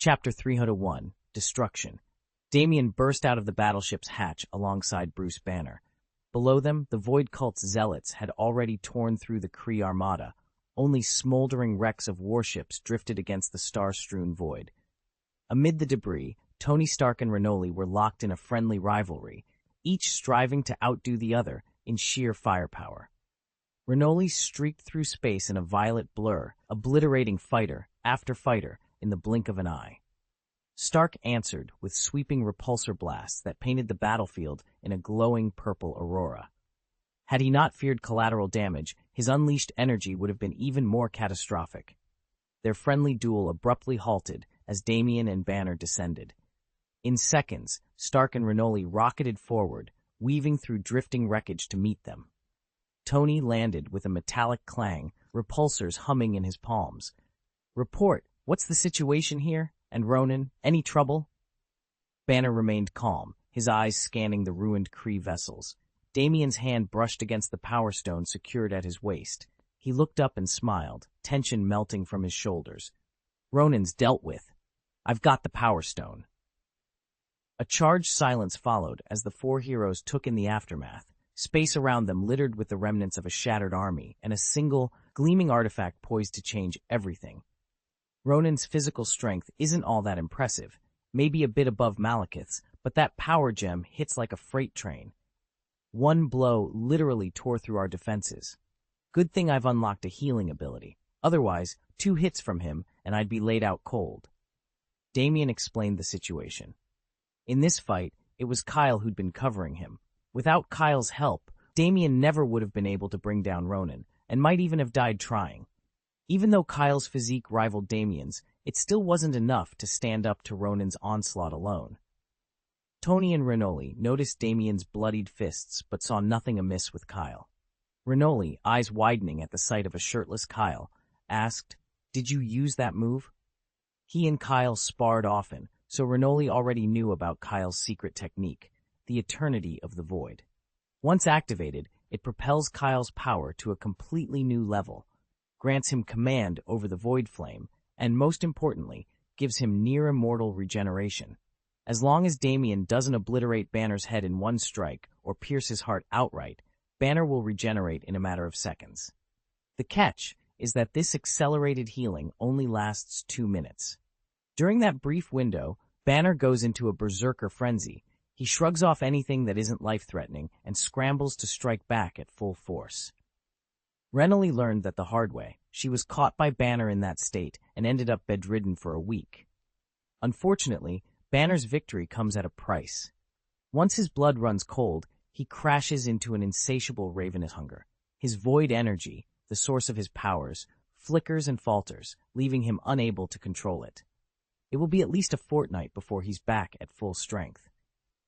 Chapter 301, Destruction. Damien burst out of the battleship's hatch alongside Bruce Banner. Below them, the Void Cult's zealots had already torn through the Kree armada. Only smoldering wrecks of warships drifted against the star-strewn void. Amid the debris, Tony Stark and Renoli were locked in a friendly rivalry, each striving to outdo the other in sheer firepower. Renoli streaked through space in a violet blur, obliterating fighter after fighter in the blink of an eye. Stark answered with sweeping repulsor blasts that painted the battlefield in a glowing purple aurora. Had he not feared collateral damage, his unleashed energy would have been even more catastrophic. Their friendly duel abruptly halted as Damien and Banner descended. In seconds, Stark and Renoli rocketed forward, weaving through drifting wreckage to meet them. Tony landed with a metallic clang, repulsors humming in his palms. "Report, what's the situation here? And Ronan, any trouble?" Banner remained calm, his eyes scanning the ruined Kree vessels. Damien's hand brushed against the power stone secured at his waist. He looked up and smiled, tension melting from his shoulders. "Ronan's dealt with. I've got the power stone." A charged silence followed as the four heroes took in the aftermath, space around them littered with the remnants of a shattered army and a single, gleaming artifact poised to change everything. Ronan's physical strength isn't all that impressive, maybe a bit above Malekith's, but that power gem hits like a freight train. One blow literally tore through our defenses. Good thing I've unlocked a healing ability. Otherwise, 2 hits from him and I'd be laid out cold. Damien explained the situation. In this fight, it was Kyle who'd been covering him. Without Kyle's help, Damien never would have been able to bring down Ronan, and might even have died trying. Even though Kyle's physique rivaled Damien's, it still wasn't enough to stand up to Ronan's onslaught alone. Tony and Renoli noticed Damien's bloodied fists but saw nothing amiss with Kyle. Renoli, eyes widening at the sight of a shirtless Kyle, asked, "Did you use that move?" He and Kyle sparred often, so Renoli already knew about Kyle's secret technique, the Eternity of the Void. Once activated, it propels Kyle's power to a completely new level, grants him command over the Void Flame, and most importantly, gives him near-immortal regeneration. As long as Damien doesn't obliterate Banner's head in one strike or pierce his heart outright, Banner will regenerate in a matter of seconds. The catch is that this accelerated healing only lasts 2 minutes. During that brief window, Banner goes into a berserker frenzy. He shrugs off anything that isn't life-threatening and scrambles to strike back at full force. Renoli learned that the hard way. She was caught by Banner in that state and ended up bedridden for a week. Unfortunately, Banner's victory comes at a price. Once his blood runs cold, he crashes into an insatiable ravenous hunger. His void energy, the source of his powers, flickers and falters, leaving him unable to control it. It will be at least a fortnight before he's back at full strength.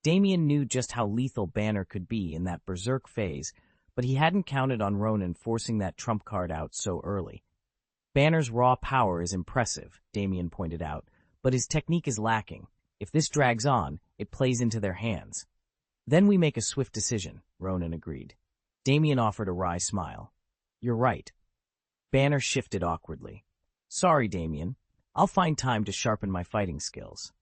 Damien knew just how lethal Banner could be in that berserk phase, but he hadn't counted on Ronan forcing that trump card out so early. Banner's raw power is impressive, Damien pointed out, but his technique is lacking. If this drags on, it plays into their hands. Then we make a swift decision, Ronan agreed. Damien offered a wry smile. You're right. Banner shifted awkwardly. Sorry, Damien. I'll find time to sharpen my fighting skills.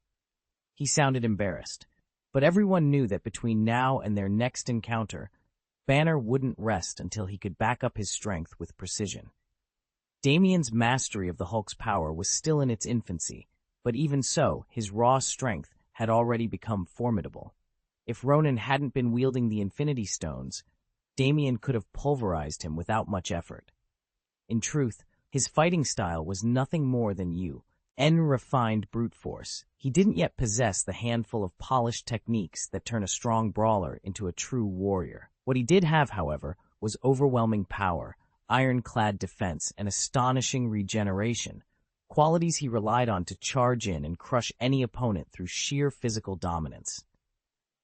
He sounded embarrassed, but everyone knew that between now and their next encounter, Banner wouldn't rest until he could back up his strength with precision. Damien's mastery of the Hulk's power was still in its infancy, but even so, his raw strength had already become formidable. If Ronan hadn't been wielding the Infinity Stones, Damien could have pulverized him without much effort. In truth, his fighting style was nothing more than refined brute force. He didn't yet possess the handful of polished techniques that turn a strong brawler into a true warrior. What he did have, however, was overwhelming power, ironclad defense, and astonishing regeneration, qualities he relied on to charge in and crush any opponent through sheer physical dominance.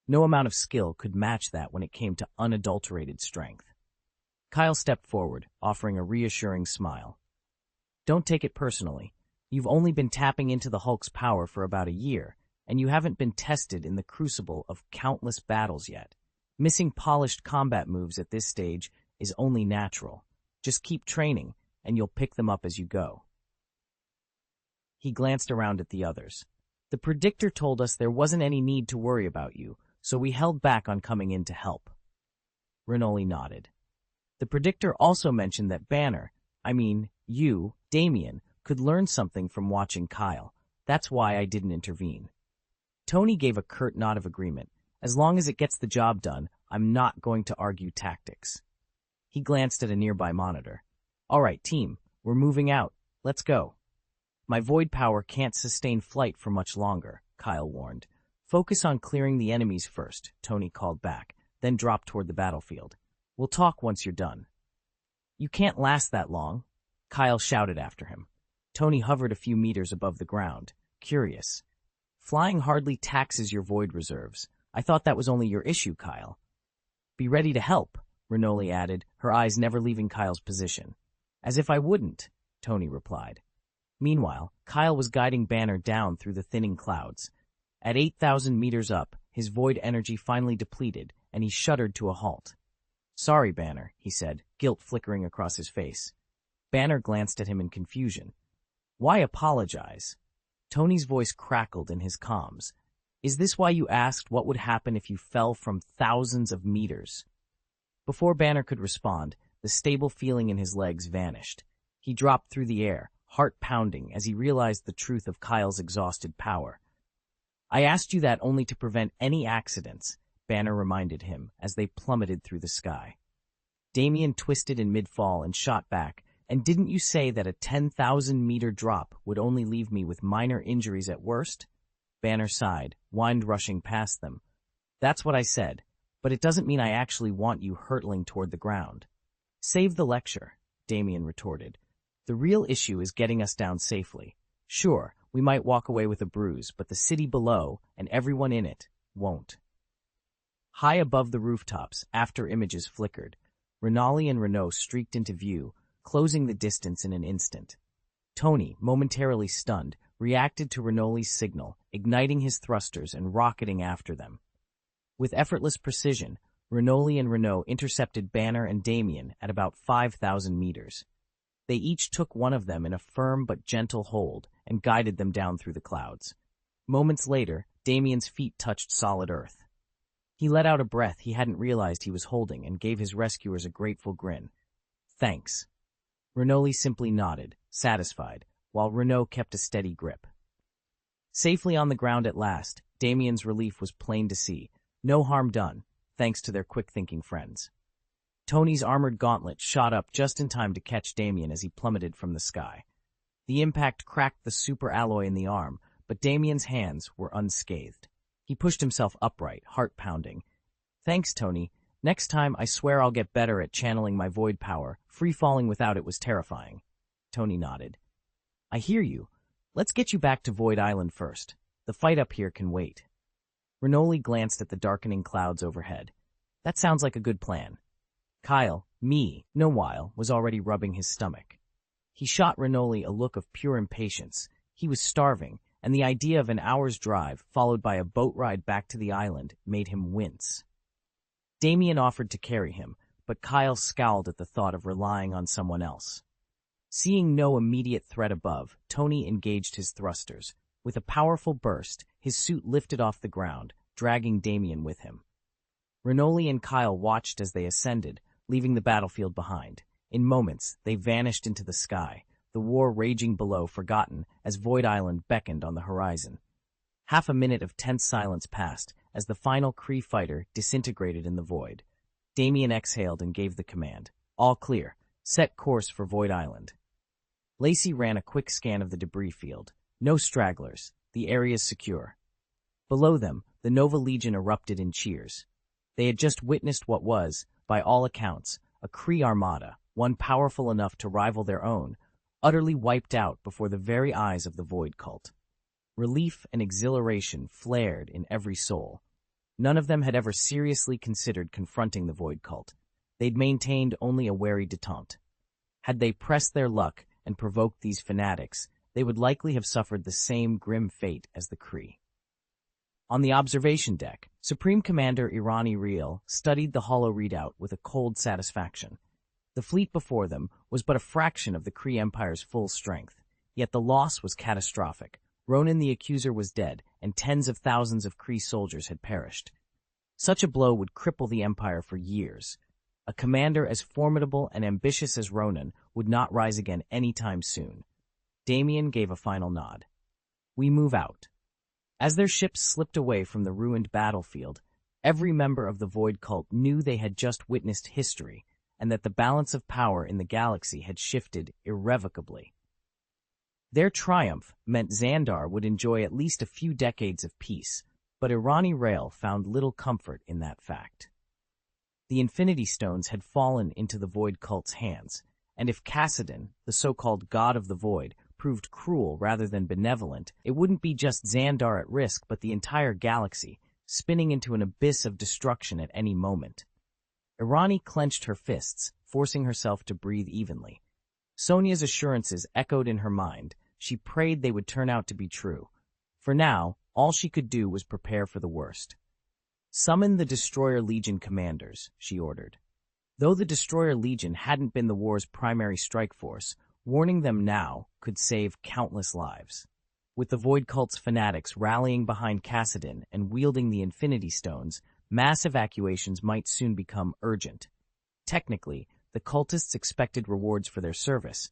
No amount of skill could match that when it came to unadulterated strength. Kyle stepped forward, offering a reassuring smile. Don't take it personally. You've only been tapping into the Hulk's power for about a year, and you haven't been tested in the crucible of countless battles yet. Missing polished combat moves at this stage is only natural. Just keep training, and you'll pick them up as you go. He glanced around at the others. The predictor told us there wasn't any need to worry about you, so we held back on coming in to help. Renoli nodded. The predictor also mentioned that you, Damien, could learn something from watching Kyle. That's why I didn't intervene. Tony gave a curt nod of agreement. As long as it gets the job done, I'm not going to argue tactics. He glanced at a nearby monitor. All right, team, we're moving out. Let's go. My void power can't sustain flight for much longer, Kyle warned. Focus on clearing the enemies first, Tony called back, then dropped toward the battlefield. We'll talk once you're done. You can't last that long, Kyle shouted after him. Tony hovered a few meters above the ground, curious. Flying hardly taxes your void reserves. I thought that was only your issue, Kyle. Be ready to help, Renoli added, her eyes never leaving Kyle's position. As if I wouldn't, Tony replied. Meanwhile, Kyle was guiding Banner down through the thinning clouds. At 8,000 meters up, his void energy finally depleted, and he shuddered to a halt. Sorry, Banner, he said, guilt flickering across his face. Banner glanced at him in confusion. Why apologize? Tony's voice crackled in his comms. Is this why you asked what would happen if you fell from thousands of meters? Before Banner could respond, the stable feeling in his legs vanished. He dropped through the air, heart pounding, as he realized the truth of Kyle's exhausted power. I asked you that only to prevent any accidents, Banner reminded him as they plummeted through the sky. Damien twisted in mid-fall and shot back. And didn't you say that a 10,000-meter drop would only leave me with minor injuries at worst? Banner sighed, wind rushing past them. That's what I said, but it doesn't mean I actually want you hurtling toward the ground. Save the lecture, Damien retorted. The real issue is getting us down safely. Sure, we might walk away with a bruise, but the city below, and everyone in it, won't. High above the rooftops, after images flickered, Renali and Renault streaked into view, closing the distance in an instant. Tony, momentarily stunned, reacted to Renoli's signal, igniting his thrusters and rocketing after them. With effortless precision, Renoli and Renault intercepted Banner and Damien at about 5,000 meters. They each took one of them in a firm but gentle hold and guided them down through the clouds. Moments later, Damien's feet touched solid earth. He let out a breath he hadn't realized he was holding and gave his rescuers a grateful grin. Thanks. Renoli simply nodded, satisfied, while Renault kept a steady grip. Safely on the ground at last, Damien's relief was plain to see. No harm done, thanks to their quick-thinking friends. Tony's armored gauntlet shot up just in time to catch Damien as he plummeted from the sky. The impact cracked the super alloy in the arm, but Damien's hands were unscathed. He pushed himself upright, heart pounding. Thanks, Tony. Next time, I swear I'll get better at channeling my void power. Free-falling without it was terrifying. Tony nodded. I hear you. Let's get you back to Void Island first. The fight up here can wait. Renoli glanced at the darkening clouds overhead. That sounds like a good plan. Kyle, meanwhile, was already rubbing his stomach. He shot Renoli a look of pure impatience. He was starving, and the idea of an hour's drive, followed by a boat ride back to the island, made him wince. Damien offered to carry him, but Kyle scowled at the thought of relying on someone else. Seeing no immediate threat above, Tony engaged his thrusters. With a powerful burst, his suit lifted off the ground, dragging Damien with him. Renoli and Kyle watched as they ascended, leaving the battlefield behind. In moments, they vanished into the sky, the war raging below forgotten as Void Island beckoned on the horizon. Half a minute of tense silence passed as the final Kree fighter disintegrated in the void. Damien exhaled and gave the command. All clear. Set course for Void Island. Lacey ran a quick scan of the debris field. No stragglers. The area's secure. Below them, the Nova Legion erupted in cheers. They had just witnessed what was, by all accounts, a Kree armada, one powerful enough to rival their own, utterly wiped out before the very eyes of the Void Cult. Relief and exhilaration flared in every soul. None of them had ever seriously considered confronting the Void Cult. They'd maintained only a wary detente. Had they pressed their luck and provoked these fanatics, they would likely have suffered the same grim fate as the Kree. On the observation deck, Supreme Commander Irani Riel studied the holo readout with a cold satisfaction. The fleet before them was but a fraction of the Kree Empire's full strength, Yet the loss was catastrophic. Ronan the Accuser was dead, and tens of thousands of Kree soldiers had perished. Such a blow would cripple the Empire for years. A commander as formidable and ambitious as Ronan would not rise again anytime soon. Damien gave a final nod. We move out. As their ships slipped away from the ruined battlefield, every member of the Void Cult knew they had just witnessed history, and that the balance of power in the galaxy had shifted irrevocably. Their triumph meant Xandar would enjoy at least a few decades of peace, but Irani Rael found little comfort in that fact. The Infinity Stones had fallen into the Void Cult's hands, and if Kassadin, the so-called God of the Void, proved cruel rather than benevolent, it wouldn't be just Xandar at risk but the entire galaxy, spinning into an abyss of destruction at any moment. Irani clenched her fists, forcing herself to breathe evenly. Sonia's assurances echoed in her mind. She prayed they would turn out to be true. For now, all she could do was prepare for the worst. Summon the Destroyer Legion commanders, she ordered. Though the Destroyer Legion hadn't been the war's primary strike force, warning them now could save countless lives. With the Void Cult's fanatics rallying behind Kassadin and wielding the Infinity Stones, mass evacuations might soon become urgent. Technically, the cultists expected rewards for their service,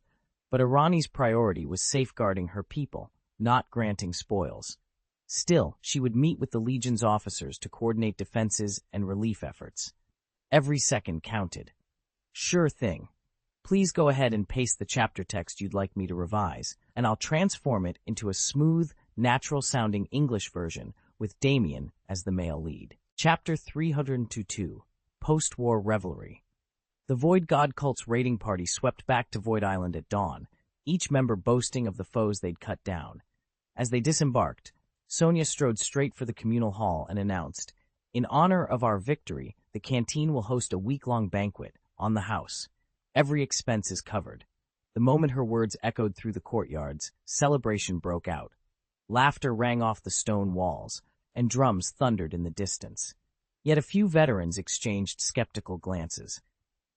but Irani's priority was safeguarding her people, not granting spoils. Still, she would meet with the Legion's officers to coordinate defenses and relief efforts. Every second counted. Sure thing. Please go ahead and paste the chapter text you'd like me to revise, and I'll transform it into a smooth, natural-sounding English version with Damien as the male lead. Chapter 322, Post-War Revelry. The Void God Cult's raiding party swept back to Void Island at dawn, each member boasting of the foes they'd cut down. As they disembarked, Sonia strode straight for the communal hall and announced, "In honor of our victory, the canteen will host a week-long banquet on the house. Every expense is covered." The moment her words echoed through the courtyards, celebration broke out. Laughter rang off the stone walls, and drums thundered in the distance. Yet a few veterans exchanged skeptical glances.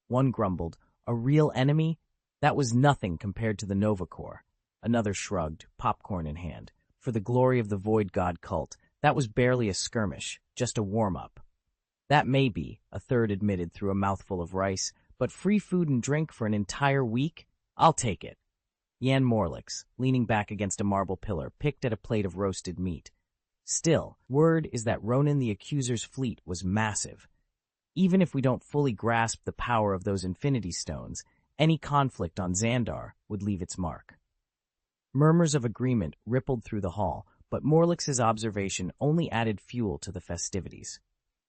One grumbled, "A real enemy? That was nothing compared to the Nova Corps." Another shrugged, popcorn in hand. "For the glory of the Void God Cult, that was barely a skirmish, just a warm-up." "That may be," a third admitted through a mouthful of rice, "but free food and drink for an entire week? I'll take it." Jan Morlix, leaning back against a marble pillar, picked at a plate of roasted meat. Still, word is that Ronan the Accuser's fleet was massive. Even if we don't fully grasp the power of those Infinity Stones, any conflict on Xandar would leave its mark. Murmurs of agreement rippled through the hall, but Morlix's observation only added fuel to the festivities.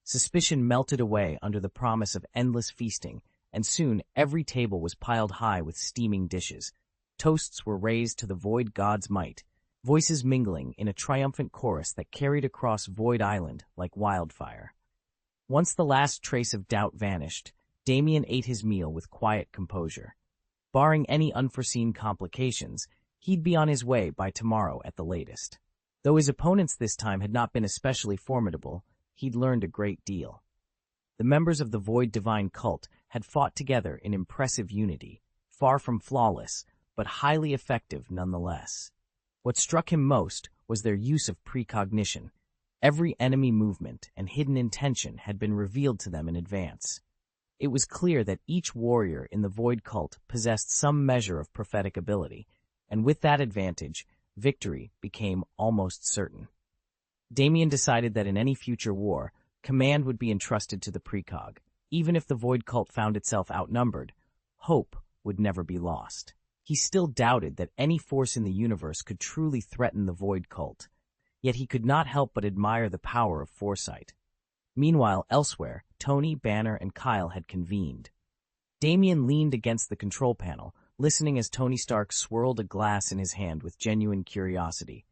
Suspicion melted away under the promise of endless feasting, and soon every table was piled high with steaming dishes. Toasts were raised to the Void God's might, voices mingling in a triumphant chorus that carried across Void Island like wildfire. Once the last trace of doubt vanished, Damien ate his meal with quiet composure. Barring any unforeseen complications, he'd be on his way by tomorrow at the latest. Though his opponents this time had not been especially formidable, he'd learned a great deal. The members of the Void Divine Cult had fought together in impressive unity, far from flawless, but highly effective nonetheless. What struck him most was their use of precognition. Every enemy movement and hidden intention had been revealed to them in advance. It was clear that each warrior in the Void Cult possessed some measure of prophetic ability, and with that advantage, victory became almost certain. Damien decided that in any future war, command would be entrusted to the precog. Even if the Void Cult found itself outnumbered, hope would never be lost. He still doubted that any force in the universe could truly threaten the Void Cult, yet he could not help but admire the power of foresight. Meanwhile, elsewhere, Tony, Banner, and Kyle had convened. Damien leaned against the control panel, listening as Tony Stark swirled a glass in his hand with genuine curiosity.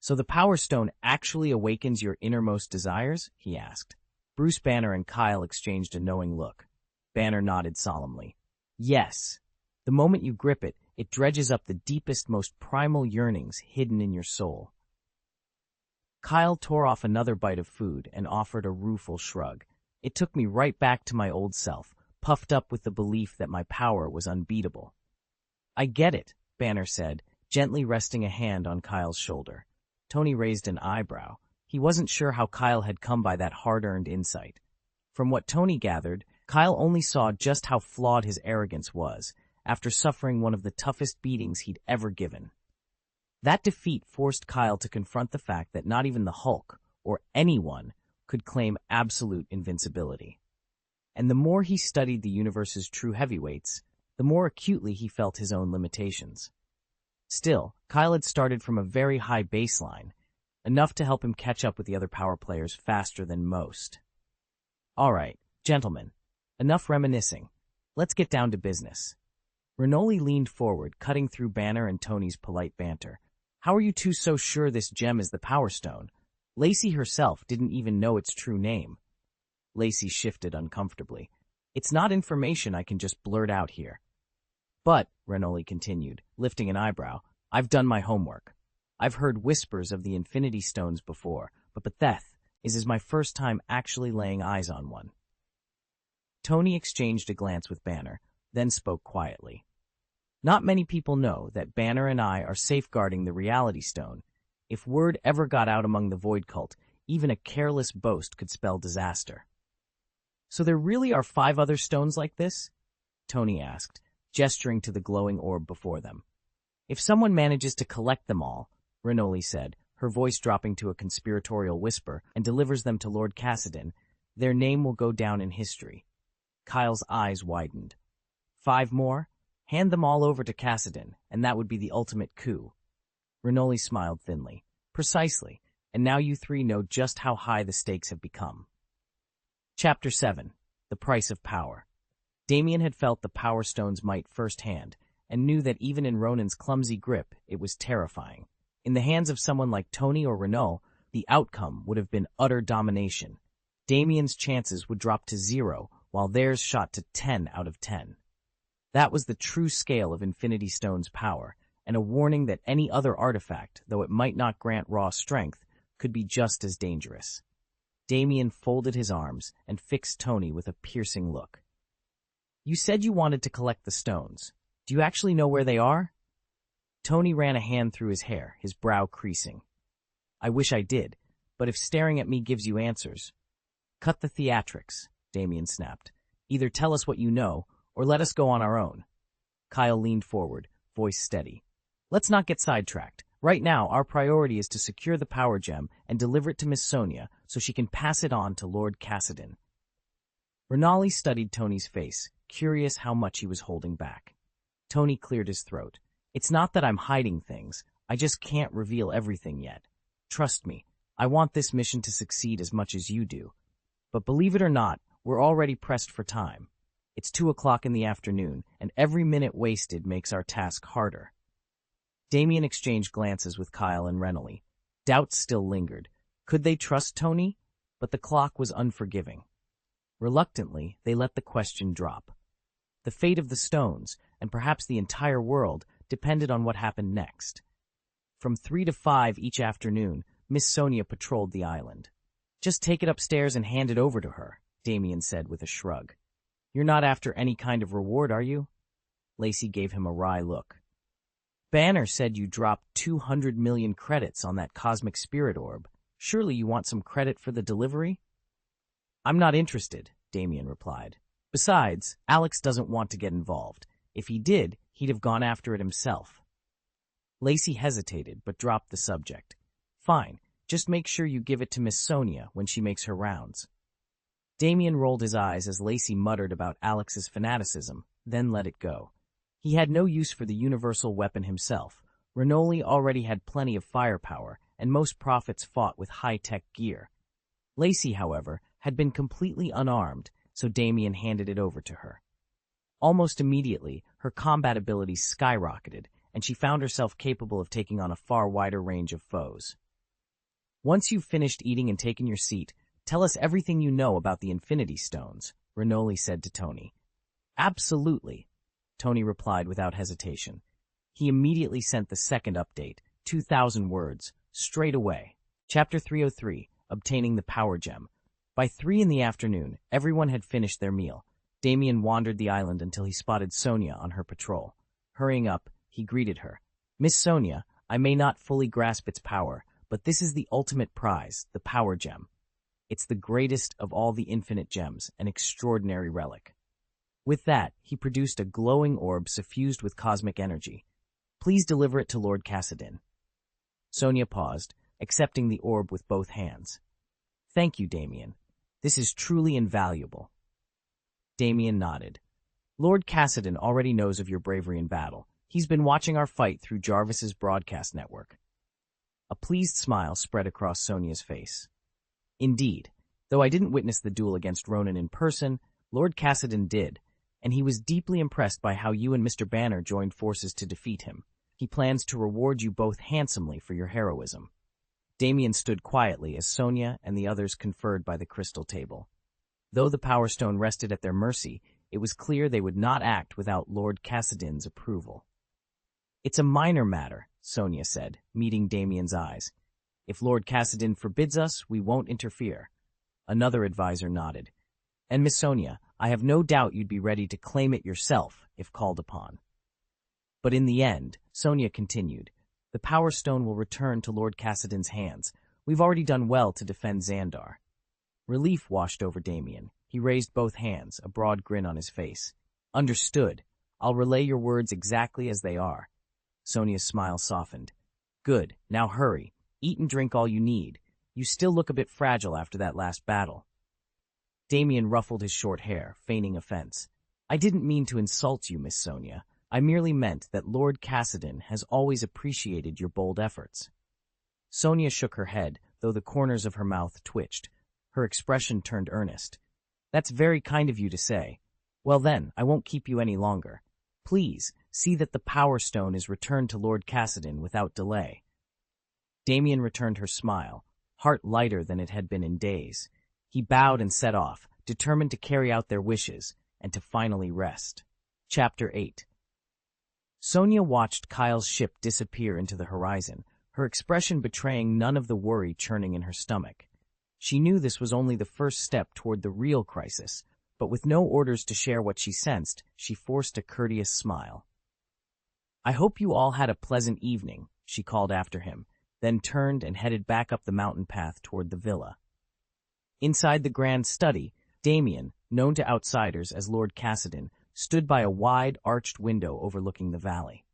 "So the Power Stone actually awakens your innermost desires?" he asked. Bruce Banner and Kyle exchanged a knowing look. Banner nodded solemnly. "Yes. The moment you grip it, it dredges up the deepest, most primal yearnings hidden in your soul." Kyle tore off another bite of food and offered a rueful shrug. "It took me right back to my old self, puffed up with the belief that my power was unbeatable." "I get it," Banner said, gently resting a hand on Kyle's shoulder. Tony raised an eyebrow. He wasn't sure how Kyle had come by that hard-earned insight. From what Tony gathered, Kyle only saw just how flawed his arrogance was after suffering one of the toughest beatings he'd ever given. That defeat forced Kyle to confront the fact that not even the Hulk, or anyone, could claim absolute invincibility. And the more he studied the universe's true heavyweights, the more acutely he felt his own limitations. Still, Kyle had started from a very high baseline, enough to help him catch up with the other power players faster than most. All right, gentlemen, enough reminiscing. Let's get down to business. Renoli leaned forward, cutting through Banner and Tony's polite banter. How are you two so sure this gem is the Power Stone? Lacey herself didn't even know its true name. Lacey shifted uncomfortably. It's not information I can just blurt out here. But, Renoli continued, lifting an eyebrow, I've done my homework. I've heard whispers of the Infinity Stones before, but Betheth is my first time actually laying eyes on one. Tony exchanged a glance with Banner, then spoke quietly. Not many people know that Banner and I are safeguarding the Reality Stone. If word ever got out among the Void Cult, even a careless boast could spell disaster. So there really are 5 other stones like this? Tony asked, gesturing to the glowing orb before them. If someone manages to collect them all, Renoli said, her voice dropping to a conspiratorial whisper, and delivers them to Lord Cassidon, their name will go down in history. Kyle's eyes widened. 5 more? Hand them all over to Cassidon, and that would be the ultimate coup. Renoli smiled thinly. Precisely, and now you 3 know just how high the stakes have become. Chapter 7. The Price of Power. Damien had felt the Power Stone's might firsthand, and knew that even in Ronan's clumsy grip, it was terrifying. In the hands of someone like Tony or Renault, the outcome would have been utter domination. Damien's chances would drop to 0, while theirs shot to 10 out of 10. That was the true scale of Infinity Stone's power, and a warning that any other artifact, though it might not grant raw strength, could be just as dangerous. Damien folded his arms and fixed Tony with a piercing look. You said you wanted to collect the stones. Do you actually know where they are? Tony ran a hand through his hair, his brow creasing. I wish I did, but if staring at me gives you answers. Cut the theatrics, Damien snapped. Either tell us what you know, or let us go on our own. Kyle leaned forward, voice steady. Let's not get sidetracked. Right now, our priority is to secure the power gem and deliver it to Miss Sonia so she can pass it on to Lord Cassidon. Renali studied Tony's face, curious how much he was holding back. Tony cleared his throat. It's not that I'm hiding things. I just can't reveal everything yet. Trust me, I want this mission to succeed as much as you do. But believe it or not, we're already pressed for time. It's 2 o'clock in the afternoon, and every minute wasted makes our task harder. Damien exchanged glances with Kyle and Renoli. Doubts still lingered. Could they trust Tony? But the clock was unforgiving. Reluctantly, they let the question drop. The fate of the stones, and perhaps the entire world, depended on what happened next. From 3 to 5 each afternoon, Miss Sonia patrolled the island. Just take it upstairs and hand it over to her, Damien said with a shrug. You're not after any kind of reward, are you? Lacey gave him a wry look. Banner said you dropped 200 million credits on that cosmic spirit orb. Surely you want some credit for the delivery? I'm not interested, Damien replied. Besides, Alex doesn't want to get involved. If he did, he'd have gone after it himself. Lacey hesitated, but dropped the subject. Fine, just make sure you give it to Miss Sonia when she makes her rounds. Damien rolled his eyes as Lacey muttered about Alex's fanaticism, then let it go. He had no use for the universal weapon himself. Renoli already had plenty of firepower, and most prophets fought with high-tech gear. Lacey, however, had been completely unarmed, so Damien handed it over to her. Almost immediately, her combat abilities skyrocketed, and she found herself capable of taking on a far wider range of foes. Once you've finished eating and taken your seat, tell us everything you know about the Infinity Stones, Renoli said to Tony. Absolutely, Tony replied without hesitation. He immediately sent the second update, 2,000 words, straight away. Chapter 303, Obtaining the Power Gem. By 3 in the afternoon, everyone had finished their meal. Damien wandered the island until he spotted Sonia on her patrol. Hurrying up, he greeted her. Miss Sonia, I may not fully grasp its power, but this is the ultimate prize, the power gem. It's the greatest of all the infinite gems, an extraordinary relic. With that, he produced a glowing orb suffused with cosmic energy. Please deliver it to Lord Cassidin. Sonia paused, accepting the orb with both hands. Thank you, Damien. This is truly invaluable. Damien nodded. Lord Cassidin already knows of your bravery in battle. He's been watching our fight through Jarvis's broadcast network. A pleased smile spread across Sonia's face. Indeed, though I didn't witness the duel against Ronan in person, Lord Cassidin did, and he was deeply impressed by how you and Mr. Banner joined forces to defeat him. He plans to reward you both handsomely for your heroism. Damien stood quietly as Sonia and the others conferred by the crystal table. Though the Power Stone rested at their mercy, it was clear they would not act without Lord Cassidin's approval. It's a minor matter, Sonia said, meeting Damien's eyes. If Lord Cassidin forbids us, we won't interfere. Another advisor nodded. And Miss Sonia, I have no doubt you'd be ready to claim it yourself if called upon. But in the end, Sonia continued, the Power Stone will return to Lord Cassidin's hands. We've already done well to defend Xandar. Relief washed over Damien. He raised both hands, a broad grin on his face. Understood. I'll relay your words exactly as they are. Sonia's smile softened. Good. Now hurry. Eat and drink all you need. You still look a bit fragile after that last battle. Damien ruffled his short hair, feigning offense. I didn't mean to insult you, Miss Sonia. I merely meant that Lord Cassidin has always appreciated your bold efforts. Sonia shook her head, though the corners of her mouth twitched. Her expression turned earnest. That's very kind of you to say. Well then, I won't keep you any longer. Please, see that the Power Stone is returned to Lord Cassidin without delay. Damien returned her smile, heart lighter than it had been in days. He bowed and set off, determined to carry out their wishes, and to finally rest. Chapter 8. Sonia watched Kyle's ship disappear into the horizon, her expression betraying none of the worry churning in her stomach. She knew this was only the first step toward the real crisis, but with no orders to share what she sensed, she forced a courteous smile. I hope you all had a pleasant evening, she called after him, then turned and headed back up the mountain path toward the villa. Inside the grand study, Damien, known to outsiders as Lord Cassidin, stood by a wide, arched window overlooking the valley.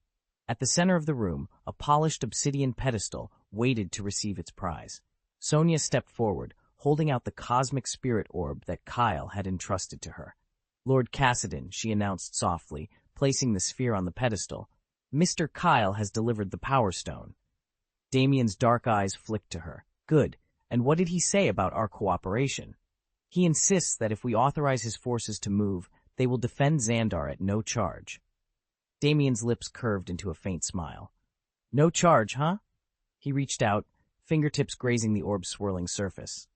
At the center of the room, a polished obsidian pedestal waited to receive its prize. Sonia stepped forward, holding out the cosmic spirit orb that Kyle had entrusted to her. Lord Cassidin, she announced softly, placing the sphere on the pedestal. Mr. Kyle has delivered the Power Stone. Damien's dark eyes flicked to her. Good. And what did he say about our cooperation? He insists that if we authorize his forces to move, they will defend Xandar at no charge. Damien's lips curved into a faint smile. No charge, huh? He reached out, fingertips grazing the orb's swirling surface.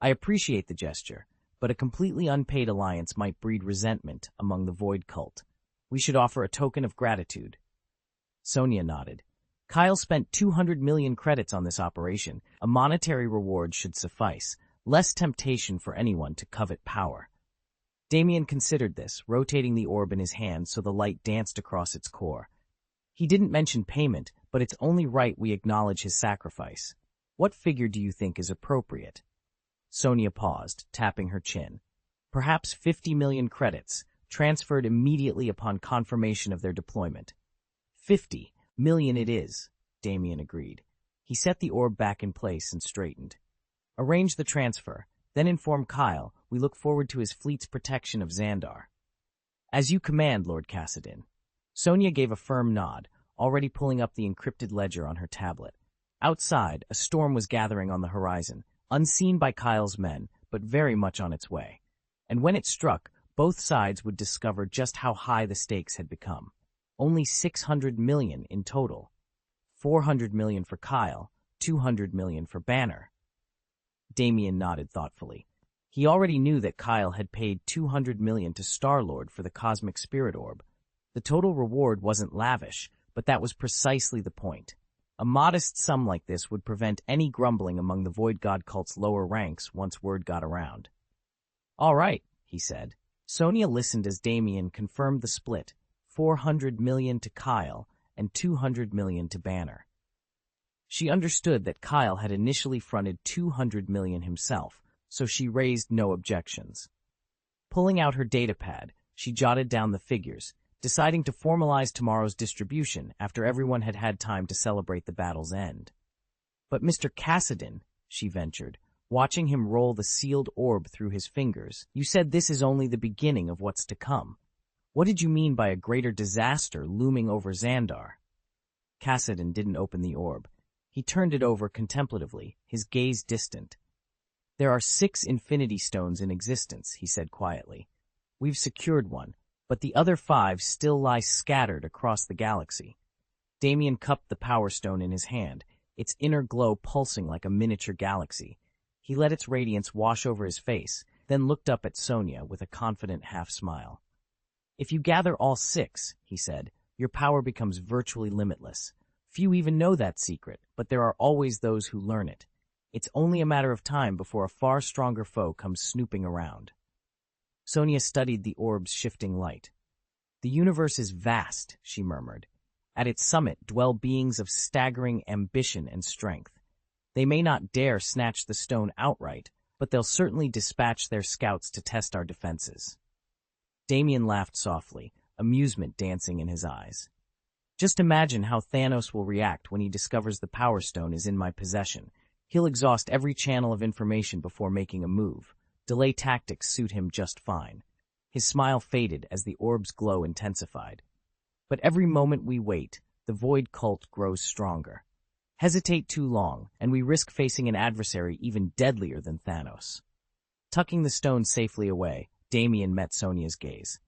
I appreciate the gesture, but a completely unpaid alliance might breed resentment among the Void cult. We should offer a token of gratitude. Sonia nodded. Kyle spent 200 million credits on this operation. A monetary reward should suffice. Less temptation for anyone to covet power. Damien considered this, rotating the orb in his hand so the light danced across its core. He didn't mention payment, but it's only right we acknowledge his sacrifice. What figure do you think is appropriate? Sonia paused, tapping her chin. Perhaps 50 million credits, transferred immediately upon confirmation of their deployment. 50 million it is, Damien agreed. He set the orb back in place and straightened. Arrange the transfer, then inform Kyle we look forward to his fleet's protection of Xandar. As you command, Lord Cassidin. Sonia gave a firm nod, already pulling up the encrypted ledger on her tablet. Outside, a storm was gathering on the horizon, unseen by Kyle's men, but very much on its way. And when it struck, both sides would discover just how high the stakes had become. Only 600 million in total. 400 million for Kyle, 200 million for Banner. Damien nodded thoughtfully. He already knew that Kyle had paid 200 million to Star-Lord for the Cosmic Spirit Orb. The total reward wasn't lavish, but that was precisely the point. A modest sum like this would prevent any grumbling among the Void God cult's lower ranks once word got around. All right, he said. Sonia listened as Damien confirmed the split, 400 million to Kyle and 200 million to Banner. She understood that Kyle had initially fronted 200 million himself, so she raised no objections. Pulling out her datapad, she jotted down the figures, deciding to formalize tomorrow's distribution after everyone had had time to celebrate the battle's end. But Mr. Cassidon, she ventured, watching him roll the sealed orb through his fingers, you said this is only the beginning of what's to come. What did you mean by a greater disaster looming over Xandar? Cassidon didn't open the orb. He turned it over contemplatively, his gaze distant. There are 6 infinity stones in existence, he said quietly. We've secured one, but the other 5 still lie scattered across the galaxy. Damien cupped the power stone in his hand, its inner glow pulsing like a miniature galaxy. He let its radiance wash over his face, then looked up at Sonia with a confident half-smile. If you gather all 6, he said, your power becomes virtually limitless. Few even know that secret, but there are always those who learn it. It's only a matter of time before a far stronger foe comes snooping around. Sonia studied the orb's shifting light. The universe is vast, she murmured. At its summit dwell beings of staggering ambition and strength. They may not dare snatch the stone outright, but they'll certainly dispatch their scouts to test our defenses. Damien laughed softly, amusement dancing in his eyes. Just imagine how Thanos will react when he discovers the Power Stone is in my possession. He'll exhaust every channel of information before making a move. Delay tactics suit him just fine. His smile faded as the orb's glow intensified. But every moment we wait, the Void cult grows stronger. Hesitate too long, and we risk facing an adversary even deadlier than Thanos. Tucking the stone safely away, Damien met Sonia's gaze.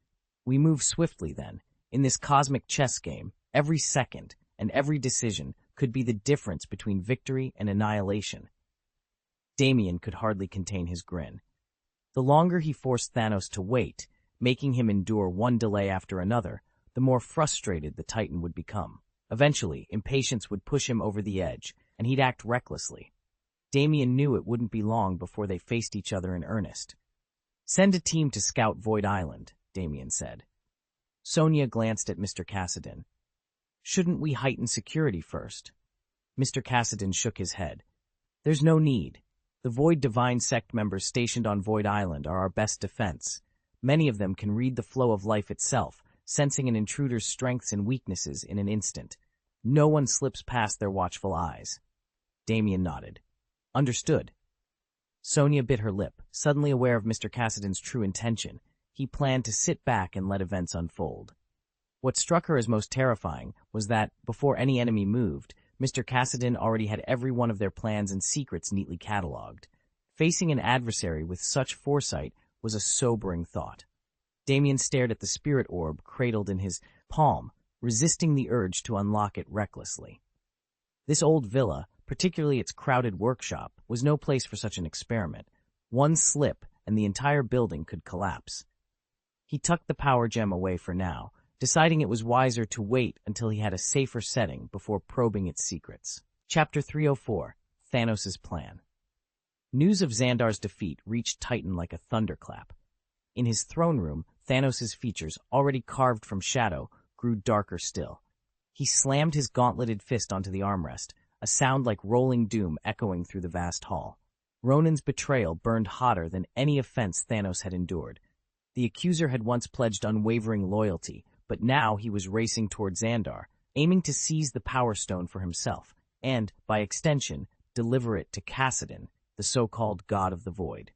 We move swiftly then. In this cosmic chess game, every second and every decision could be the difference between victory and annihilation. Damien could hardly contain his grin. The longer he forced Thanos to wait, making him endure one delay after another, the more frustrated the Titan would become. Eventually, impatience would push him over the edge, and he'd act recklessly. Damien knew it wouldn't be long before they faced each other in earnest. Send a team to scout Void Island, Damien said. Sonia glanced at Mr. Cassidon. Shouldn't we heighten security first? Mr. Cassidon shook his head. There's no need. The Void Divine Sect members stationed on Void Island are our best defense. Many of them can read the flow of life itself, sensing an intruder's strengths and weaknesses in an instant. No one slips past their watchful eyes. Damien nodded. Understood. Sonia bit her lip, suddenly aware of Mr. Cassidon's true intention. He planned to sit back and let events unfold. What struck her as most terrifying was that, before any enemy moved, Mr. Cassidon already had every one of their plans and secrets neatly catalogued. Facing an adversary with such foresight was a sobering thought. Damien stared at the spirit orb cradled in his palm, resisting the urge to unlock it recklessly. This old villa, particularly its crowded workshop, was no place for such an experiment. One slip, and the entire building could collapse. He tucked the power gem away for now, deciding it was wiser to wait until he had a safer setting before probing its secrets. Chapter 304, Thanos' Plan. News of Xandar's defeat reached Titan like a thunderclap. In his throne room, Thanos' features, already carved from shadow, grew darker still. He slammed his gauntleted fist onto the armrest, a sound like rolling doom echoing through the vast hall. Ronan's betrayal burned hotter than any offense Thanos had endured. The accuser had once pledged unwavering loyalty, but now he was racing toward Xandar, aiming to seize the Power Stone for himself, and, by extension, deliver it to Cassidon, the so-called God of the Void.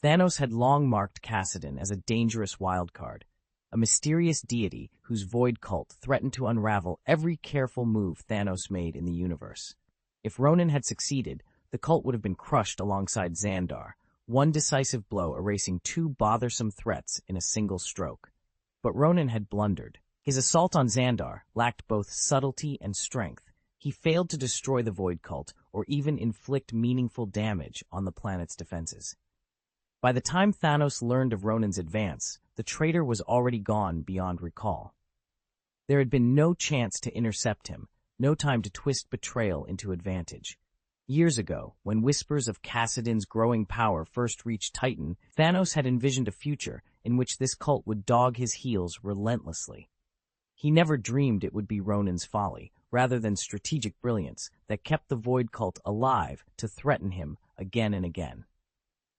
Thanos had long marked Cassidon as a dangerous wildcard, a mysterious deity whose Void cult threatened to unravel every careful move Thanos made in the universe. If Ronan had succeeded, the cult would have been crushed alongside Xandar, one decisive blow erasing 2 bothersome threats in a single stroke. But Ronan had blundered. His assault on Xandar lacked both subtlety and strength. He failed to destroy the Void cult or even inflict meaningful damage on the planet's defenses. By the time Thanos learned of Ronan's advance, the traitor was already gone beyond recall. There had been no chance to intercept him, no time to twist betrayal into advantage. Years ago, when whispers of Cassidon's growing power first reached Titan, Thanos had envisioned a future in which this cult would dog his heels relentlessly. He never dreamed it would be Ronan's folly, rather than strategic brilliance, that kept the Void Cult alive to threaten him again and again.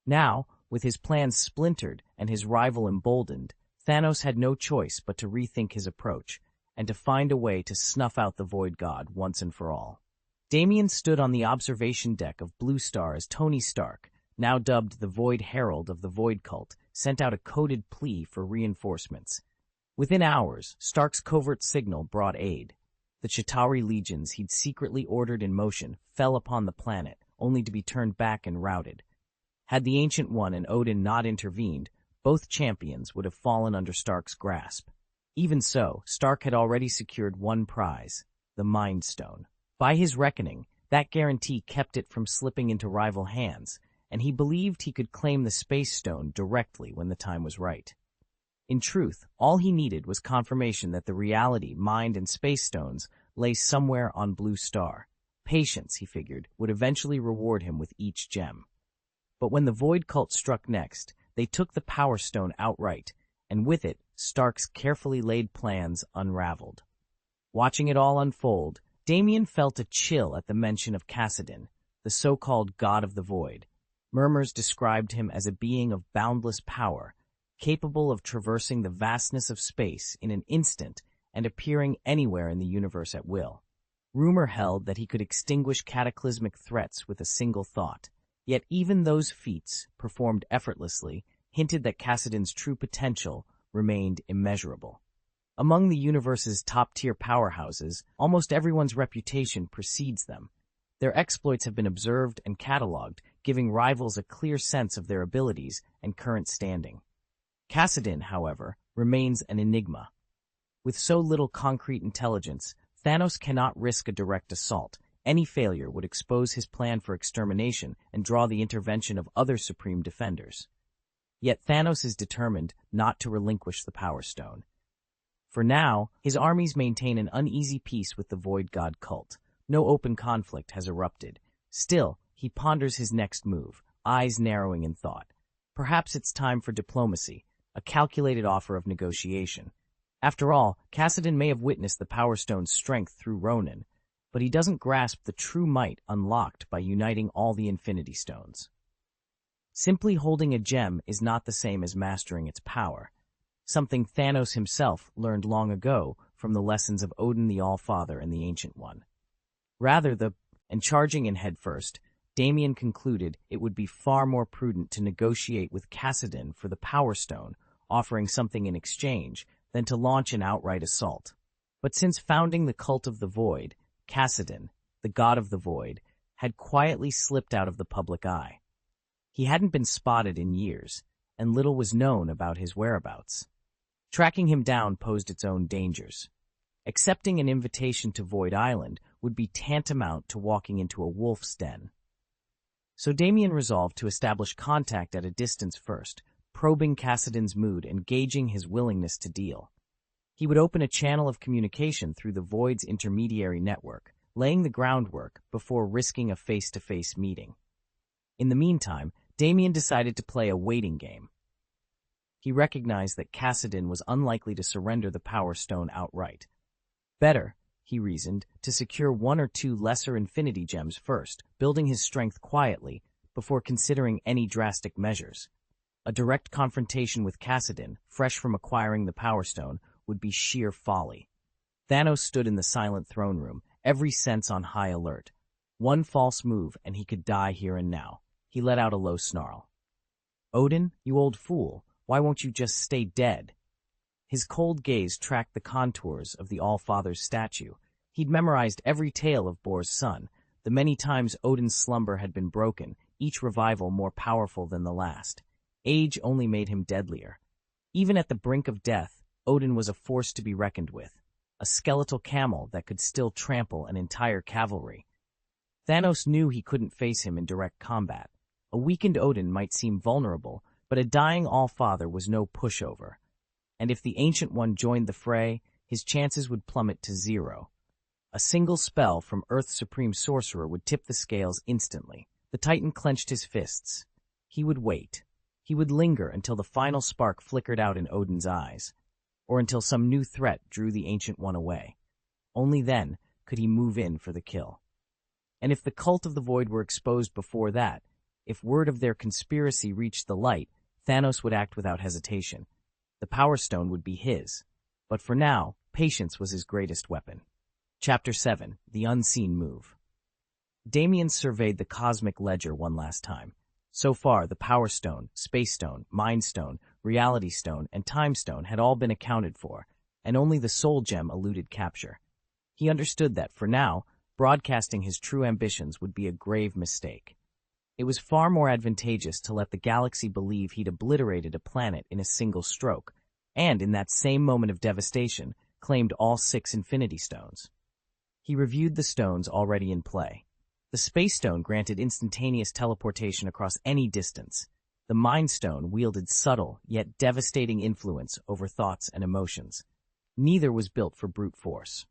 Now, with his plans splintered and his rival emboldened, Thanos had no choice but to rethink his approach, and to find a way to snuff out the Void God once and for all. Damien stood on the observation deck of Blue Star as Tony Stark, now dubbed the Void Herald of the Void Cult, sent out a coded plea for reinforcements. Within hours, Stark's covert signal brought aid. The Chitauri legions he'd secretly ordered in motion fell upon the planet, only to be turned back and routed. Had the Ancient One and Odin not intervened, both champions would have fallen under Stark's grasp. Even so, Stark had already secured one prize, the Mind Stone. By his reckoning, that guarantee kept it from slipping into rival hands, and he believed he could claim the Space Stone directly when the time was right. In truth, all he needed was confirmation that the reality, mind, and Space Stones lay somewhere on Blue Star. Patience, he figured, would eventually reward him with each gem. But when the Void Cult struck next, they took the Power Stone outright, and with it, Stark's carefully laid plans unraveled. Watching it all unfold, Damien felt a chill at the mention of Kassadin, the so-called God of the Void. Murmurs described him as a being of boundless power, capable of traversing the vastness of space in an instant and appearing anywhere in the universe at will. Rumor held that he could extinguish cataclysmic threats with a single thought. Yet even those feats, performed effortlessly, hinted that Kassadin's true potential remained immeasurable. Among the universe's top-tier powerhouses, almost everyone's reputation precedes them. Their exploits have been observed and catalogued, giving rivals a clear sense of their abilities and current standing. Kassadin, however, remains an enigma. With so little concrete intelligence, Thanos cannot risk a direct assault. Any failure would expose his plan for extermination and draw the intervention of other Supreme Defenders. Yet Thanos is determined not to relinquish the Power Stone. For now, his armies maintain an uneasy peace with the Void God cult. No open conflict has erupted. Still, he ponders his next move, eyes narrowing in thought. Perhaps it's time for diplomacy, a calculated offer of negotiation. After all, Kassadin may have witnessed the Power Stone's strength through Ronan, but he doesn't grasp the true might unlocked by uniting all the Infinity Stones. Simply holding a gem is not the same as mastering its power, something Thanos himself learned long ago from the lessons of Odin the All-Father and the Ancient One. And charging in headfirst, Damien concluded it would be far more prudent to negotiate with Kassadin for the Power Stone, offering something in exchange, than to launch an outright assault. But since founding the Cult of the Void, Kassadin, the God of the Void, had quietly slipped out of the public eye. He hadn't been spotted in years, and little was known about his whereabouts. Tracking him down posed its own dangers. Accepting an invitation to Void Island would be tantamount to walking into a wolf's den. So Damien resolved to establish contact at a distance first, probing Kassadin's mood and gauging his willingness to deal. He would open a channel of communication through the Void's intermediary network, laying the groundwork before risking a face-to-face meeting. In the meantime, Damien decided to play a waiting game. He recognized that Kassadin was unlikely to surrender the Power Stone outright. Better, he reasoned, to secure one or two lesser Infinity Gems first, building his strength quietly, before considering any drastic measures. A direct confrontation with Kassadin, fresh from acquiring the Power Stone, would be sheer folly. Thanos stood in the silent throne room, every sense on high alert. One false move and he could die here and now. He let out a low snarl. "Odin, you old fool, why won't you just stay dead?" His cold gaze tracked the contours of the All-Father's statue. He'd memorized every tale of Bor's son, the many times Odin's slumber had been broken, each revival more powerful than the last. Age only made him deadlier. Even at the brink of death, Odin was a force to be reckoned with, a skeletal camel that could still trample an entire cavalry. Thanos knew he couldn't face him in direct combat. A weakened Odin might seem vulnerable, but a dying All-Father was no pushover. And if the Ancient One joined the fray, his chances would plummet to 0. A single spell from Earth's supreme sorcerer would tip the scales instantly. The Titan clenched his fists. He would wait. He would linger until the final spark flickered out in Odin's eyes. or until some new threat drew the Ancient One away. Only then could he move in for the kill. And if the cult of the Void were exposed before that, if word of their conspiracy reached the light, Thanos would act without hesitation. The Power Stone would be his. But for now, patience was his greatest weapon. Chapter 7. The Unseen Move. Damien surveyed the cosmic ledger one last time. So far, the Power Stone, Space Stone, Mind Stone, Reality Stone, and Time Stone had all been accounted for, and only the Soul Gem eluded capture. He understood that, for now, broadcasting his true ambitions would be a grave mistake. It was far more advantageous to let the galaxy believe he'd obliterated a planet in a single stroke, and in that same moment of devastation, claimed all 6 Infinity Stones. He reviewed the stones already in play. The Space Stone granted instantaneous teleportation across any distance. The Mind Stone wielded subtle, yet devastating influence over thoughts and emotions. Neither was built for brute force.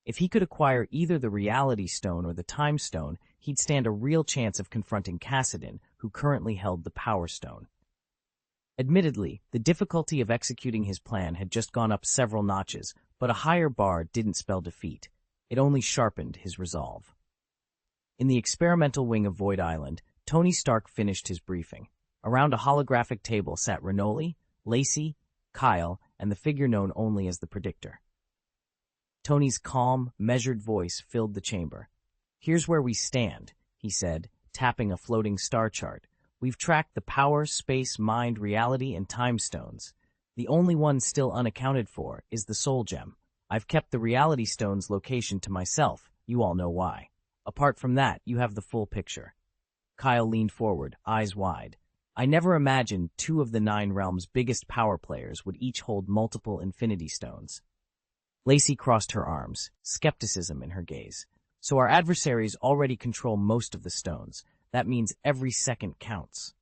If he could acquire either the Reality Stone or the Time Stone, he'd stand a real chance of confronting Kassadin, who currently held the Power Stone. Admittedly, the difficulty of executing his plan had just gone up several notches, but a higher bar didn't spell defeat. It only sharpened his resolve. In the experimental wing of Void Island, Tony Stark finished his briefing. Around a holographic table sat Renoli, Lacey, Kyle, and the figure known only as the Predictor. Tony's calm, measured voice filled the chamber. "Here's where we stand," he said, tapping a floating star chart. "We've tracked the power, space, mind, reality, and time stones. The only one still unaccounted for is the Soul Gem. I've kept the Reality Stone's location to myself. You all know why. Apart from that, you have the full picture." Kyle leaned forward, eyes wide. "I never imagined 2 of the 9 realms' biggest power players would each hold multiple Infinity Stones." Lacey crossed her arms, skepticism in her gaze. "So our adversaries already control most of the stones. That means every second counts."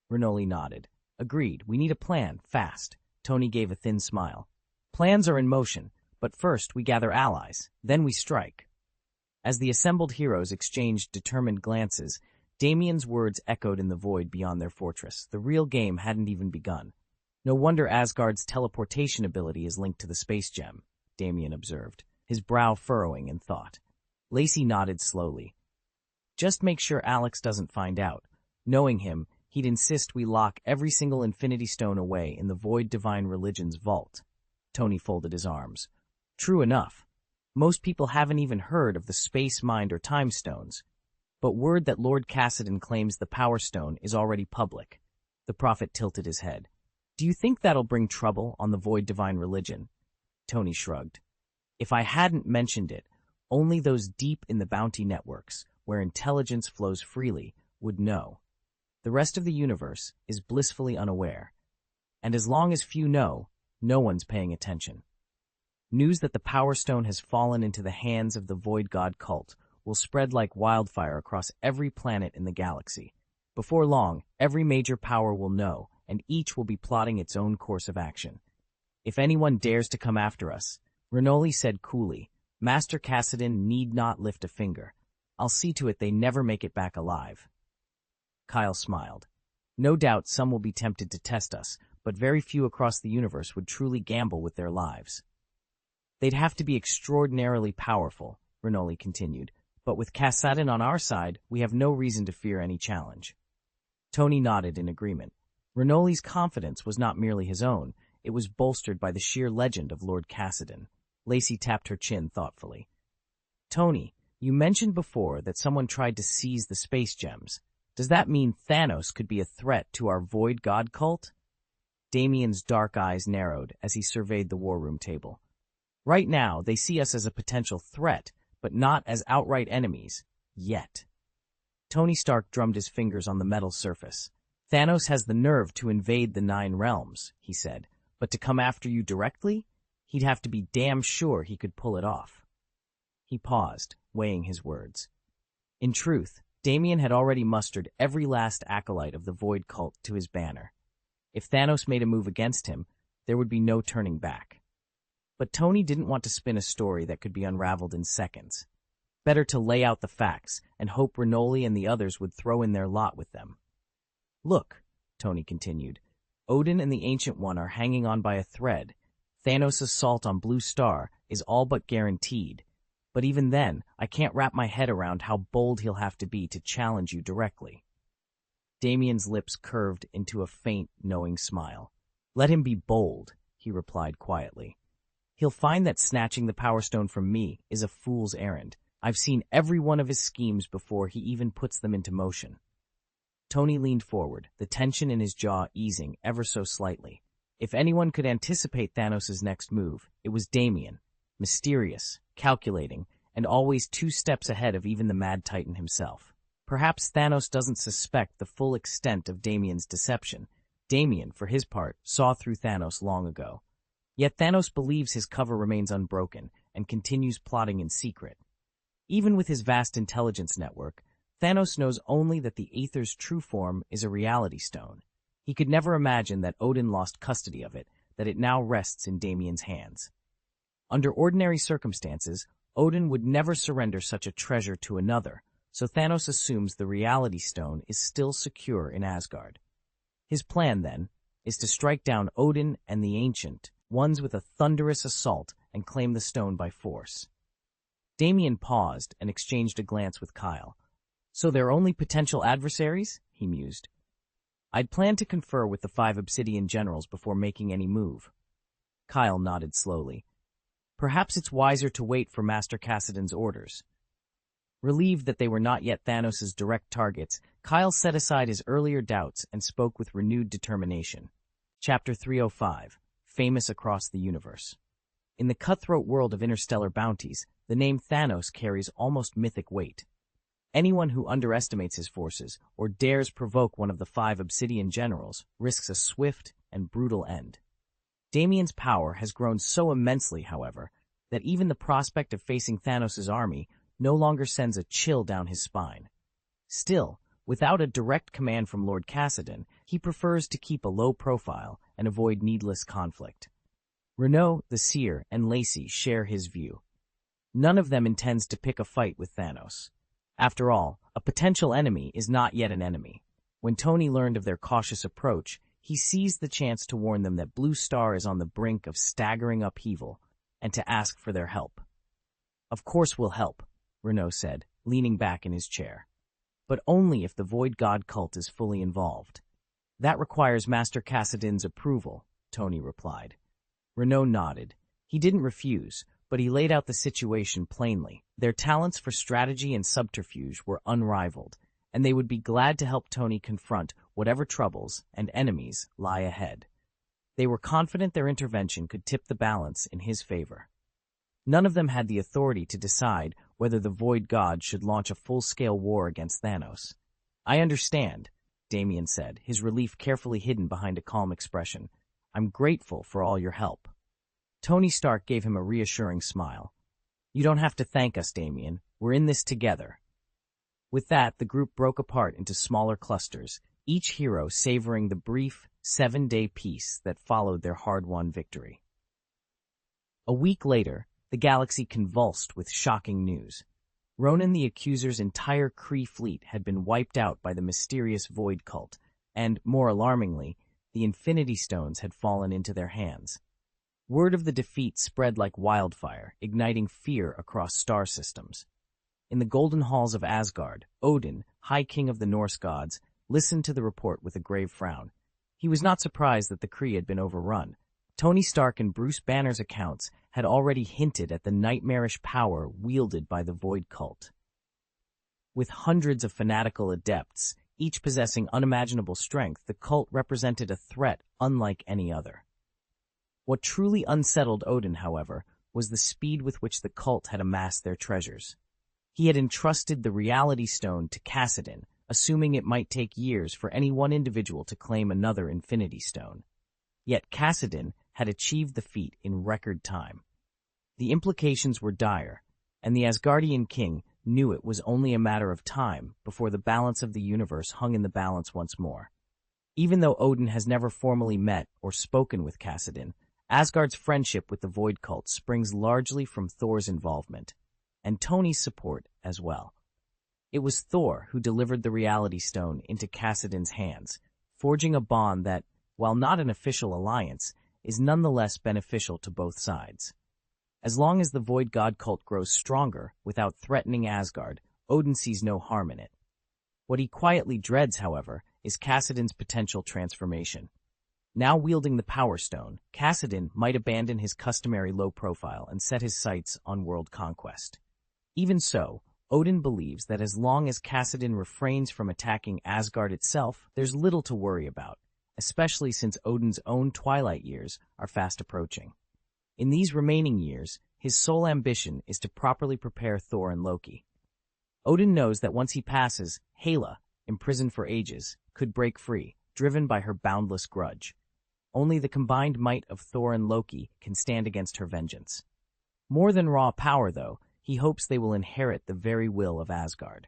Renoli nodded. "Agreed. We need a plan, fast." Tony gave a thin smile. "Plans are in motion, but first we gather allies, then we strike." As the assembled heroes exchanged determined glances, Damien's words echoed in the void beyond their fortress. The real game hadn't even begun. "No wonder Asgard's teleportation ability is linked to the Space Gem," Damien observed, his brow furrowing in thought. Lacey nodded slowly. "Just make sure Alex doesn't find out. Knowing him, he'd insist we lock every single Infinity Stone away in the Void Divine Religion's vault." Tony folded his arms. "True enough. Most people haven't even heard of the Space, Mind, or Time Stones. But word that Lord Kassadin claims the Power Stone is already public." The prophet tilted his head. "Do you think that'll bring trouble on the Void Divine Religion?" Tony shrugged. "If I hadn't mentioned it, only those deep in the bounty networks, where intelligence flows freely, would know. The rest of the universe is blissfully unaware. And as long as few know, no one's paying attention. News that the Power Stone has fallen into the hands of the Void God cult will spread like wildfire across every planet in the galaxy. Before long, every major power will know, and each will be plotting its own course of action. If anyone dares to come after us," Renoli said coolly, "Master Kassadin need not lift a finger. I'll see to it they never make it back alive." Kyle smiled. "No doubt some will be tempted to test us, but very few across the universe would truly gamble with their lives." "They'd have to be extraordinarily powerful," Renoli continued, "but with Kassadin on our side, we have no reason to fear any challenge." Tony nodded in agreement. Renoli's confidence was not merely his own, it was bolstered by the sheer legend of Lord Kassadin. Lacey tapped her chin thoughtfully. "Tony, you mentioned before that someone tried to seize the space gems. Does that mean Thanos could be a threat to our Void God cult?" Damien's dark eyes narrowed as he surveyed the war room table. "Right now, they see us as a potential threat, but not as outright enemies. Yet." Tony Stark drummed his fingers on the metal surface. "Thanos has the nerve to invade the 9 realms," he said, "but to come after you directly? He'd have to be damn sure he could pull it off." He paused, weighing his words. In truth, Damien had already mustered every last acolyte of the Void cult to his banner. If Thanos made a move against him, there would be no turning back. But Tony didn't want to spin a story that could be unraveled in seconds. Better to lay out the facts and hope Renoli and the others would throw in their lot with them. "Look," Tony continued, Odin and the Ancient One are hanging on by a thread. Thanos' assault on Blue Star is all but guaranteed. But even then, I can't wrap my head around how bold he'll have to be to challenge you directly. Damien's lips curved into a faint, knowing smile. Let him be bold, he replied quietly. He'll find that snatching the Power Stone from me is a fool's errand. I've seen every one of his schemes before he even puts them into motion. Tony leaned forward, the tension in his jaw easing ever so slightly. If anyone could anticipate Thanos' next move, it was Damien. Mysterious, calculating, and always 2 steps ahead of even the Mad Titan himself. Perhaps Thanos doesn't suspect the full extent of Damien's deception. Damien, for his part, saw through Thanos long ago. Yet Thanos believes his cover remains unbroken and continues plotting in secret. Even with his vast intelligence network, Thanos knows only that the Aether's true form is a reality stone. He could never imagine that Odin lost custody of it, that it now rests in Damien's hands. Under ordinary circumstances, Odin would never surrender such a treasure to another, so Thanos assumes the reality stone is still secure in Asgard. His plan, then, is to strike down Odin and the Ancient Ones with a thunderous assault and claim the stone by force. Damien paused and exchanged a glance with Kyle. So they're only potential adversaries? He mused. I'd planned to confer with the 5 Obsidian generals before making any move. Kyle nodded slowly. Perhaps it's wiser to wait for Master Cassidon's orders. Relieved that they were not yet Thanos' direct targets, Kyle set aside his earlier doubts and spoke with renewed determination. Chapter 305, Famous Across the Universe. In the cutthroat world of interstellar bounties, the name Thanos carries almost mythic weight. Anyone who underestimates his forces or dares provoke one of the 5 Obsidian generals risks a swift and brutal end. Damien's power has grown so immensely, however, that even the prospect of facing Thanos' army no longer sends a chill down his spine. Still, without a direct command from Lord Cassidon, he prefers to keep a low profile and avoid needless conflict. Renaud, the Seer, and Lacey share his view. None of them intends to pick a fight with Thanos. After all, a potential enemy is not yet an enemy. When Tony learned of their cautious approach, he seized the chance to warn them that Blue Star is on the brink of staggering upheaval and to ask for their help. Of course we'll help, Renaud said, leaning back in his chair. But only if the Void God cult is fully involved. That requires Master Cassidon's approval, Tony replied. Renaud nodded. He didn't refuse, but he laid out the situation plainly. Their talents for strategy and subterfuge were unrivaled, and they would be glad to help Tony confront whatever troubles and enemies lie ahead. They were confident their intervention could tip the balance in his favor. None of them had the authority to decide whether the Void God should launch a full-scale war against Thanos. I understand, Damien said, his relief carefully hidden behind a calm expression. I'm grateful for all your help. Tony Stark gave him a reassuring smile. You don't have to thank us, Damien. We're in this together. With that, the group broke apart into smaller clusters, each hero savoring the brief, 7-day peace that followed their hard-won victory. A week later, the galaxy convulsed with shocking news. Ronan the Accuser's entire Kree fleet had been wiped out by the mysterious Void Cult, and, more alarmingly, the Infinity Stones had fallen into their hands. Word of the defeat spread like wildfire, igniting fear across star systems. In the golden halls of Asgard, Odin, High King of the Norse gods, listened to the report with a grave frown. He was not surprised that the Kree had been overrun. Tony Stark and Bruce Banner's accounts had already hinted at the nightmarish power wielded by the Void Cult. With hundreds of fanatical adepts, each possessing unimaginable strength, the cult represented a threat unlike any other. What truly unsettled Odin, however, was the speed with which the cult had amassed their treasures. He had entrusted the Reality Stone to Cassidon, assuming it might take years for any one individual to claim another Infinity Stone. Yet Cassidon had achieved the feat in record time. The implications were dire, and the Asgardian king knew it was only a matter of time before the balance of the universe hung in the balance once more. Even though Odin has never formally met or spoken with Cassidon, Asgard's friendship with the Void Cult springs largely from Thor's involvement, and Tony's support as well. It was Thor who delivered the Reality Stone into Cassidon's hands, forging a bond that, while not an official alliance, is nonetheless beneficial to both sides. As long as the Void God cult grows stronger without threatening Asgard, Odin sees no harm in it. What he quietly dreads, however, is Kassadin's potential transformation. Now wielding the Power Stone, Kassadin might abandon his customary low profile and set his sights on world conquest. Even so, Odin believes that as long as Kassadin refrains from attacking Asgard itself, there's little to worry about, especially since Odin's own twilight years are fast approaching. In these remaining years, his sole ambition is to properly prepare Thor and Loki. Odin knows that once he passes, Hela, imprisoned for ages, could break free, driven by her boundless grudge. Only the combined might of Thor and Loki can stand against her vengeance. More than raw power, though, he hopes they will inherit the very will of Asgard.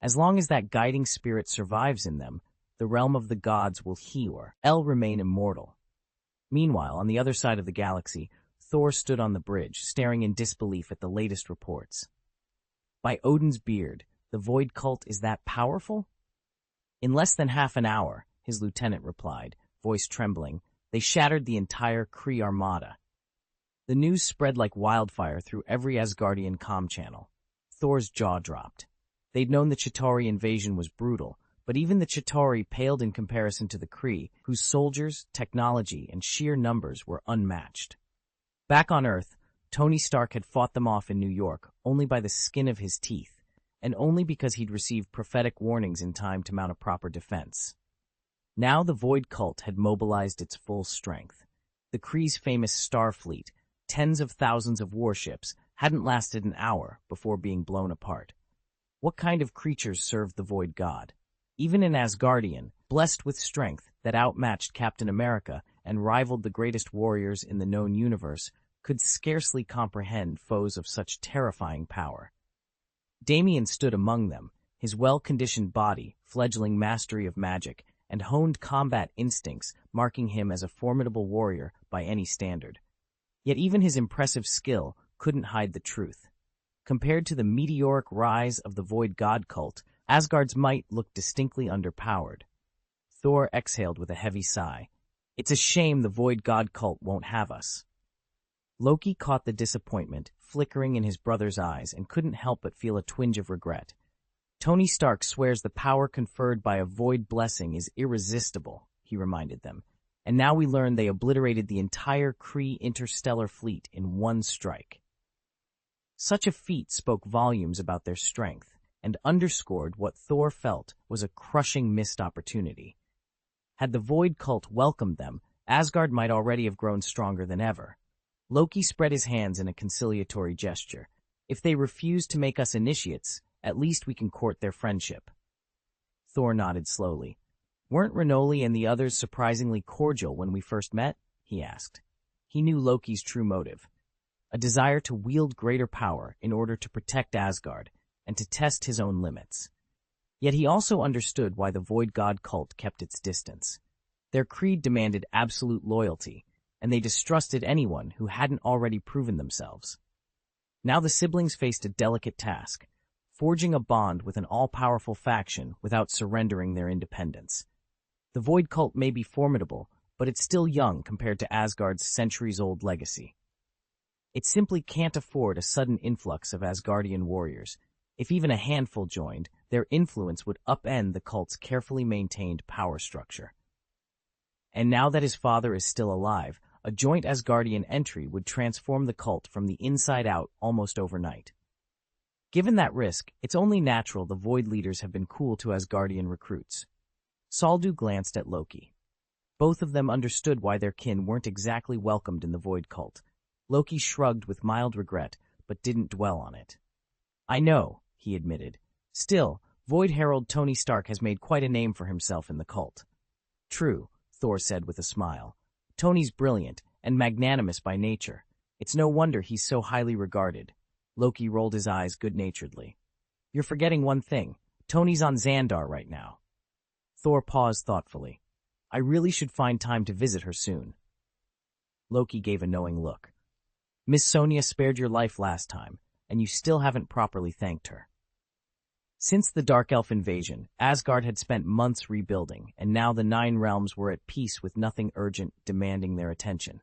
As long as that guiding spirit survives in them, the realm of the gods will remain immortal. Meanwhile, on the other side of the galaxy, Thor stood on the bridge, staring in disbelief at the latest reports. By Odin's beard, the Void Cult is that powerful? In less than half an hour, his lieutenant replied, voice trembling, they shattered the entire Kree armada. The news spread like wildfire through every Asgardian comm channel. Thor's jaw dropped. They'd known the Chitauri invasion was brutal, but even the Chitauri paled in comparison to the Kree, whose soldiers, technology, and sheer numbers were unmatched. Back on Earth, Tony Stark had fought them off in New York only by the skin of his teeth, and only because he'd received prophetic warnings in time to mount a proper defense. Now the Void Cult had mobilized its full strength. The Kree's famous Star Fleet, tens of thousands of warships, hadn't lasted an hour before being blown apart. What kind of creatures served the Void God? Even an Asgardian, blessed with strength that outmatched Captain America and rivaled the greatest warriors in the known universe, could scarcely comprehend foes of such terrifying power. Damien stood among them, his well-conditioned body, fledgling mastery of magic, and honed combat instincts marking him as a formidable warrior by any standard. Yet even his impressive skill couldn't hide the truth. Compared to the meteoric rise of the Void God cult, Asgard's might looked distinctly underpowered. Thor exhaled with a heavy sigh. It's a shame the Void God cult won't have us. Loki caught the disappointment flickering in his brother's eyes and couldn't help but feel a twinge of regret. Tony Stark swears the power conferred by a void blessing is irresistible, he reminded them, and now we learn they obliterated the entire Kree interstellar fleet in one strike. Such a feat spoke volumes about their strength and underscored what Thor felt was a crushing missed opportunity. Had the Void Cult welcomed them, Asgard might already have grown stronger than ever. Loki spread his hands in a conciliatory gesture. If they refuse to make us initiates, at least we can court their friendship. Thor nodded slowly. Weren't Renoli and the others surprisingly cordial when we first met? He asked. He knew Loki's true motive. A desire to wield greater power in order to protect Asgard and to test his own limits. Yet he also understood why the Void God cult kept its distance. Their creed demanded absolute loyalty, and they distrusted anyone who hadn't already proven themselves. Now the siblings faced a delicate task, forging a bond with an all-powerful faction without surrendering their independence. The Void Cult may be formidable, but it's still young compared to Asgard's centuries-old legacy. It simply can't afford a sudden influx of Asgardian warriors. If even a handful joined, their influence would upend the cult's carefully maintained power structure. And now that his father is still alive, a joint Asgardian entry would transform the cult from the inside out almost overnight. Given that risk, it's only natural the Void leaders have been cool to Asgardian recruits. Saldu glanced at Loki. Both of them understood why their kin weren't exactly welcomed in the Void cult. Loki shrugged with mild regret, but didn't dwell on it. I know, he admitted. Still, Void Herald Tony Stark has made quite a name for himself in the cult. True, Thor said with a smile. Tony's brilliant and magnanimous by nature. It's no wonder he's so highly regarded. Loki rolled his eyes good-naturedly. You're forgetting one thing. Tony's on Xandar right now. Thor paused thoughtfully. I really should find time to visit her soon. Loki gave a knowing look. Miss Sonia spared your life last time, and you still haven't properly thanked her. Since the Dark Elf invasion, Asgard had spent months rebuilding, and now the Nine Realms were at peace with nothing urgent demanding their attention.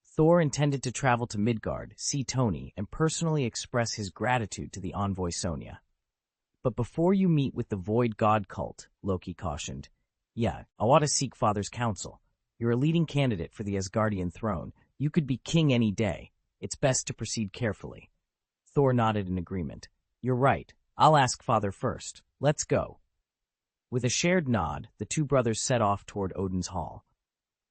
Thor intended to travel to Midgard, see Tony, and personally express his gratitude to the envoy Sonya. But before you meet with the Void God cult, Loki cautioned, I ought to seek Father's counsel. You're a leading candidate for the Asgardian throne. You could be king any day. It's best to proceed carefully. Thor nodded in agreement. You're right. I'll ask Father first. Let's go. With a shared nod, the two brothers set off toward Odin's hall.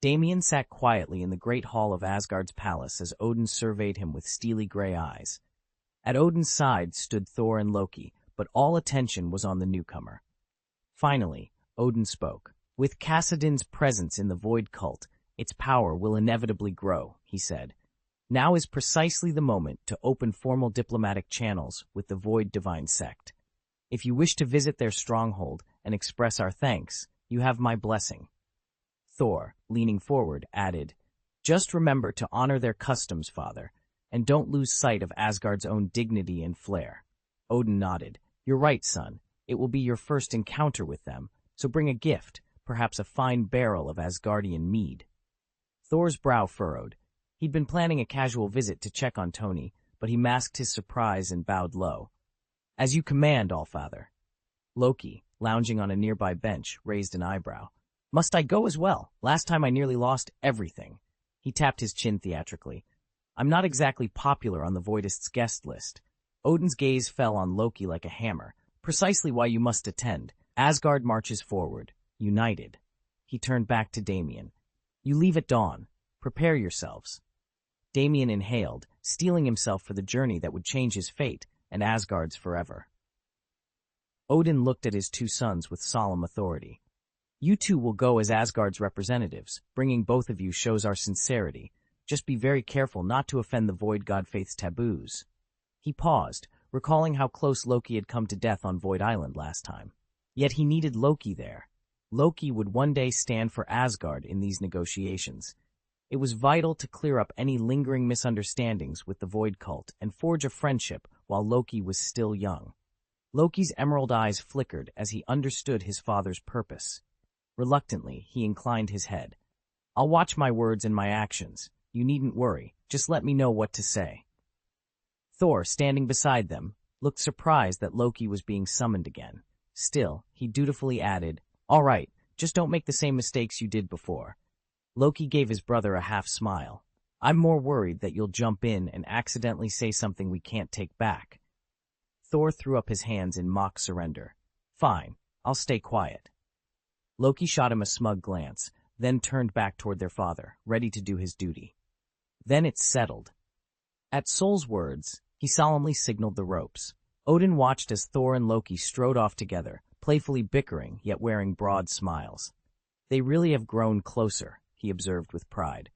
Damien sat quietly in the great hall of Asgard's palace as Odin surveyed him with steely gray eyes. At Odin's side stood Thor and Loki, but all attention was on the newcomer. Finally, Odin spoke. With Kassadin's presence in the Void cult, its power will inevitably grow, he said. Now is precisely the moment to open formal diplomatic channels with the Void Divine Sect. If you wish to visit their stronghold and express our thanks, you have my blessing. Thor, leaning forward, added, Just remember to honor their customs, Father, and don't lose sight of Asgard's own dignity and flair. Odin nodded. You're right, son. It will be your first encounter with them, so bring a gift, perhaps a fine barrel of Asgardian mead. Thor's brow furrowed. He'd been planning a casual visit to check on Tony, but he masked his surprise and bowed low. As you command, Allfather. Loki, lounging on a nearby bench, raised an eyebrow. Must I go as well? Last time I nearly lost everything. He tapped his chin theatrically. I'm not exactly popular on the Voidists' guest list. Odin's gaze fell on Loki like a hammer. Precisely why you must attend. Asgard marches forward, united. He turned back to Damien. You leave at dawn. Prepare yourselves. Damien inhaled, steeling himself for the journey that would change his fate and Asgard's forever. Odin looked at his two sons with solemn authority. You two will go as Asgard's representatives. Bringing both of you shows our sincerity. Just be very careful not to offend the Void God Faith's taboos. He paused, recalling how close Loki had come to death on Void Island last time. Yet he needed Loki there. Loki would one day stand for Asgard in these negotiations. It was vital to clear up any lingering misunderstandings with the Void cult and forge a friendship while Loki was still young. Loki's emerald eyes flickered as he understood his father's purpose. Reluctantly, he inclined his head. I'll watch my words and my actions. You needn't worry. Just let me know what to say. Thor, standing beside them, looked surprised that Loki was being summoned again. Still, he dutifully added, All right, just don't make the same mistakes you did before. Loki gave his brother a half-smile. I'm more worried that you'll jump in and accidentally say something we can't take back. Thor threw up his hands in mock surrender. Fine, I'll stay quiet. Loki shot him a smug glance, then turned back toward their father, ready to do his duty. Then it's settled. At Sol's words, he solemnly signaled the ropes. Odin watched as Thor and Loki strode off together, playfully bickering, yet wearing broad smiles. They really have grown closer, he observed with pride.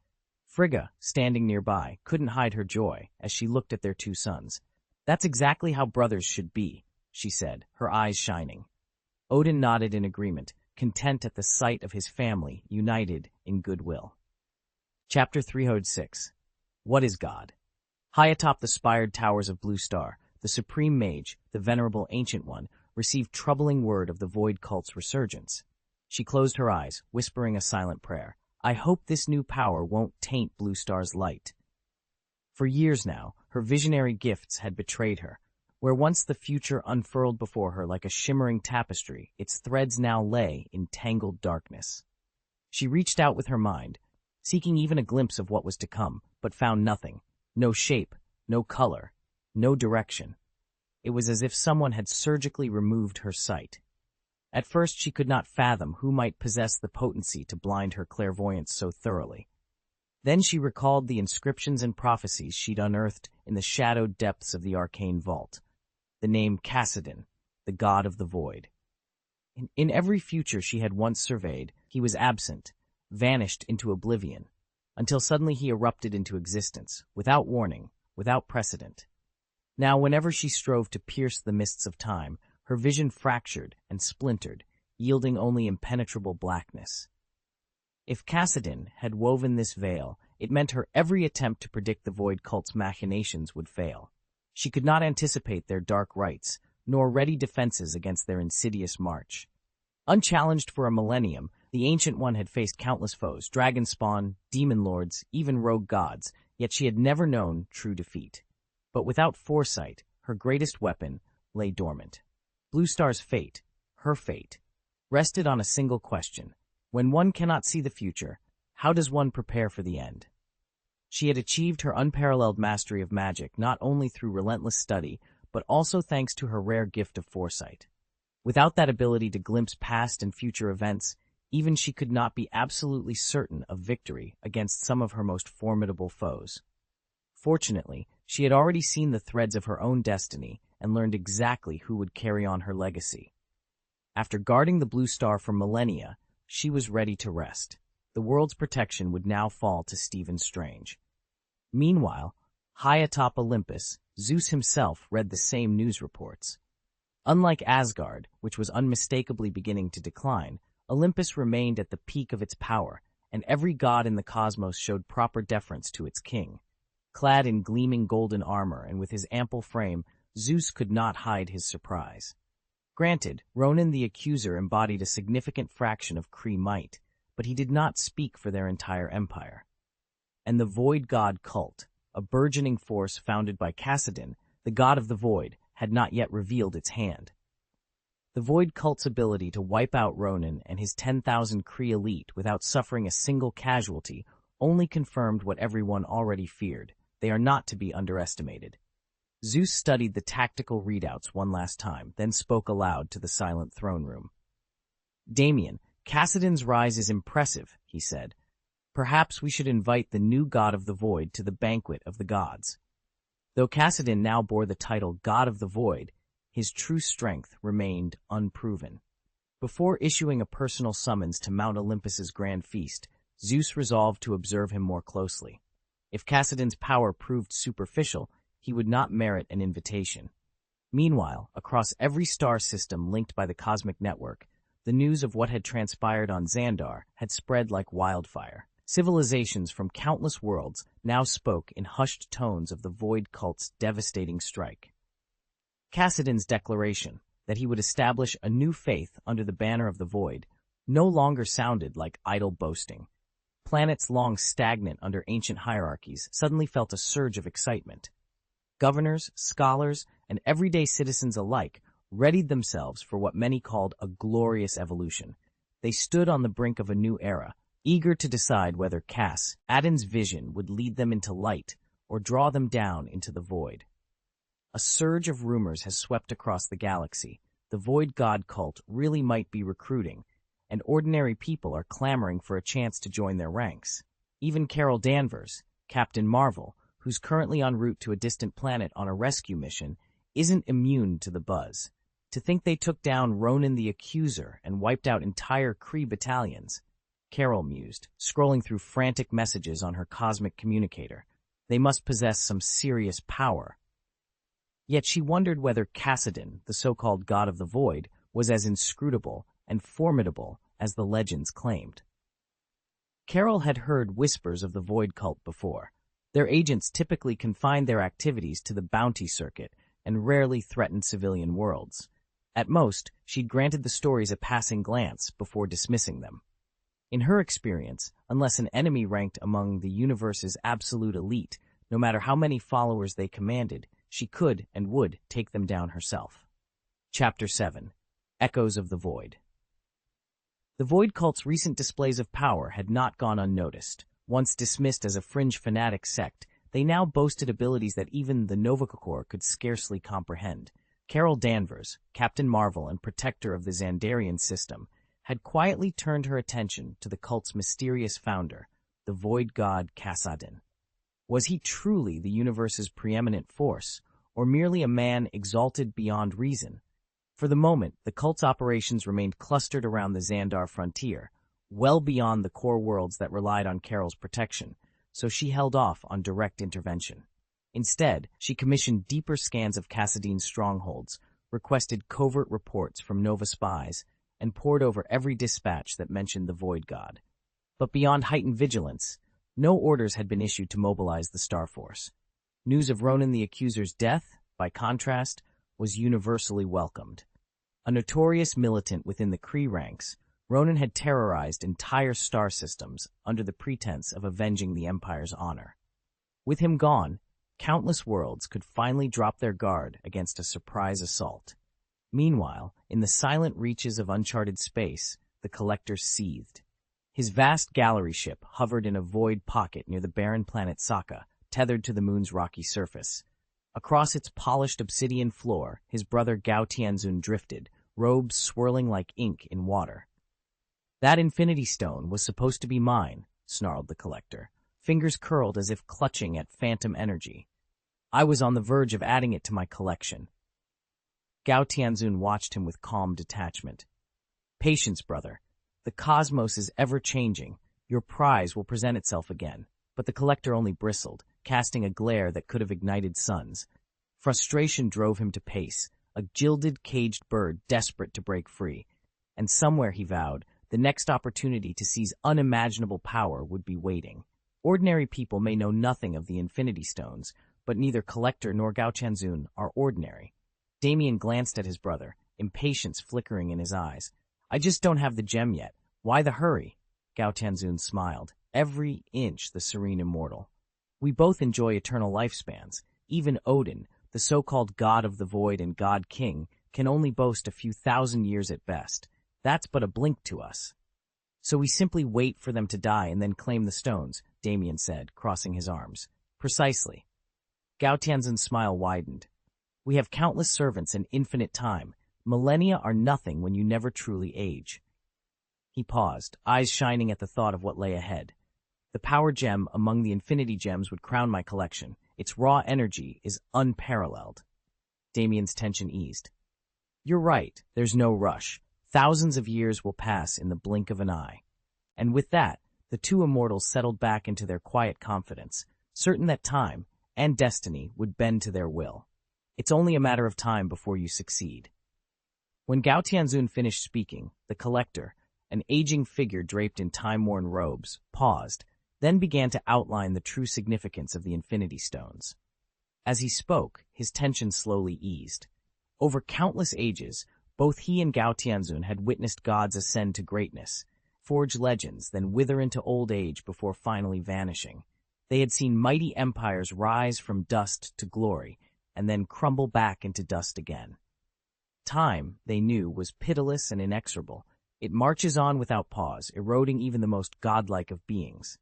Frigga, standing nearby, couldn't hide her joy as she looked at their two sons. That's exactly how brothers should be, she said, her eyes shining. Odin nodded in agreement, content at the sight of his family united in goodwill. Chapter 306. What is God? High atop the spired towers of Blue Star, the supreme mage, the venerable Ancient One, received troubling word of the Void cult's resurgence. She closed her eyes, whispering a silent prayer. I hope this new power won't taint Blue Star's light. For years now, her visionary gifts had betrayed her. Where once the future unfurled before her like a shimmering tapestry, its threads now lay in tangled darkness. She reached out with her mind, seeking even a glimpse of what was to come, but found nothing. No shape, no color, no direction. It was as if someone had surgically removed her sight. At first she could not fathom who might possess the potency to blind her clairvoyance so thoroughly. Then she recalled the inscriptions and prophecies she'd unearthed in the shadowed depths of the arcane vault. The name Kassadin, the god of the void. In every future she had once surveyed, he was absent, vanished into oblivion, until suddenly he erupted into existence, without warning, without precedent. Now whenever she strove to pierce the mists of time, her vision fractured and splintered, yielding only impenetrable blackness. If Kassadin had woven this veil, it meant her every attempt to predict the Void cult's machinations would fail. She could not anticipate their dark rites, nor ready defenses against their insidious march. Unchallenged for a millennium, the Ancient One had faced countless foes, dragon spawn, demon lords, even rogue gods, yet she had never known true defeat. But without foresight, her greatest weapon lay dormant. Blue Star's fate, her fate, rested on a single question. When one cannot see the future, how does one prepare for the end? She had achieved her unparalleled mastery of magic not only through relentless study, but also thanks to her rare gift of foresight. Without that ability to glimpse past and future events, even she could not be absolutely certain of victory against some of her most formidable foes. Fortunately, she had already seen the threads of her own destiny and learned exactly who would carry on her legacy. After guarding the Blue Star for millennia, she was ready to rest. The world's protection would now fall to Stephen Strange. Meanwhile, high atop Olympus, Zeus himself read the same news reports. Unlike Asgard, which was unmistakably beginning to decline, Olympus remained at the peak of its power, and every god in the cosmos showed proper deference to its king. Clad in gleaming golden armor and with his ample frame, Zeus could not hide his surprise. Granted, Ronan the Accuser embodied a significant fraction of Kree might, but he did not speak for their entire empire. And the Void God cult, a burgeoning force founded by Kassadin, the god of the Void, had not yet revealed its hand. The Void cult's ability to wipe out Ronan and his 10,000 Kree elite without suffering a single casualty only confirmed what everyone already feared. They are not to be underestimated. Zeus studied the tactical readouts one last time, then spoke aloud to the silent throne room. "Damien, Kassadin's rise is impressive," he said. "Perhaps we should invite the new god of the Void to the banquet of the gods." Though Kassadin now bore the title God of the Void, his true strength remained unproven. Before issuing a personal summons to Mount Olympus's grand feast, Zeus resolved to observe him more closely. If Kassadin's power proved superficial, he would not merit an invitation. Meanwhile, across every star system linked by the cosmic network, the news of what had transpired on Xandar had spread like wildfire. Civilizations from countless worlds now spoke in hushed tones of the Void cult's devastating strike. Kassadin's declaration that he would establish a new faith under the banner of the Void no longer sounded like idle boasting. Planets long stagnant under ancient hierarchies suddenly felt a surge of excitement. Governors, scholars, and everyday citizens alike readied themselves for what many called a glorious evolution. They stood on the brink of a new era, eager to decide whether Kassadin's vision would lead them into light or draw them down into the Void. A surge of rumors has swept across the galaxy. The Void God cult really might be recruiting, and ordinary people are clamoring for a chance to join their ranks. Even Carol Danvers, Captain Marvel, who's currently en route to a distant planet on a rescue mission, isn't immune to the buzz. To think they took down Ronan the Accuser and wiped out entire Kree battalions, Carol mused, scrolling through frantic messages on her cosmic communicator. They must possess some serious power. Yet she wondered whether Kassadin, the so-called god of the Void, was as inscrutable and formidable as the legends claimed. Carol had heard whispers of the Void cult before. Their agents typically confined their activities to the bounty circuit and rarely threatened civilian worlds. At most, she'd granted the stories a passing glance before dismissing them. In her experience, unless an enemy ranked among the universe's absolute elite, no matter how many followers they commanded, she could and would take them down herself. Chapter 7. Echoes of the Void. The Void cult's recent displays of power had not gone unnoticed. Once dismissed as a fringe fanatic sect, they now boasted abilities that even the Novacor could scarcely comprehend. Carol Danvers, Captain Marvel and protector of the Xandarian system, had quietly turned her attention to the cult's mysterious founder, the Void god Kassadin. Was he truly the universe's preeminent force, or merely a man exalted beyond reason? For the moment, the cult's operations remained clustered around the Xandar frontier, well beyond the core worlds that relied on Carol's protection, so she held off on direct intervention. Instead, she commissioned deeper scans of Kassadin's strongholds, requested covert reports from Nova spies, and pored over every dispatch that mentioned the Void God. But beyond heightened vigilance, no orders had been issued to mobilize the Star Force. News of Ronan the Accuser's death, by contrast, was universally welcomed. A notorious militant within the Kree ranks, Ronan had terrorized entire star systems under the pretense of avenging the Empire's honor. With him gone, countless worlds could finally drop their guard against a surprise assault. Meanwhile, in the silent reaches of uncharted space, the Collector seethed. His vast gallery ship hovered in a void pocket near the barren planet Saga, tethered to the moon's rocky surface. Across its polished obsidian floor, his brother Gao Tianzun drifted, robes swirling like ink in water. "That Infinity Stone was supposed to be mine," snarled the Collector, fingers curled as if clutching at phantom energy. "I was on the verge of adding it to my collection." Gao Tianzun watched him with calm detachment. "Patience, brother. The cosmos is ever-changing. Your prize will present itself again." But the Collector only bristled, casting a glare that could have ignited suns. Frustration drove him to pace, a gilded, caged bird desperate to break free. And somewhere, he vowed, the next opportunity to seize unimaginable power would be waiting. Ordinary people may know nothing of the Infinity Stones, but neither Collector nor Gao Tianzun are ordinary. Damien glanced at his brother, impatience flickering in his eyes. "I just don't have the gem yet. Why the hurry?" Gao Tianzun smiled. "Every inch, the serene immortal. We both enjoy eternal lifespans. Even Odin, the so-called god of the void and god king, can only boast a few thousand years at best. That's but a blink to us." "So we simply wait for them to die and then claim the stones," Damien said, crossing his arms. "Precisely." Gao Tianzun's smile widened. "We have countless servants and infinite time. Millennia are nothing when you never truly age." He paused, eyes shining at the thought of what lay ahead. "The power gem among the infinity gems would crown my collection. Its raw energy is unparalleled." Damien's tension eased. "You're right, there's no rush. Thousands of years will pass in the blink of an eye." And with that, the two immortals settled back into their quiet confidence, certain that time and destiny would bend to their will. It's only a matter of time before you succeed. When Gao Tianzun finished speaking, the Collector, an aging figure draped in time-worn robes, paused, then began to outline the true significance of the Infinity Stones. As he spoke, his tension slowly eased. Over countless ages, both he and Gao Tianzun had witnessed gods ascend to greatness, forge legends, then wither into old age before finally vanishing. They had seen mighty empires rise from dust to glory, and then crumble back into dust again. Time, they knew, was pitiless and inexorable. It marches on without pause, eroding even the most godlike of beings.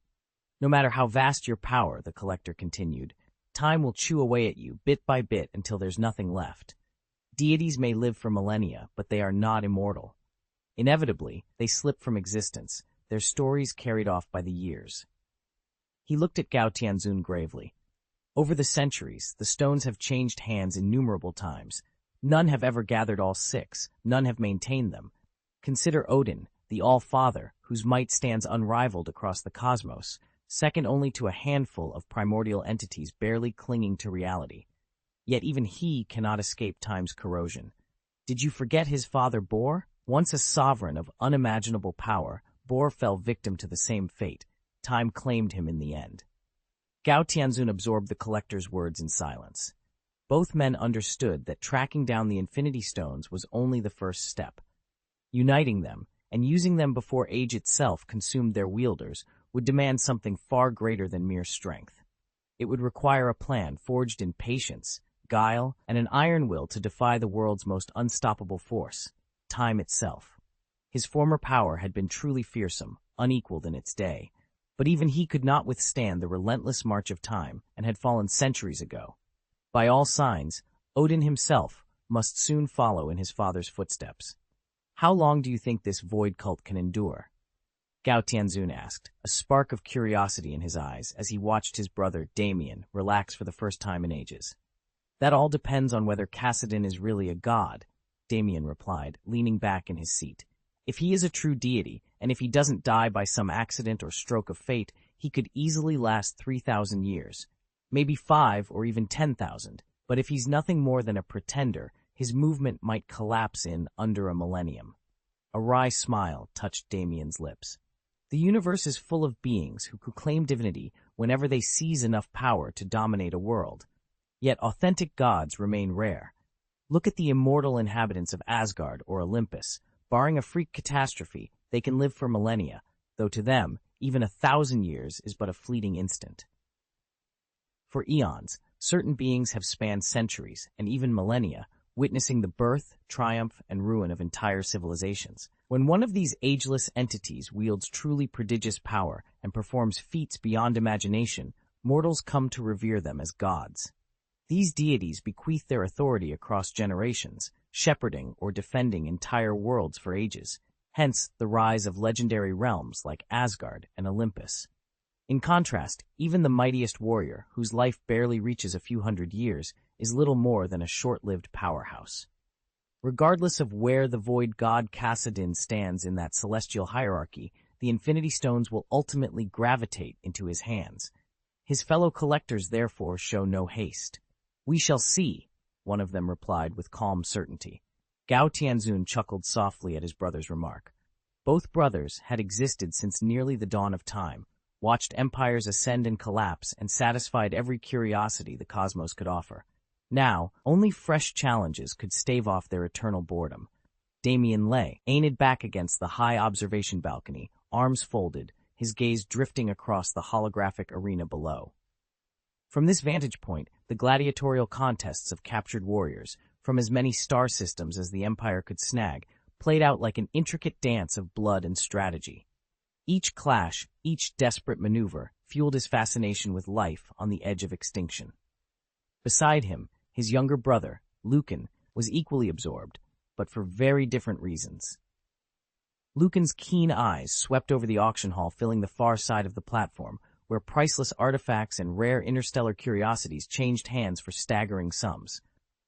"No matter how vast your power," the Collector continued, "time will chew away at you bit by bit until there's nothing left. Deities may live for millennia, but they are not immortal. Inevitably, they slip from existence, their stories carried off by the years." He looked at Gao Tianzun gravely. "Over the centuries, the stones have changed hands innumerable times. None have ever gathered all six, none have maintained them. Consider Odin, the All-Father, whose might stands unrivaled across the cosmos, second only to a handful of primordial entities barely clinging to reality. Yet even he cannot escape time's corrosion. Did you forget his father Bor? Once a sovereign of unimaginable power, Bor fell victim to the same fate. Time claimed him in the end." Gao Tianzun absorbed the Collector's words in silence. Both men understood that tracking down the Infinity Stones was only the first step. Uniting them, and using them before age itself consumed their wielders, would demand something far greater than mere strength. It would require a plan forged in patience, guile, and an iron will to defy the world's most unstoppable force, time itself. His former power had been truly fearsome, unequaled in its day, but even he could not withstand the relentless march of time and had fallen centuries ago. By all signs, Odin himself must soon follow in his father's footsteps. "How long do you think this void cult can endure?" Gao Tianzun asked, a spark of curiosity in his eyes as he watched his brother, Damien, relax for the first time in ages. "That all depends on whether Kassadin is really a god," Damien replied, leaning back in his seat. "If he is a true deity, and if he doesn't die by some accident or stroke of fate, he could easily last 3,000 years. Maybe 5 or even 10,000, but if he's nothing more than a pretender, his movement might collapse in under a millennium." A wry smile touched Damien's lips. "The universe is full of beings who could claim divinity whenever they seize enough power to dominate a world. Yet authentic gods remain rare. Look at the immortal inhabitants of Asgard or Olympus. Barring a freak catastrophe, they can live for millennia, though to them, even 1,000 years is but a fleeting instant. For eons, certain beings have spanned centuries and even millennia, witnessing the birth, triumph, and ruin of entire civilizations. When one of these ageless entities wields truly prodigious power and performs feats beyond imagination, mortals come to revere them as gods. These deities bequeath their authority across generations, shepherding or defending entire worlds for ages, hence the rise of legendary realms like Asgard and Olympus. In contrast, even the mightiest warrior, whose life barely reaches a few hundred years, is little more than a short-lived powerhouse. Regardless of where the void god Kassadin stands in that celestial hierarchy, the Infinity Stones will ultimately gravitate into his hands. His fellow collectors therefore show no haste. "We shall see," one of them replied with calm certainty. Gao Tianzun chuckled softly at his brother's remark. Both brothers had existed since nearly the dawn of time, watched empires ascend and collapse, and satisfied every curiosity the cosmos could offer. Now, only fresh challenges could stave off their eternal boredom. Damien lay, leaned back against the high observation balcony, arms folded, his gaze drifting across the holographic arena below. From this vantage point, the gladiatorial contests of captured warriors, from as many star systems as the Empire could snag, played out like an intricate dance of blood and strategy. Each clash, each desperate maneuver, fueled his fascination with life on the edge of extinction. Beside him, his younger brother, Lucan, was equally absorbed, but for very different reasons. Lucan's keen eyes swept over the auction hall, filling the far side of the platform, where priceless artifacts and rare interstellar curiosities changed hands for staggering sums.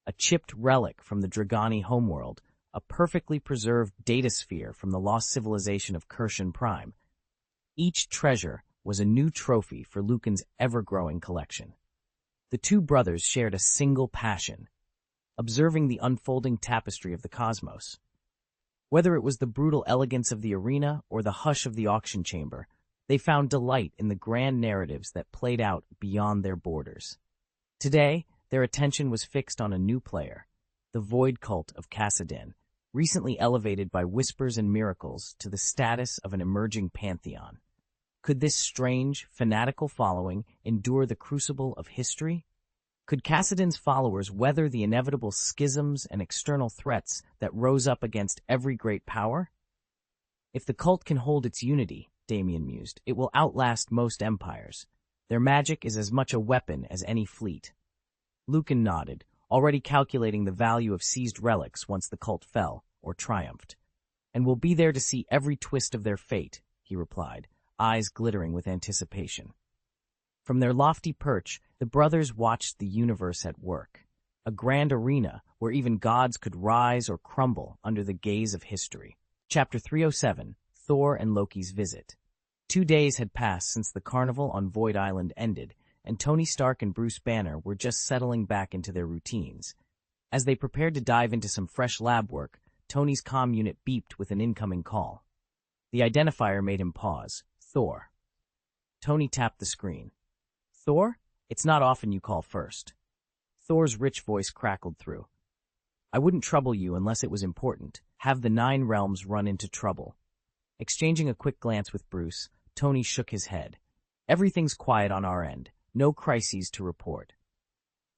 A chipped relic from the Dragani homeworld, a perfectly preserved datasphere from the lost civilization of Kirshen Prime. Each treasure was a new trophy for Lucan's ever-growing collection. The two brothers shared a single passion: observing the unfolding tapestry of the cosmos. Whether it was the brutal elegance of the arena or the hush of the auction chamber, they found delight in the grand narratives that played out beyond their borders. Today, their attention was fixed on a new player, the void cult of Kassadin, recently elevated by whispers and miracles to the status of an emerging pantheon. Could this strange, fanatical following endure the crucible of history? Could Kassadin's followers weather the inevitable schisms and external threats that rose up against every great power? If the cult can hold its unity, Damien mused, it will outlast most empires. Their magic is as much a weapon as any fleet. Lucan nodded, already calculating the value of seized relics once the cult fell or triumphed. "And we'll be there to see every twist of their fate," he replied, eyes glittering with anticipation. From their lofty perch, the brothers watched the universe at work, a grand arena where even gods could rise or crumble under the gaze of history. Chapter 307, Thor and Loki's Visit. 2 days had passed since the carnival on Void Island ended, and Tony Stark and Bruce Banner were just settling back into their routines. As they prepared to dive into some fresh lab work, Tony's comm unit beeped with an incoming call. The identifier made him pause. "Thor." Tony tapped the screen. "Thor? It's not often you call first." Thor's rich voice crackled through. "I wouldn't trouble you unless it was important. Have the 9 realms run into trouble." Exchanging a quick glance with Bruce, Tony shook his head. "Everything's quiet on our end. No crises to report."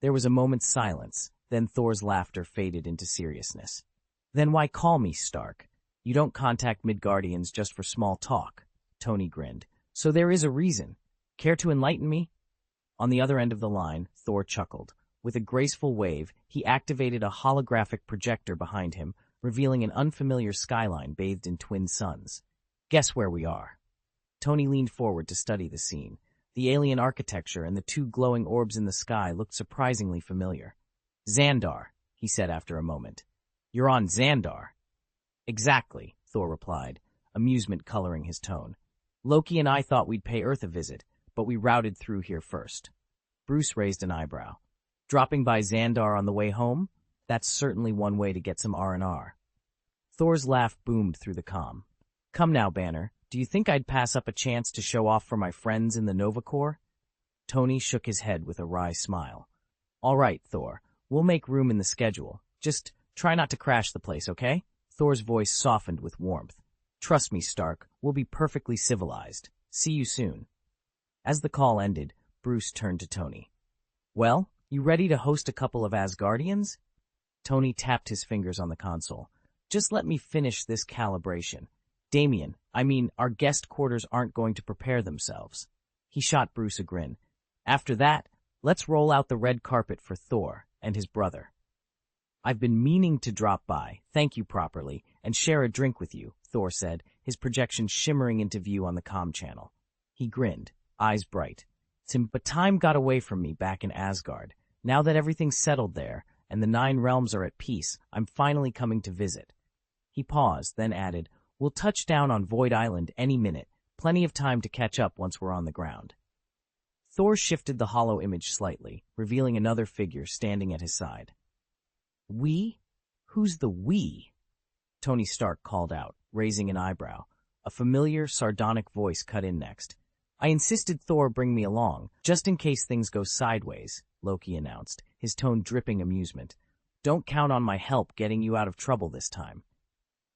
There was a moment's silence, then Thor's laughter faded into seriousness. "Then why call me, Stark? You don't contact Midgardians just for small talk." Tony grinned. "So there is a reason. Care to enlighten me?" On the other end of the line, Thor chuckled. With a graceful wave, he activated a holographic projector behind him, revealing an unfamiliar skyline bathed in twin suns. "Guess where we are." Tony leaned forward to study the scene. The alien architecture and the 2 glowing orbs in the sky looked surprisingly familiar. "Xandar," he said after a moment. "You're on Xandar." "Exactly," Thor replied, amusement coloring his tone. "Loki and I thought we'd pay Earth a visit, but we routed through here first." Bruce raised an eyebrow. "Dropping by Xandar on the way home? That's certainly one way to get some R&R. Thor's laugh boomed through the comm. "Come now, Banner. Do you think I'd pass up a chance to show off for my friends in the Nova Corps?" Tony shook his head with a wry smile. "All right, Thor. We'll make room in the schedule. Just try not to crash the place, okay? Thor's voice softened with warmth. Trust me, Stark, we'll be perfectly civilized. See you soon. As the call ended, Bruce turned to Tony. Well, you ready to host a couple of Asgardians? Tony tapped his fingers on the console. Just let me finish this calibration. Damien, our guest quarters aren't going to prepare themselves. He shot Bruce a grin. After that, let's roll out the red carpet for Thor and his brother. I've been meaning to drop by, thank you properly, and share a drink with you, Thor said, his projection shimmering into view on the comm channel. He grinned, eyes bright. But time got away from me back in Asgard. Now that everything's settled there, and the 9 realms are at peace, I'm finally coming to visit. He paused, then added, we'll touch down on Void Island any minute, plenty of time to catch up once we're on the ground. Thor shifted the hollow image slightly, revealing another figure standing at his side. We? Who's the we? Tony Stark called out, raising an eyebrow. A familiar, sardonic voice cut in next. I insisted Thor bring me along, just in case things go sideways, Loki announced, his tone dripping amusement. Don't count on my help getting you out of trouble this time.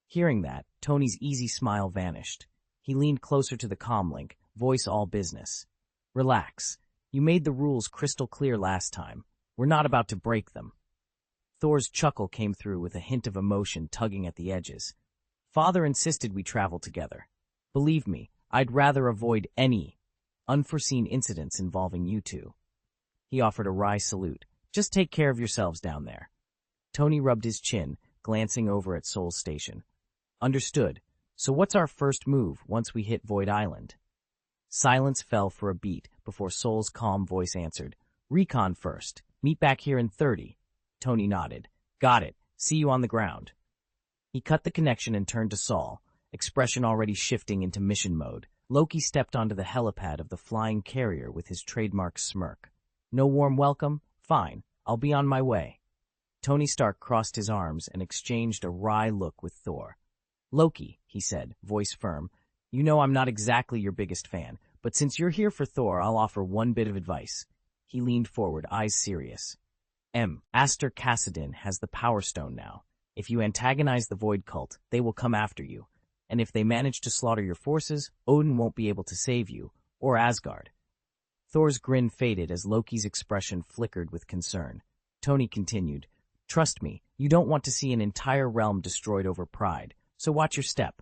Hearing that, Tony's easy smile vanished. He leaned closer to the comm link, voice all business. Relax. You made the rules crystal clear last time. We're not about to break them. Thor's chuckle came through with a hint of emotion tugging at the edges. Father insisted we travel together. Believe me, I'd rather avoid any unforeseen incidents involving you two. He offered a wry salute. Just take care of yourselves down there. Tony rubbed his chin, glancing over at Soul's station. Understood. So what's our first move once we hit Void Island? Silence fell for a beat before Soul's calm voice answered. Recon first. Meet back here in 30. Tony nodded. Got it. See you on the ground. He cut the connection and turned to Saul, expression already shifting into mission mode. Loki stepped onto the helipad of the flying carrier with his trademark smirk. No warm welcome? Fine. I'll be on my way. Tony Stark crossed his arms and exchanged a wry look with Thor. Loki, he said, voice firm, you know I'm not exactly your biggest fan, but since you're here for Thor, I'll offer one bit of advice. He leaned forward, eyes serious. Aster Kassadin has the Power Stone now. If you antagonize the Void Cult, they will come after you. And if they manage to slaughter your forces, Odin won't be able to save you, or Asgard. Thor's grin faded as Loki's expression flickered with concern. Tony continued, Trust me, you don't want to see an entire realm destroyed over pride, so watch your step.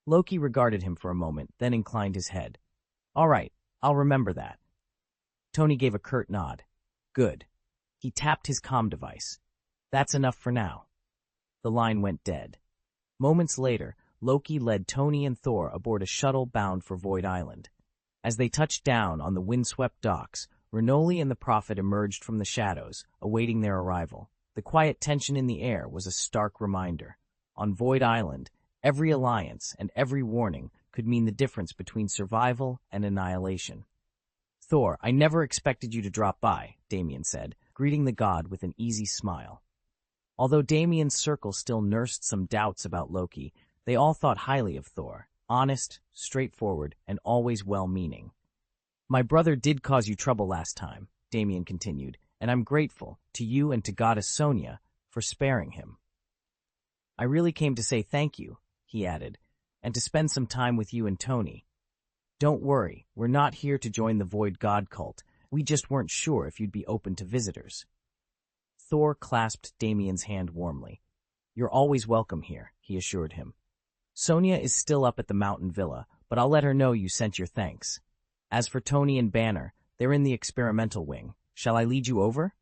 Loki regarded him for a moment, then inclined his head. All right, I'll remember that. Tony gave a curt nod. Good. He tapped his comm device. That's enough for now. The line went dead. Moments later, Loki led Tony and Thor aboard a shuttle bound for Void Island. As they touched down on the windswept docks, Renoli and the Prophet emerged from the shadows, awaiting their arrival. The quiet tension in the air was a stark reminder. On Void Island, every alliance and every warning could mean the difference between survival and annihilation. Thor, I never expected you to drop by, Damien said, greeting the god with an easy smile. Although Damien's circle still nursed some doubts about Loki, they all thought highly of Thor, honest, straightforward, and always well-meaning. My brother did cause you trouble last time, Damien continued, and I'm grateful to you and to Goddess Sonia for sparing him. I really came to say thank you, he added, and to spend some time with you and Tony. Don't worry, we're not here to join the Void God cult. We just weren't sure if you'd be open to visitors. Thor clasped Damien's hand warmly. You're always welcome here, he assured him. Sonia is still up at the mountain villa, but I'll let her know you sent your thanks. As for Tony and Banner, they're in the experimental wing. Shall I lead you over?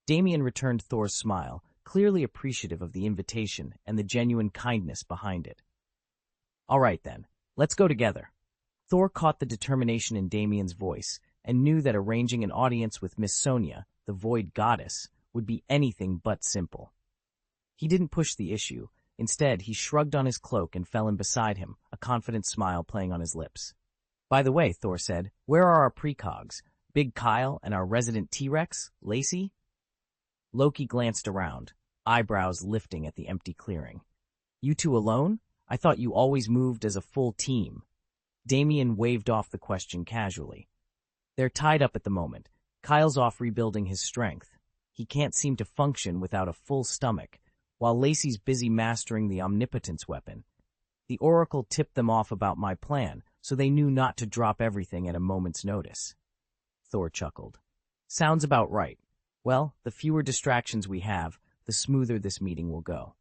Damien returned Thor's smile, clearly appreciative of the invitation and the genuine kindness behind it. All right then, let's go together. Thor caught the determination in Damien's voice and knew that arranging an audience with Miss Sonia, the Void Goddess, would be anything but simple. He didn't push the issue. Instead, he shrugged on his cloak and fell in beside him, a confident smile playing on his lips. By the way, Thor said, where are our precogs? Big Kyle and our resident T-Rex, Lacey? Loki glanced around, eyebrows lifting at the empty clearing. You two alone? I thought you always moved as a full team. Damien waved off the question casually. They're tied up at the moment. Kyle's off rebuilding his strength. He can't seem to function without a full stomach, while Lacey's busy mastering the omnipotence weapon. The Oracle tipped them off about my plan, so they knew not to drop everything at a moment's notice. Thor chuckled. Sounds about right. Well, the fewer distractions we have, the smoother this meeting will go.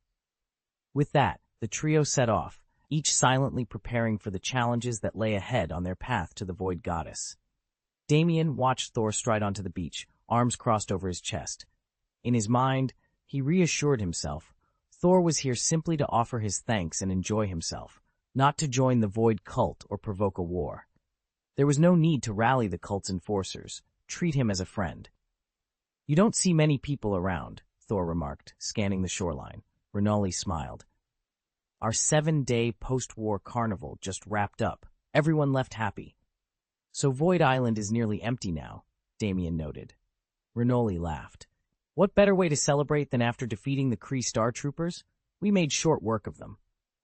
With that, the trio set off, each silently preparing for the challenges that lay ahead on their path to the Void Goddess. Damien watched Thor stride onto the beach, arms crossed over his chest. In his mind, he reassured himself Thor was here simply to offer his thanks and enjoy himself, not to join the Void cult or provoke a war. There was no need to rally the cult's enforcers. Treat him as a friend. You don't see many people around, Thor remarked, scanning the shoreline. Renali smiled. Our 7-day post-war carnival just wrapped up. Everyone left happy. So Void Island is nearly empty now, Damien noted. Renoli laughed. What better way to celebrate than after defeating the Kree Star Troopers? We made short work of them.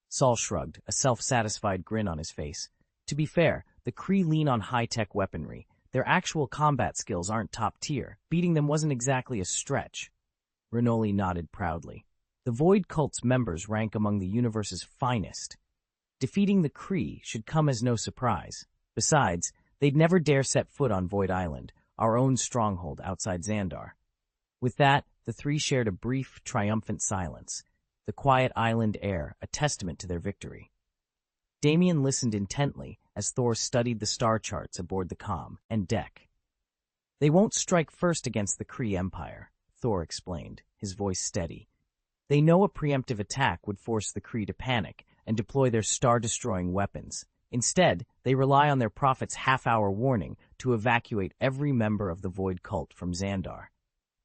Saul shrugged, a self-satisfied grin on his face. To be fair, the Kree lean on high-tech weaponry. Their actual combat skills aren't top tier. Beating them wasn't exactly a stretch. Renoli nodded proudly. The Void cult's members rank among the universe's finest. Defeating the Kree should come as no surprise. Besides, they'd never dare set foot on Void Island, our own stronghold outside Xandar. With that, the three shared a brief, triumphant silence, the quiet island air a testament to their victory. Damien listened intently as Thor studied the star charts aboard the comm and deck. They won't strike first against the Kree Empire, Thor explained, his voice steady. They know a preemptive attack would force the Kree to panic and deploy their star-destroying weapons. Instead, they rely on their prophet's half-hour warning to evacuate every member of the Void cult from Xandar.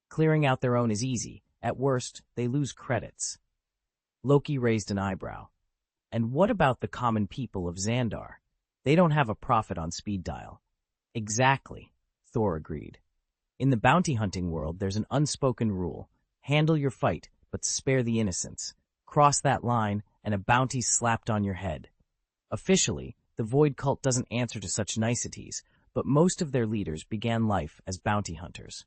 Clearing out their own is easy. At worst, they lose credits. Loki raised an eyebrow. And what about the common people of Xandar? They don't have a prophet on speed dial. Exactly, Thor agreed. In the bounty hunting world, there's an unspoken rule. Handle your fight, but spare the innocents. Cross that line, and a bounty's slapped on your head. Officially, the Void cult doesn't answer to such niceties, but most of their leaders began life as bounty hunters.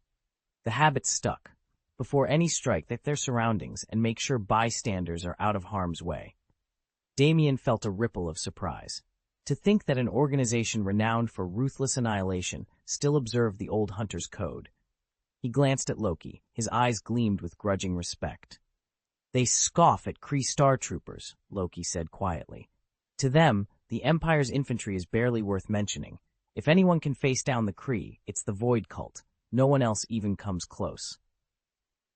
The habit stuck. Before any strike, check their surroundings and make sure bystanders are out of harm's way. Damien felt a ripple of surprise. To think that an organization renowned for ruthless annihilation still observed the old hunter's code. He glanced at Loki, his eyes gleamed with grudging respect. They scoff at Kree Star Troopers, Loki said quietly. To them, the Empire's infantry is barely worth mentioning. If anyone can face down the Kree, it's the Void cult. No one else even comes close.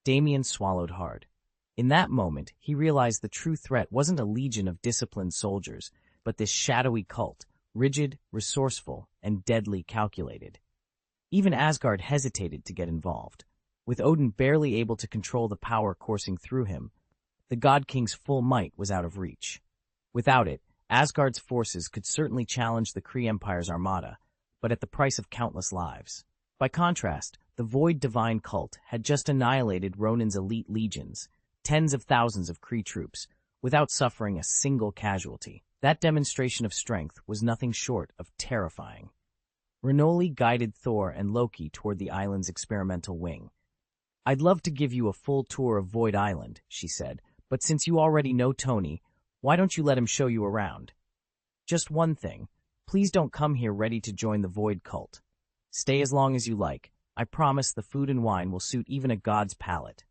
Damien swallowed hard. In that moment, he realized the true threat wasn't a legion of disciplined soldiers, but this shadowy cult, rigid, resourceful, and deadly calculated. Even Asgard hesitated to get involved. With Odin barely able to control the power coursing through him, the God King's full might was out of reach. Without it, Asgard's forces could certainly challenge the Kree Empire's armada, but at the price of countless lives. By contrast, the Void Divine cult had just annihilated Ronin's elite legions, tens of thousands of Kree troops, without suffering a single casualty. That demonstration of strength was nothing short of terrifying. Renoli guided Thor and Loki toward the island's experimental wing. I'd love to give you a full tour of Void Island, she said, but since you already know Tony, why don't you let him show you around? Just one thing, please don't come here ready to join the Void cult. Stay as long as you like. I promise the food and wine will suit even a god's palate.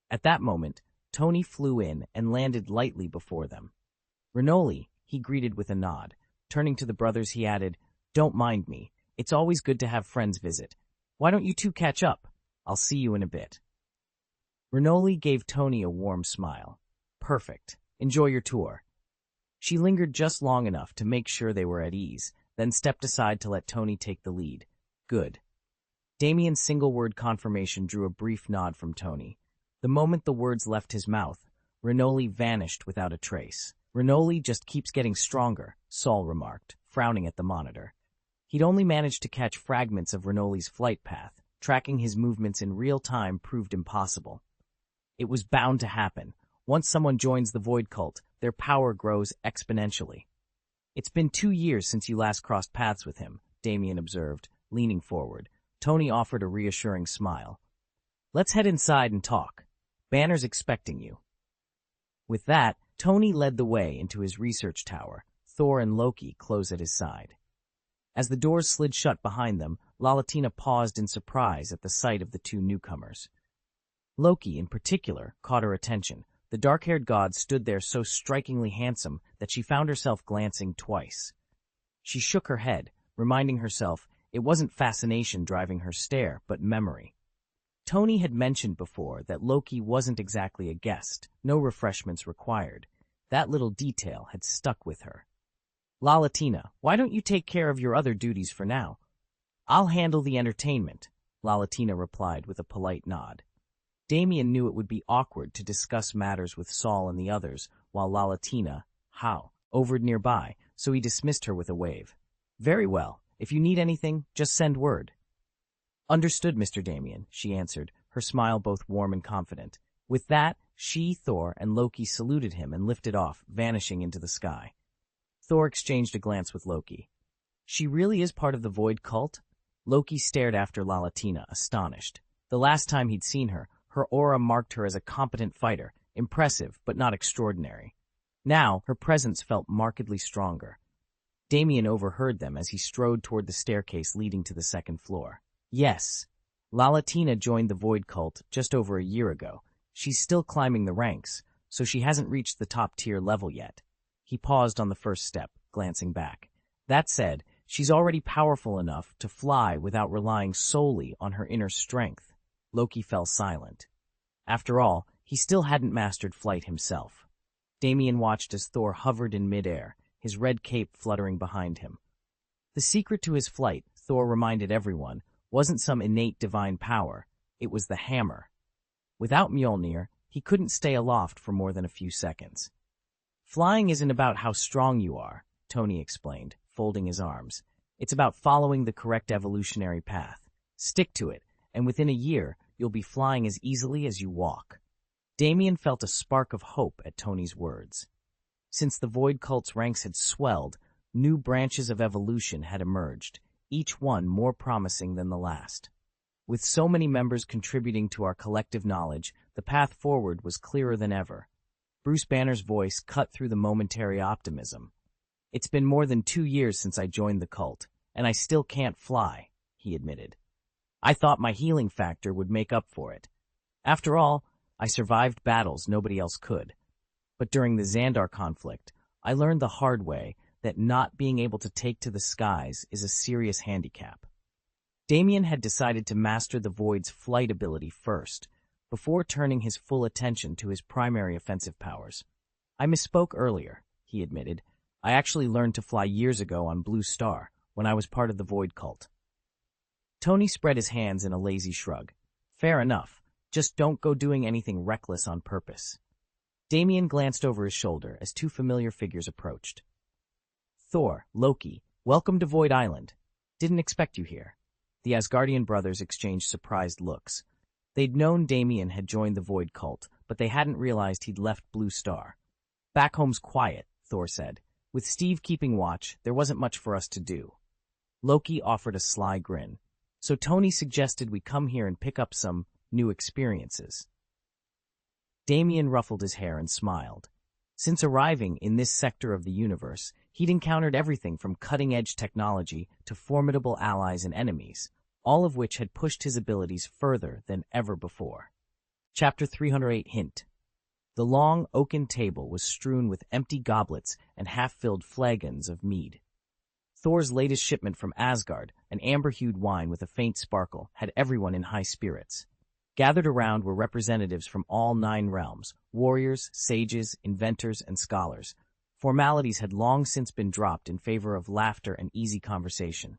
At that moment, Tony flew in and landed lightly before them. Renoli, he greeted with a nod. Turning to the brothers, he added, Don't mind me. It's always good to have friends visit. Why don't you two catch up? I'll see you in a bit. Renoli gave Tony a warm smile. Perfect. Enjoy your tour. She lingered just long enough to make sure they were at ease, then stepped aside to let Tony take the lead. Good. Damien's single-word confirmation drew a brief nod from Tony. The moment the words left his mouth, Renoli vanished without a trace. Renoli just keeps getting stronger, Saul remarked, frowning at the monitor. He'd only managed to catch fragments of Renoli's flight path. Tracking his movements in real time proved impossible. It was bound to happen. Once someone joins the Void cult, their power grows exponentially. It's been 2 years since you last crossed paths with him, Damien observed, leaning forward. Tony offered a reassuring smile. Let's head inside and talk. Banner's expecting you. With that, Tony led the way into his research tower. Thor and Loki close at his side. As the doors slid shut behind them, Lalatina paused in surprise at the sight of the two newcomers. Loki, in particular, caught her attention. The dark-haired god stood there so strikingly handsome that she found herself glancing twice. She shook her head, reminding herself it wasn't fascination driving her stare, but memory. Tony had mentioned before that Loki wasn't exactly a guest, no refreshments required. That little detail had stuck with her. Lalatina, why don't you take care of your other duties for now? I'll handle the entertainment, Lalatina replied with a polite nod. Damien knew it would be awkward to discuss matters with Saul and the others while Lalatina, overed nearby, so he dismissed her with a wave. Very well. If you need anything, just send word. Understood, Mr. Damien, she answered, her smile both warm and confident. With that, she, Thor, and Loki saluted him and lifted off, vanishing into the sky. Thor exchanged a glance with Loki. She really is part of the Void cult? Loki stared after Lalatina, astonished. The last time he'd seen her, her aura marked her as a competent fighter, impressive but not extraordinary. Now, her presence felt markedly stronger. Damien overheard them as he strode toward the staircase leading to the second floor. Yes, Lalatina joined the Void cult just over a year ago. She's still climbing the ranks, so she hasn't reached the top-tier level yet. He paused on the first step, glancing back. That said, she's already powerful enough to fly without relying solely on her inner strength. Loki fell silent. After all, he still hadn't mastered flight himself. Damien watched as Thor hovered in midair, his red cape fluttering behind him. The secret to his flight, Thor reminded everyone, wasn't some innate divine power. It was the hammer. Without Mjolnir, he couldn't stay aloft for more than a few seconds. Flying isn't about how strong you are, Tony explained, folding his arms. It's about following the correct evolutionary path. Stick to it, and within a year, you'll be flying as easily as you walk. Damien felt a spark of hope at Tony's words. Since the Void cult's ranks had swelled, new branches of evolution had emerged, each one more promising than the last. With so many members contributing to our collective knowledge, the path forward was clearer than ever. Bruce Banner's voice cut through the momentary optimism. It's been more than 2 years since I joined the cult, and I still can't fly, he admitted. I thought my healing factor would make up for it. After all, I survived battles nobody else could. But during the Xandar conflict, I learned the hard way that not being able to take to the skies is a serious handicap. Damien had decided to master the Void's flight ability first, before turning his full attention to his primary offensive powers. I misspoke earlier, he admitted. I actually learned to fly years ago on Blue Star, when I was part of the Void cult. Tony spread his hands in a lazy shrug. Fair enough. Just don't go doing anything reckless on purpose. Damien glanced over his shoulder as two familiar figures approached. Thor, Loki, welcome to Void Island. Didn't expect you here. The Asgardian brothers exchanged surprised looks. They'd known Damien had joined the Void cult, but they hadn't realized he'd left Blue Star. Back home's quiet, Thor said. With Steve keeping watch, there wasn't much for us to do. Loki offered a sly grin. So Tony suggested we come here and pick up some new experiences. Damien ruffled his hair and smiled. Since arriving in this sector of the universe, he'd encountered everything from cutting-edge technology to formidable allies and enemies, all of which had pushed his abilities further than ever before. Chapter 308 Hint. The long, oaken table was strewn with empty goblets and half-filled flagons of mead. Thor's latest shipment from Asgard, an amber-hued wine with a faint sparkle, had everyone in high spirits. Gathered around were representatives from all 9 realms, warriors, sages, inventors, and scholars. Formalities had long since been dropped in favor of laughter and easy conversation.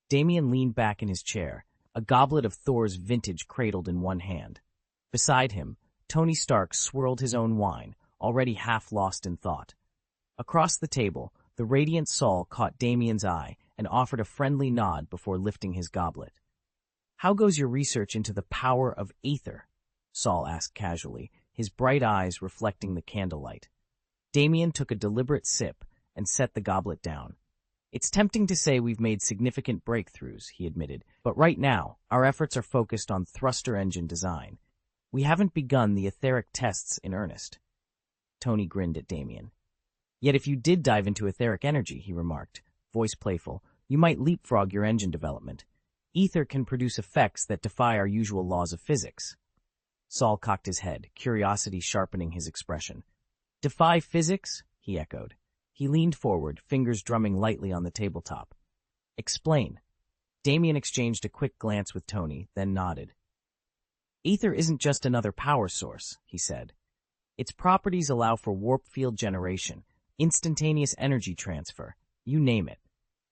Damien leaned back in his chair, a goblet of Thor's vintage cradled in one hand. Beside him, Tony Stark swirled his own wine, already half lost in thought. Across the table, the radiant Saul caught Damien's eye and offered a friendly nod before lifting his goblet. How goes your research into the power of aether? Saul asked casually, his bright eyes reflecting the candlelight. Damien took a deliberate sip and set the goblet down. It's tempting to say we've made significant breakthroughs, he admitted, but right now, our efforts are focused on thruster engine design. We haven't begun the etheric tests in earnest. Tony grinned at Damien. Yet if you did dive into etheric energy, he remarked, voice playful, you might leapfrog your engine development. Ether can produce effects that defy our usual laws of physics. Saul cocked his head, curiosity sharpening his expression. Defy physics? He echoed. He leaned forward, fingers drumming lightly on the tabletop. Explain. Damien exchanged a quick glance with Tony, then nodded. Ether isn't just another power source, he said. Its properties allow for warp field generation, instantaneous energy transfer, you name it.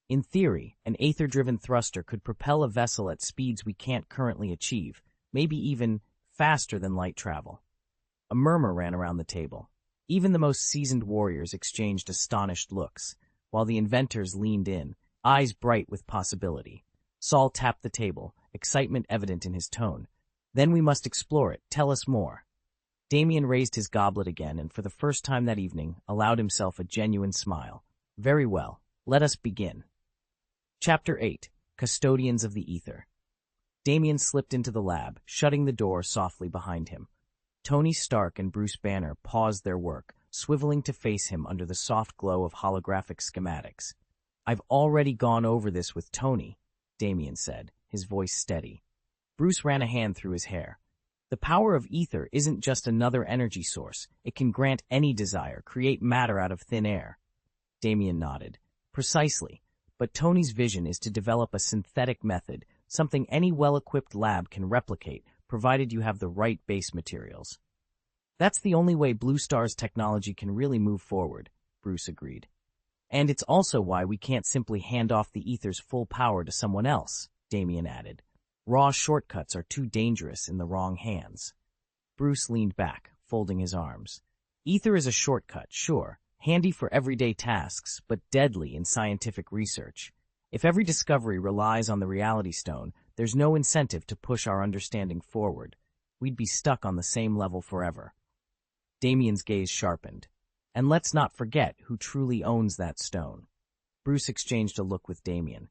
In theory, an ether-driven thruster could propel a vessel at speeds we can't currently achieve, maybe even faster than light travel. A murmur ran around the table. Even the most seasoned warriors exchanged astonished looks, while the inventors leaned in, eyes bright with possibility. Saul tapped the table, excitement evident in his tone. Then we must explore it. Tell us more. Damien raised his goblet again and for the first time that evening allowed himself a genuine smile. Very well, let us begin. Chapter 8. Custodians of the Ether. Damien slipped into the lab, shutting the door softly behind him. Tony Stark and Bruce Banner paused their work, swiveling to face him under the soft glow of holographic schematics. I've already gone over this with Tony, Damien said, his voice steady. Bruce ran a hand through his hair. The power of ether isn't just another energy source. It can grant any desire, create matter out of thin air. Damien nodded. Precisely. But Tony's vision is to develop a synthetic method, something any well-equipped lab can replicate, provided you have the right base materials. That's the only way Blue Star's technology can really move forward, Bruce agreed. And it's also why we can't simply hand off the ether's full power to someone else, Damien added. Raw shortcuts are too dangerous in the wrong hands. Bruce leaned back, folding his arms. Ether is a shortcut, sure, handy for everyday tasks, but deadly in scientific research. If every discovery relies on the reality stone, there's no incentive to push our understanding forward. We'd be stuck on the same level forever. Damien's gaze sharpened. And let's not forget who truly owns that stone. Bruce exchanged a look with Damien.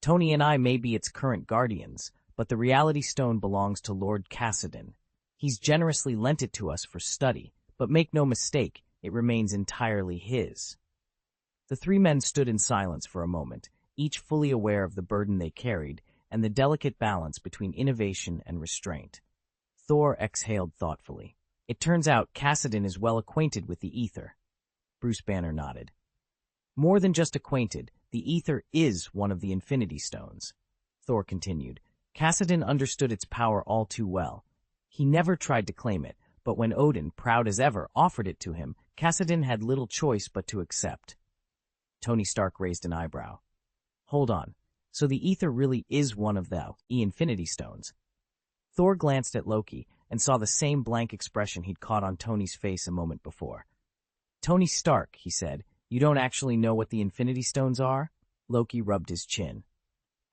Tony and I may be its current guardians, but the reality stone belongs to Lord Cassidon. He's generously lent it to us for study, but make no mistake, it remains entirely his. The three men stood in silence for a moment, each fully aware of the burden they carried and the delicate balance between innovation and restraint. Thor exhaled thoughtfully. It turns out Cassidon is well acquainted with the ether. Bruce Banner nodded. More than just acquainted, the ether is one of the Infinity Stones. Thor continued. Cassidon understood its power all too well. He never tried to claim it, but when Odin, proud as ever, offered it to him, Cassidon had little choice but to accept. Tony Stark raised an eyebrow. Hold on. So the ether really is one of the Infinity Stones. Thor glanced at Loki and saw the same blank expression he'd caught on Tony's face a moment before. Tony Stark, he said, you don't actually know what the Infinity Stones are? Loki rubbed his chin.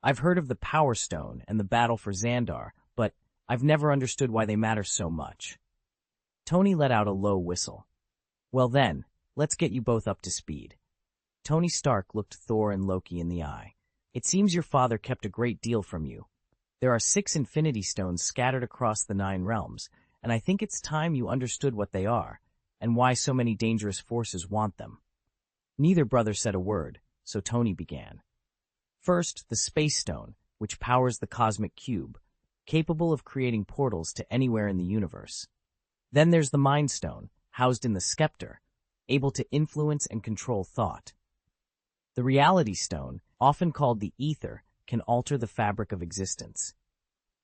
I've heard of the Power Stone and the battle for Xandar, but I've never understood why they matter so much. Tony let out a low whistle. Well then, let's get you both up to speed. Tony Stark looked Thor and Loki in the eye. It seems your father kept a great deal from you. There are 6 Infinity Stones scattered across the 9 realms, and I think it's time you understood what they are, and why so many dangerous forces want them. Neither brother said a word, so Tony began. First, the Space Stone, which powers the cosmic cube, capable of creating portals to anywhere in the universe. Then there's the Mind Stone, housed in the Scepter, able to influence and control thought. The Reality Stone, often called the Ether, can alter the fabric of existence.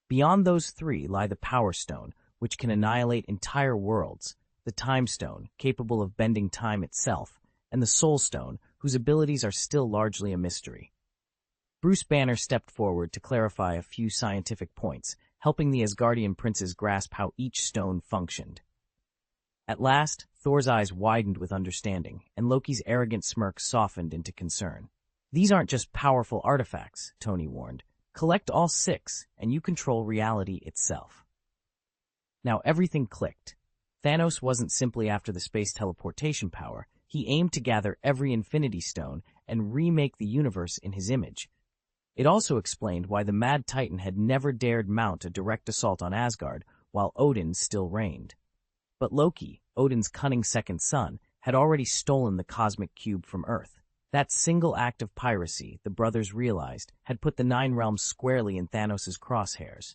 Beyond those 3 lie the Power Stone, which can annihilate entire worlds, the Time Stone, capable of bending time itself, and the Soul Stone, whose abilities are still largely a mystery. Bruce Banner stepped forward to clarify a few scientific points, helping the Asgardian princes grasp how each stone functioned. At last, Thor's eyes widened with understanding, and Loki's arrogant smirk softened into concern. These aren't just powerful artifacts, Tony warned. Collect all 6, and you control reality itself. Now everything clicked. Thanos wasn't simply after the space teleportation power. He aimed to gather every Infinity Stone and remake the universe in his image. It also explained why the Mad Titan had never dared mount a direct assault on Asgard while Odin still reigned. But Loki, Odin's cunning second son, had already stolen the cosmic cube from Earth. That single act of piracy, the brothers realized, had put the Nine Realms squarely in Thanos' crosshairs.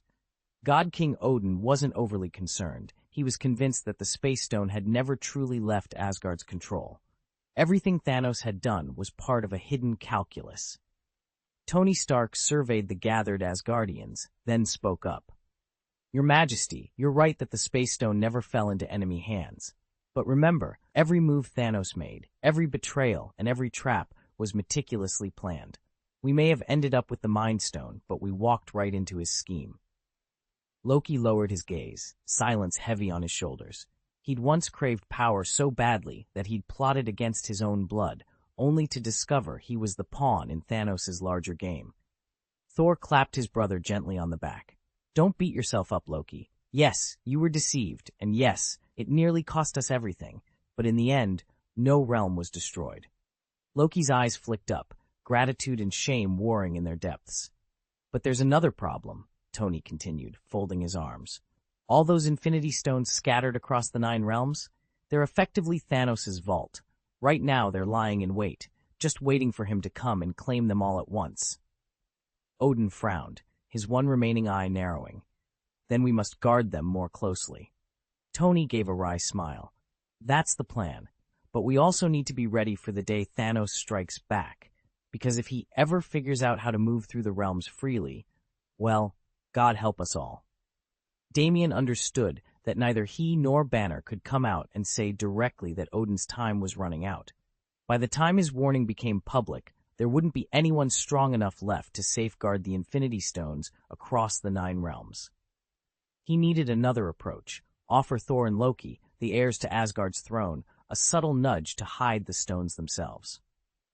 God King Odin wasn't overly concerned. He was convinced that the Space Stone had never truly left Asgard's control. Everything Thanos had done was part of a hidden calculus. Tony Stark surveyed the gathered Asgardians, then spoke up. "Your Majesty, you're right that the Space Stone never fell into enemy hands. But remember, every move Thanos made, every betrayal, and every trap was meticulously planned. We may have ended up with the Mind Stone, but we walked right into his scheme." Loki lowered his gaze, silence heavy on his shoulders. He'd once craved power so badly that he'd plotted against his own blood, only to discover he was the pawn in Thanos' larger game. Thor clapped his brother gently on the back. "Don't beat yourself up, Loki. Yes, you were deceived, and yes, it nearly cost us everything, but in the end, no realm was destroyed." Loki's eyes flicked up, gratitude and shame warring in their depths. "But there's another problem," Tony continued, folding his arms. "All those Infinity Stones scattered across the Nine Realms? They're effectively Thanos' vault. Right now they're lying in wait, just waiting for him to come and claim them all at once." Odin frowned, his one remaining eye narrowing. "Then we must guard them more closely." Tony gave a wry smile. "That's the plan, but we also need to be ready for the day Thanos strikes back, because if he ever figures out how to move through the realms freely, well, God help us all." Damien understood that neither he nor Banner could come out and say directly that Odin's time was running out. By the time his warning became public, there wouldn't be anyone strong enough left to safeguard the Infinity Stones across the Nine Realms. He needed another approach, offer Thor and Loki, the heirs to Asgard's throne, a subtle nudge to hide the stones themselves.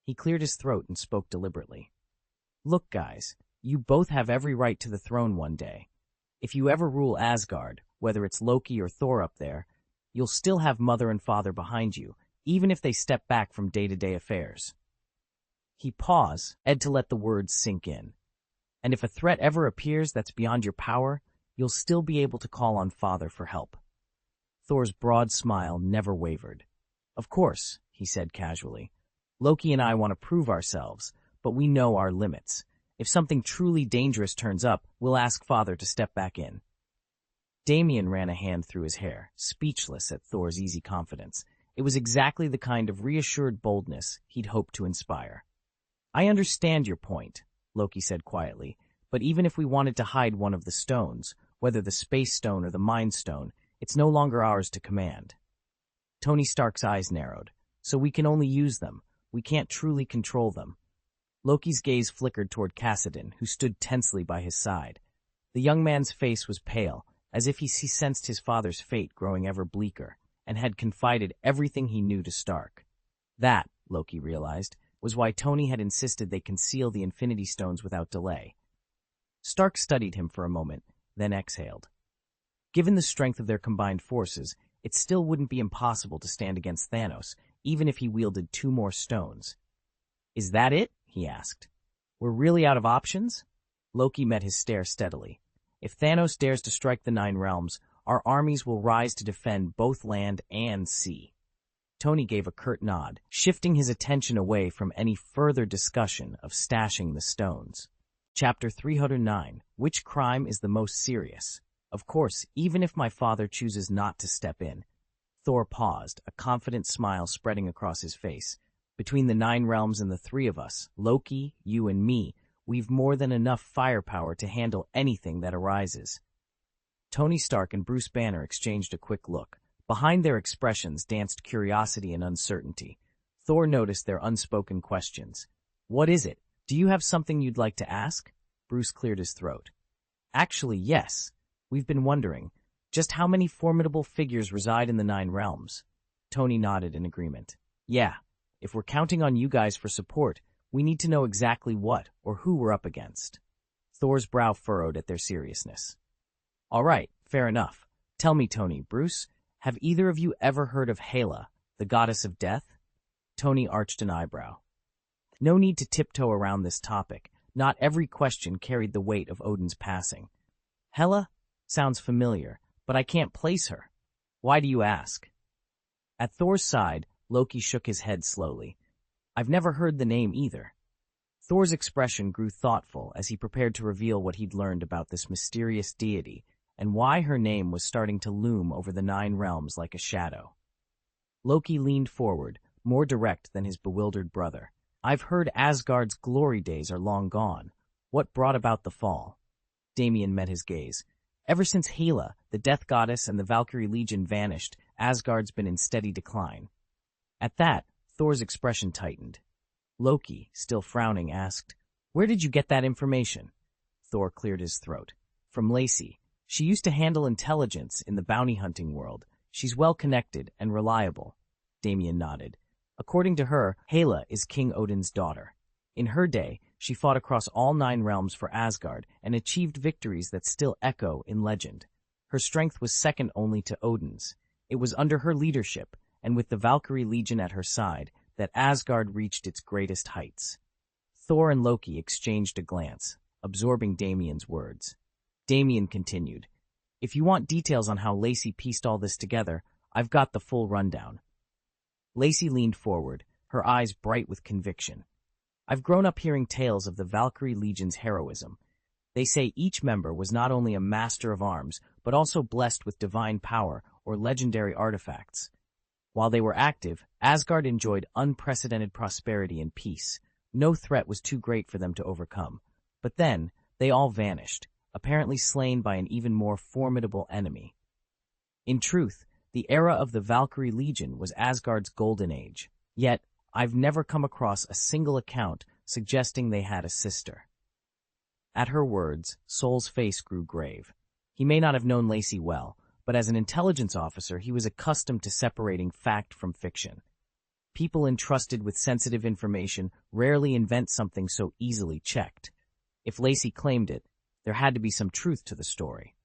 He cleared his throat and spoke deliberately. "Look, guys, you both have every right to the throne one day. If you ever rule Asgard, whether it's Loki or Thor up there, you'll still have mother and father behind you, even if they step back from day-to-day affairs." He paused, to let the words sink in. "And if a threat ever appears that's beyond your power, you'll still be able to call on Father for help." Thor's broad smile never wavered. "Of course," he said casually. "Loki and I want to prove ourselves, but we know our limits. If something truly dangerous turns up, we'll ask Father to step back in." Damien ran a hand through his hair, speechless at Thor's easy confidence. It was exactly the kind of reassured boldness he'd hoped to inspire. "I understand your point," Loki said quietly, "but even if we wanted to hide one of the stones, whether the Space Stone or the Mind Stone, it's no longer ours to command." Tony Stark's eyes narrowed. "So we can only use them. We can't truly control them." Loki's gaze flickered toward Kassadin, who stood tensely by his side. The young man's face was pale, as if he sensed his father's fate growing ever bleaker, and had confided everything he knew to Stark. That, Loki realized, was why Tony had insisted they conceal the Infinity Stones without delay. Stark studied him for a moment, then exhaled. Given the strength of their combined forces, it still wouldn't be impossible to stand against Thanos, even if he wielded 2 more stones. "Is that it?" he asked. "We're really out of options?" Loki met his stare steadily. "If Thanos dares to strike the Nine Realms, our armies will rise to defend both land and sea." Tony gave a curt nod, shifting his attention away from any further discussion of stashing the stones. Chapter 309, Which Crime is the Most Serious? "Of course, even if my father chooses not to step in." Thor paused, a confident smile spreading across his face. "Between the Nine Realms and the 3 of us, Loki, you and me, we've more than enough firepower to handle anything that arises." Tony Stark and Bruce Banner exchanged a quick look. Behind their expressions danced curiosity and uncertainty. Thor noticed their unspoken questions. "What is it? Do you have something you'd like to ask?" Bruce cleared his throat. "Actually, yes. We've been wondering, just how many formidable figures reside in the Nine Realms?" Tony nodded in agreement. "Yeah, if we're counting on you guys for support, we need to know exactly what or who we're up against." Thor's brow furrowed at their seriousness. "All right, fair enough. Tell me, Tony, Bruce, have either of you ever heard of Hela, the goddess of death?" Tony arched an eyebrow. No need to tiptoe around this topic. Not every question carried the weight of Odin's passing. Hela? Sounds familiar, but I can't place her. Why do you ask? At Thor's side, Loki shook his head slowly. I've never heard the name either. Thor's expression grew thoughtful as he prepared to reveal what he'd learned about this mysterious deity and why her name was starting to loom over the 9 realms like a shadow. Loki leaned forward, more direct than his bewildered brother. I've heard Asgard's glory days are long gone. What brought about the fall? Damien met his gaze. Ever since Hela, the death goddess, and the Valkyrie Legion vanished, Asgard's been in steady decline. At that, Thor's expression tightened. Loki, still frowning, asked, Where did you get that information? Thor cleared his throat. From Lacey. She used to handle intelligence in the bounty hunting world. She's well-connected and reliable. Damien nodded. According to her, Hela is King Odin's daughter. In her day, she fought across all 9 realms for Asgard and achieved victories that still echo in legend. Her strength was second only to Odin's. It was under her leadership, and with the Valkyrie Legion at her side, that Asgard reached its greatest heights. Thor and Loki exchanged a glance, absorbing Damien's words. Damien continued, If you want details on how Lacey pieced all this together, I've got the full rundown. Lacey leaned forward, her eyes bright with conviction. I've grown up hearing tales of the Valkyrie Legion's heroism. They say each member was not only a master of arms, but also blessed with divine power or legendary artifacts. While they were active, Asgard enjoyed unprecedented prosperity and peace. No threat was too great for them to overcome. But then, they all vanished, apparently slain by an even more formidable enemy. In truth, the era of the Valkyrie Legion was Asgard's golden age. Yet, I've never come across a single account suggesting they had a sister. At her words, Sol's face grew grave. He may not have known Lacey well, but as an intelligence officer, he was accustomed to separating fact from fiction. People entrusted with sensitive information rarely invent something so easily checked. If Lacey claimed it, there had to be some truth to the story.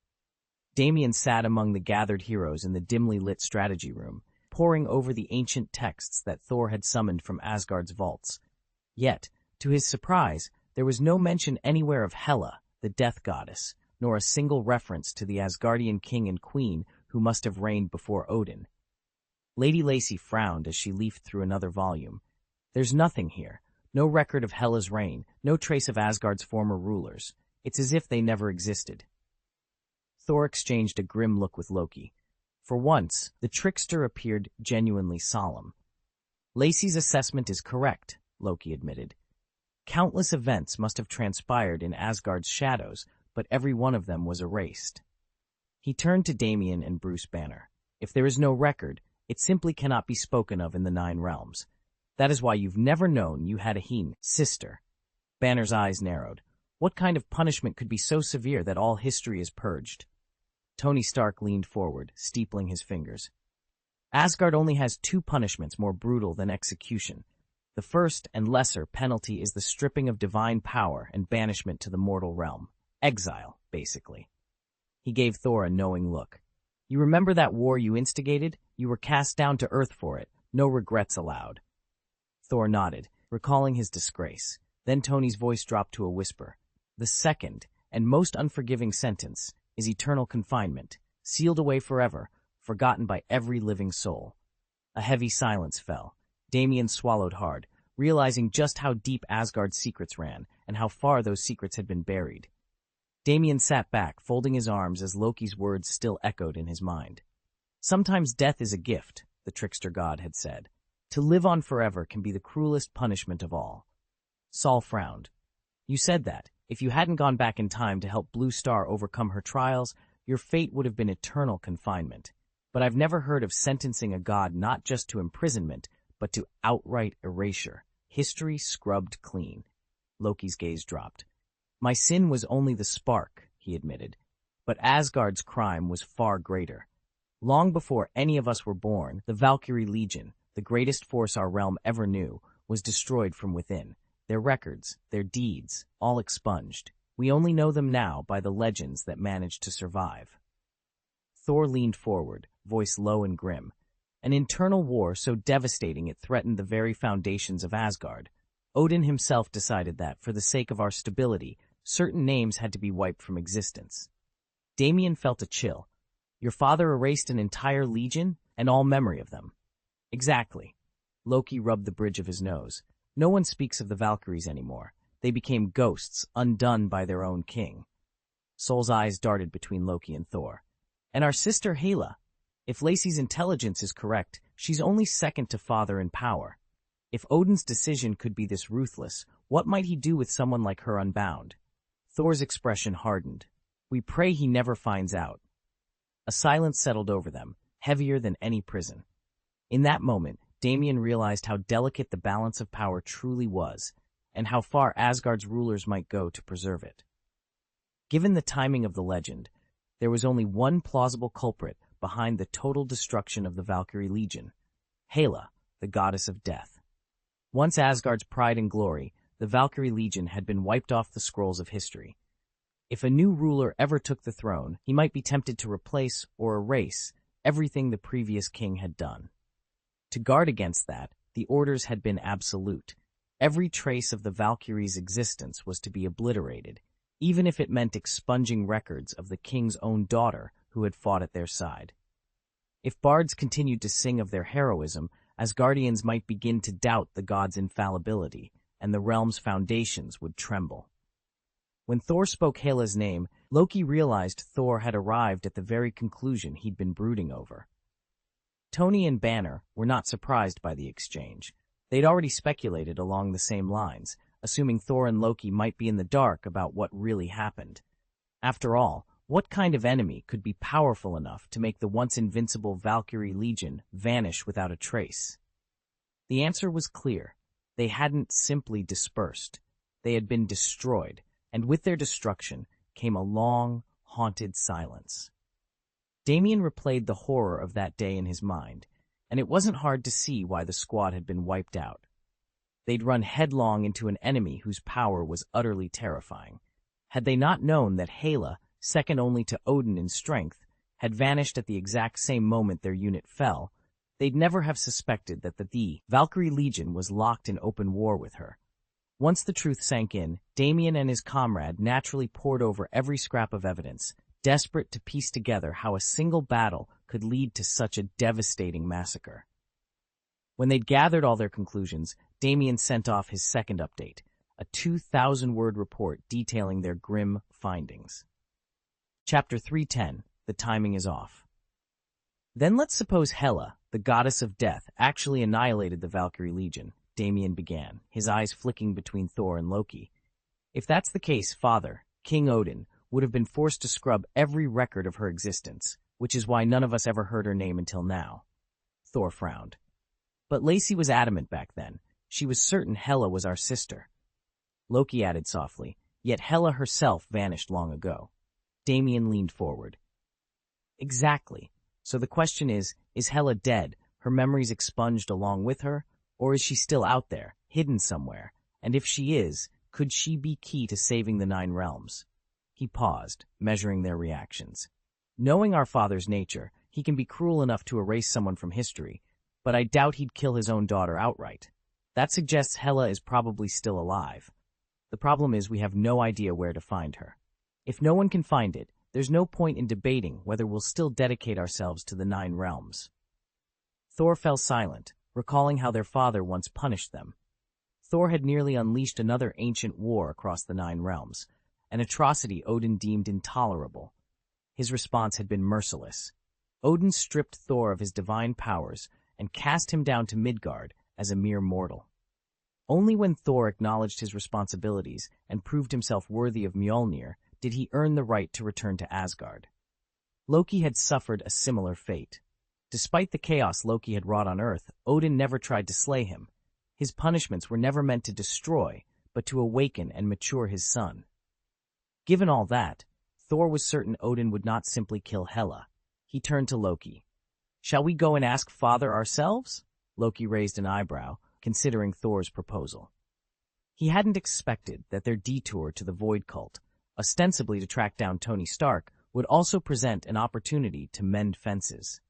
Damien sat among the gathered heroes in the dimly lit strategy room, poring over the ancient texts that Thor had summoned from Asgard's vaults. Yet, to his surprise, there was no mention anywhere of Hela, the death goddess, nor a single reference to the Asgardian king and queen who must have reigned before Odin. Lady Lacey frowned as she leafed through another volume. There's nothing here. No record of Hela's reign, no trace of Asgard's former rulers. It's as if they never existed. Thor exchanged a grim look with Loki. For once, the trickster appeared genuinely solemn. Lacey's assessment is correct, Loki admitted. Countless events must have transpired in Asgard's shadows, but every one of them was erased. He turned to Damien and Bruce Banner. If there is no record, it simply cannot be spoken of in the 9 realms. That is why you've never known you had a sister. Banner's eyes narrowed. What kind of punishment could be so severe that all history is purged? Tony Stark leaned forward, steepling his fingers. Asgard only has 2 punishments more brutal than execution. The first and lesser penalty is the stripping of divine power and banishment to the mortal realm. Exile, basically. He gave Thor a knowing look. You remember that war you instigated? You were cast down to earth for it. No regrets allowed. Thor nodded, recalling his disgrace. Then Tony's voice dropped to a whisper. The second, and most unforgiving sentence, is eternal confinement, sealed away forever, forgotten by every living soul. A heavy silence fell. Damien swallowed hard, realizing just how deep Asgard's secrets ran, and how far those secrets had been buried. Damien sat back, folding his arms as Loki's words still echoed in his mind. Sometimes death is a gift, the trickster god had said. To live on forever can be the cruelest punishment of all. Sol frowned. You said that. If you hadn't gone back in time to help Blue Star overcome her trials, your fate would have been eternal confinement. But I've never heard of sentencing a god not just to imprisonment, but to outright erasure. History scrubbed clean. Loki's gaze dropped. My sin was only the spark, he admitted. But Asgard's crime was far greater. Long before any of us were born, the Valkyrie Legion, the greatest force our realm ever knew, was destroyed from within. Their records, their deeds, all expunged. We only know them now by the legends that managed to survive. Thor leaned forward, voice low and grim. An internal war so devastating it threatened the very foundations of Asgard. Odin himself decided that, for the sake of our stability, certain names had to be wiped from existence. Damien felt a chill. Your father erased an entire legion and all memory of them. Exactly. Loki rubbed the bridge of his nose. No one speaks of the Valkyries anymore. They became ghosts, undone by their own king. Sol's eyes darted between Loki and Thor. And our sister Hela. If Lacey's intelligence is correct, she's only second to father in power. If Odin's decision could be this ruthless, what might he do with someone like her unbound? Thor's expression hardened. We pray he never finds out. A silence settled over them, heavier than any prison. In that moment, Damien realized how delicate the balance of power truly was, and how far Asgard's rulers might go to preserve it. Given the timing of the legend, there was only one plausible culprit behind the total destruction of the Valkyrie Legion: Hela, the goddess of death. Once Asgard's pride and glory, the Valkyrie Legion had been wiped off the scrolls of history. If a new ruler ever took the throne, he might be tempted to replace or erase everything the previous king had done. To guard against that, the orders had been absolute. Every trace of the Valkyries' existence was to be obliterated, even if it meant expunging records of the king's own daughter who had fought at their side. If bards continued to sing of their heroism, Asgardians might begin to doubt the gods' infallibility, and the realm's foundations would tremble. When Thor spoke Hela's name, Loki realized Thor had arrived at the very conclusion he'd been brooding over. Tony and Banner were not surprised by the exchange. They'd already speculated along the same lines, assuming Thor and Loki might be in the dark about what really happened. After all, what kind of enemy could be powerful enough to make the once invincible Valkyrie Legion vanish without a trace? The answer was clear. They hadn't simply dispersed. They had been destroyed, and with their destruction came a long, haunted silence. Damien replayed the horror of that day in his mind, and it wasn't hard to see why the squad had been wiped out. They'd run headlong into an enemy whose power was utterly terrifying. Had they not known that Hela, second only to Odin in strength, had vanished at the exact same moment their unit fell, they'd never have suspected that the Valkyrie Legion was locked in open war with her. Once the truth sank in, Damien and his comrade naturally pored over every scrap of evidence, desperate to piece together how a single battle could lead to such a devastating massacre. When they'd gathered all their conclusions, Damien sent off his second update, a 2,000-word report detailing their grim findings. Chapter 310, The Timing is Off. Then let's suppose Hela, the goddess of death, actually annihilated the Valkyrie Legion, Damien began, his eyes flicking between Thor and Loki. If that's the case, Father, King Odin, would have been forced to scrub every record of her existence, which is why none of us ever heard her name until now. Thor frowned. But Lacey was adamant back then. She was certain Hela was our sister. Loki added softly, yet Hela herself vanished long ago. Damien leaned forward. Exactly. So the question is Hela dead, her memories expunged along with her, or is she still out there, hidden somewhere? And if she is, could she be key to saving the Nine Realms? He paused, measuring their reactions. Knowing our father's nature, he can be cruel enough to erase someone from history, but I doubt he'd kill his own daughter outright. That suggests Hela is probably still alive. The problem is we have no idea where to find her. If no one can find it, there's no point in debating whether we'll still dedicate ourselves to the Nine Realms. Thor fell silent, recalling how their father once punished them. Thor had nearly unleashed another ancient war across the Nine Realms, an atrocity Odin deemed intolerable. His response had been merciless. Odin stripped Thor of his divine powers and cast him down to Midgard as a mere mortal. Only when Thor acknowledged his responsibilities and proved himself worthy of Mjolnir did he earn the right to return to Asgard. Loki had suffered a similar fate. Despite the chaos Loki had wrought on Earth, Odin never tried to slay him. His punishments were never meant to destroy, but to awaken and mature his son. Given all that, Thor was certain Odin would not simply kill Hela. He turned to Loki. Shall we go and ask Father ourselves? Loki raised an eyebrow, considering Thor's proposal. He hadn't expected that their detour to the Void Cult, ostensibly to track down Tony Stark, would also present an opportunity to mend fences.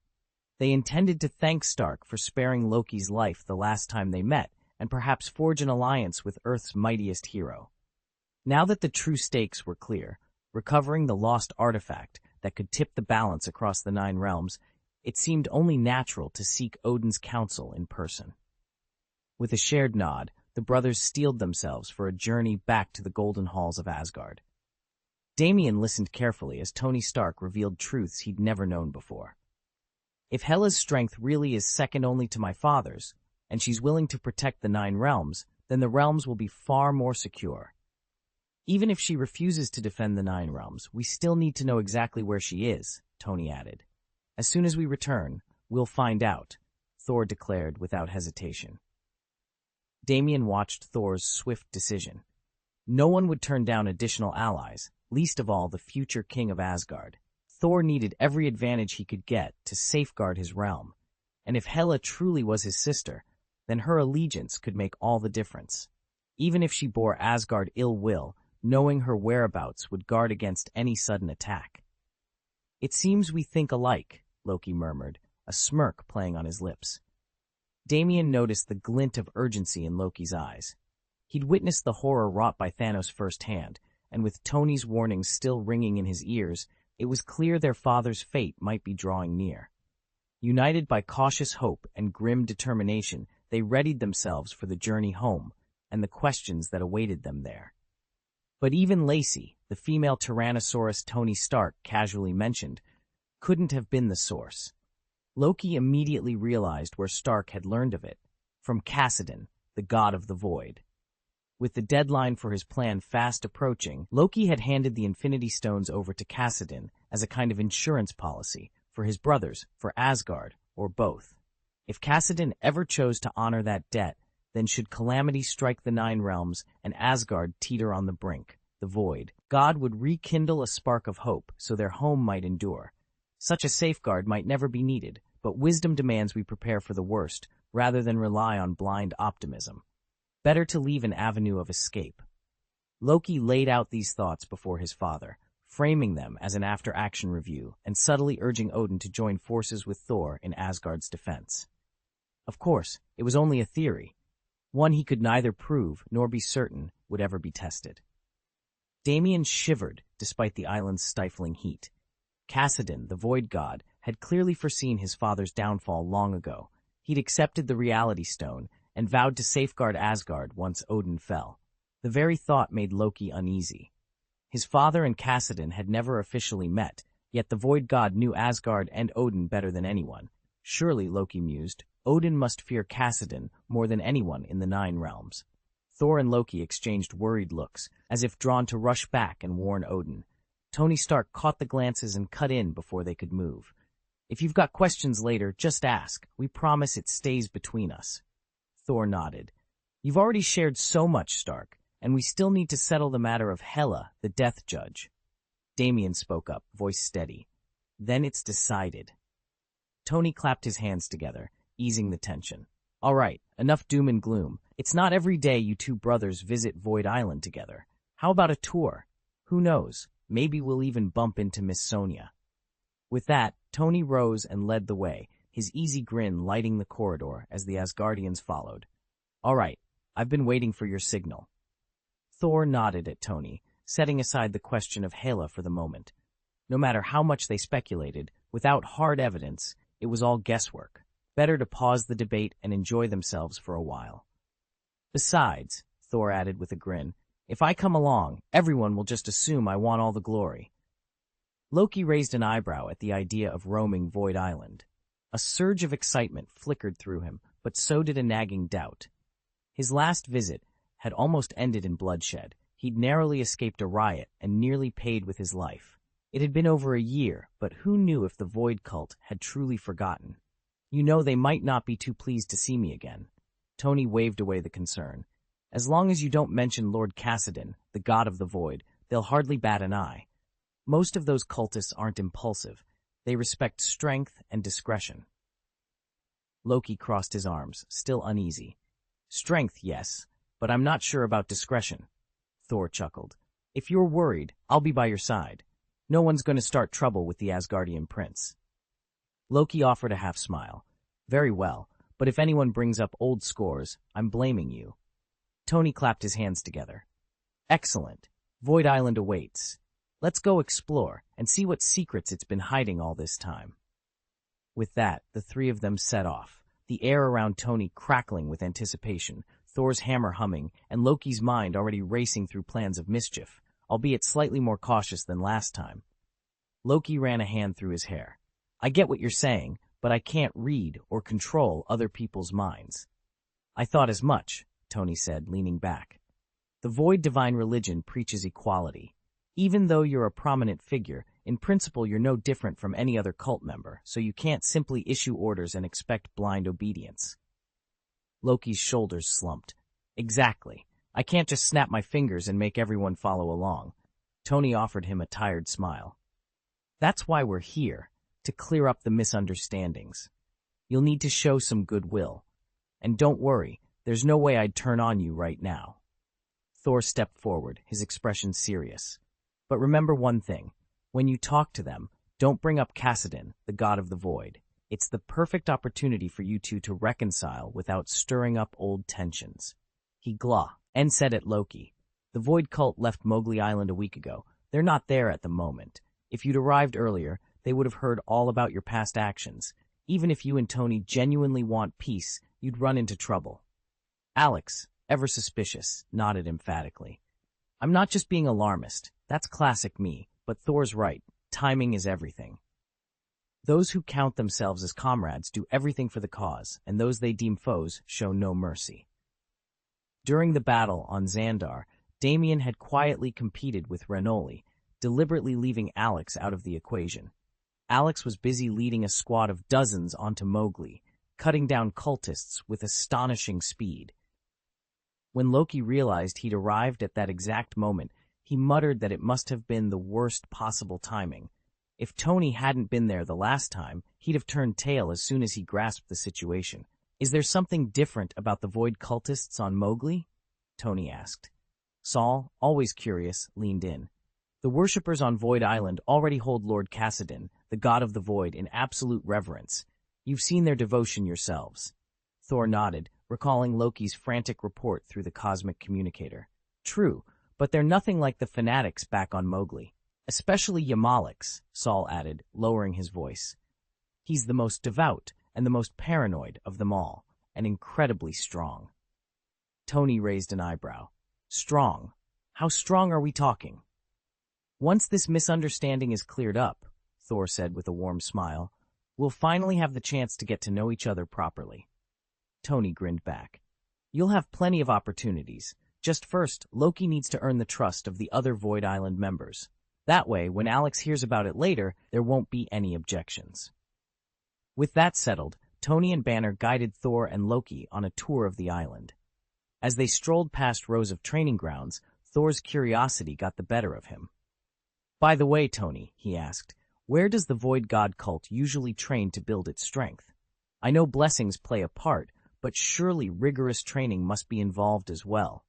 They intended to thank Stark for sparing Loki's life the last time they met, and perhaps forge an alliance with Earth's mightiest hero. Now that the true stakes were clear, recovering the lost artifact that could tip the balance across the 9 realms, it seemed only natural to seek Odin's counsel in person. With a shared nod, the brothers steeled themselves for a journey back to the golden halls of Asgard. Damien listened carefully as Tony Stark revealed truths he'd never known before. If Hela's strength really is second only to my father's, and she's willing to protect the 9 realms, then the realms will be far more secure. Even if she refuses to defend the 9 realms, we still need to know exactly where she is, Tony added. As soon as we return, we'll find out, Thor declared without hesitation. Damien watched Thor's swift decision. No one would turn down additional allies, least of all the future king of Asgard. Thor needed every advantage he could get to safeguard his realm, and if Hela truly was his sister, then her allegiance could make all the difference. Even if she bore Asgard ill will, knowing her whereabouts would guard against any sudden attack. It seems we think alike, Loki murmured, a smirk playing on his lips. Damien noticed the glint of urgency in Loki's eyes. He'd witnessed the horror wrought by Thanos firsthand, and with Tony's warnings still ringing in his ears, it was clear their father's fate might be drawing near. United by cautious hope and grim determination, they readied themselves for the journey home and the questions that awaited them there. But even Lacey, the female Tyrannosaurus Tony Stark casually mentioned, couldn't have been the source. Loki immediately realized where Stark had learned of it, from Kassadin, the god of the void. With the deadline for his plan fast approaching, Loki had handed the Infinity Stones over to Kassadin as a kind of insurance policy, for his brothers, for Asgard, or both. If Kassadin ever chose to honor that debt, then should calamity strike the 9 realms and Asgard teeter on the brink, the void, God would rekindle a spark of hope so their home might endure. Such a safeguard might never be needed, but wisdom demands we prepare for the worst rather than rely on blind optimism. Better to leave an avenue of escape. Loki laid out these thoughts before his father, framing them as an after-action review and subtly urging Odin to join forces with Thor in Asgard's defense. Of course, it was only a theory, one he could neither prove nor be certain would ever be tested. Damien shivered despite the island's stifling heat. Kassadin, the void god, had clearly foreseen his father's downfall long ago. He'd accepted the reality stone and vowed to safeguard Asgard once Odin fell. The very thought made Loki uneasy. His father and Kassadin had never officially met, yet the void god knew Asgard and Odin better than anyone. Surely, Loki mused, Odin must fear Kassadin more than anyone in the 9 realms. Thor and Loki exchanged worried looks, as if drawn to rush back and warn Odin. Tony Stark caught the glances and cut in before they could move. If you've got questions later, just ask. We promise it stays between us. Thor nodded. You've already shared so much, Stark, and we still need to settle the matter of Hela, the Death Judge. Damien spoke up, voice steady. Then it's decided. Tony clapped his hands together, easing the tension. All right, enough doom and gloom. It's not every day you two brothers visit Void Island together. How about a tour? Who knows? Maybe we'll even bump into Miss Sonia. With that, Tony rose and led the way, his easy grin lighting the corridor as the Asgardians followed. All right, I've been waiting for your signal. Thor nodded at Tony, setting aside the question of Hela for the moment. No matter how much they speculated, without hard evidence, it was all guesswork. Better to pause the debate and enjoy themselves for a while. Besides, Thor added with a grin, if I come along, everyone will just assume I want all the glory. Loki raised an eyebrow at the idea of roaming Void Island. A surge of excitement flickered through him, but so did a nagging doubt. His last visit had almost ended in bloodshed. He'd narrowly escaped a riot and nearly paid with his life. It had been over a year, but who knew if the Void cult had truly forgotten? You know, they might not be too pleased to see me again. Tony waved away the concern. As long as you don't mention Lord Kassadin, the god of the void, they'll hardly bat an eye. Most of those cultists aren't impulsive. They respect strength and discretion. Loki crossed his arms, still uneasy. Strength, yes, but I'm not sure about discretion. Thor chuckled. If you're worried, I'll be by your side. No one's going to start trouble with the Asgardian prince. Loki offered a half smile. Very well, but if anyone brings up old scores, I'm blaming you. Tony clapped his hands together. Excellent. Void Island awaits. Let's go explore and see what secrets it's been hiding all this time. With that, the three of them set off, the air around Tony crackling with anticipation, Thor's hammer humming, and Loki's mind already racing through plans of mischief, albeit slightly more cautious than last time. Loki ran a hand through his hair. I get what you're saying, but I can't read or control other people's minds. I thought as much, Tony said, leaning back. The Void Divine Religion preaches equality. Even though you're a prominent figure, in principle you're no different from any other cult member, so you can't simply issue orders and expect blind obedience. Loki's shoulders slumped. Exactly. I can't just snap my fingers and make everyone follow along. Tony offered him a tired smile. That's why we're here, to clear up the misunderstandings. You'll need to show some goodwill. And don't worry, there's no way I'd turn on you right now. Thor stepped forward, his expression serious. But remember one thing. When you talk to them, don't bring up Kassadin, the god of the void. It's the perfect opportunity for you two to reconcile without stirring up old tensions. He glowed and said at Loki. The Void Cult left Mowgli Island a week ago. They're not there at the moment. If you'd arrived earlier, they would have heard all about your past actions. Even if you and Tony genuinely want peace, you'd run into trouble. Alex, ever suspicious, nodded emphatically. I'm not just being alarmist. That's classic me, but Thor's right. Timing is everything. Those who count themselves as comrades do everything for the cause, and those they deem foes show no mercy. During the battle on Xandar, Damien had quietly competed with Renoli, deliberately leaving Alex out of the equation. Alex was busy leading a squad of dozens onto Mowgli, cutting down cultists with astonishing speed. When Loki realized he'd arrived at that exact moment, he muttered that it must have been the worst possible timing. If Tony hadn't been there the last time, he'd have turned tail as soon as he grasped the situation. Is there something different about the Void cultists on Mowgli? Tony asked. Saul, always curious, leaned in. The worshippers on Void Island already hold Lord Kassadin, the god of the void, in absolute reverence. You've seen their devotion yourselves. Thor nodded, recalling Loki's frantic report through the cosmic communicator. True, but they're nothing like the fanatics back on Mowgli. Especially Yamalix, Saul added, lowering his voice. He's the most devout and the most paranoid of them all, and incredibly strong. Tony raised an eyebrow. Strong? How strong are we talking? Once this misunderstanding is cleared up, Thor said with a warm smile, we'll finally have the chance to get to know each other properly. Tony grinned back. You'll have plenty of opportunities. Just first, Loki needs to earn the trust of the other Void Island members. That way, when Alex hears about it later, there won't be any objections. With that settled, Tony and Banner guided Thor and Loki on a tour of the island. As they strolled past rows of training grounds, Thor's curiosity got the better of him. By the way, Tony, he asked, where does the Void God cult usually train to build its strength? I know blessings play a part, but surely rigorous training must be involved as well.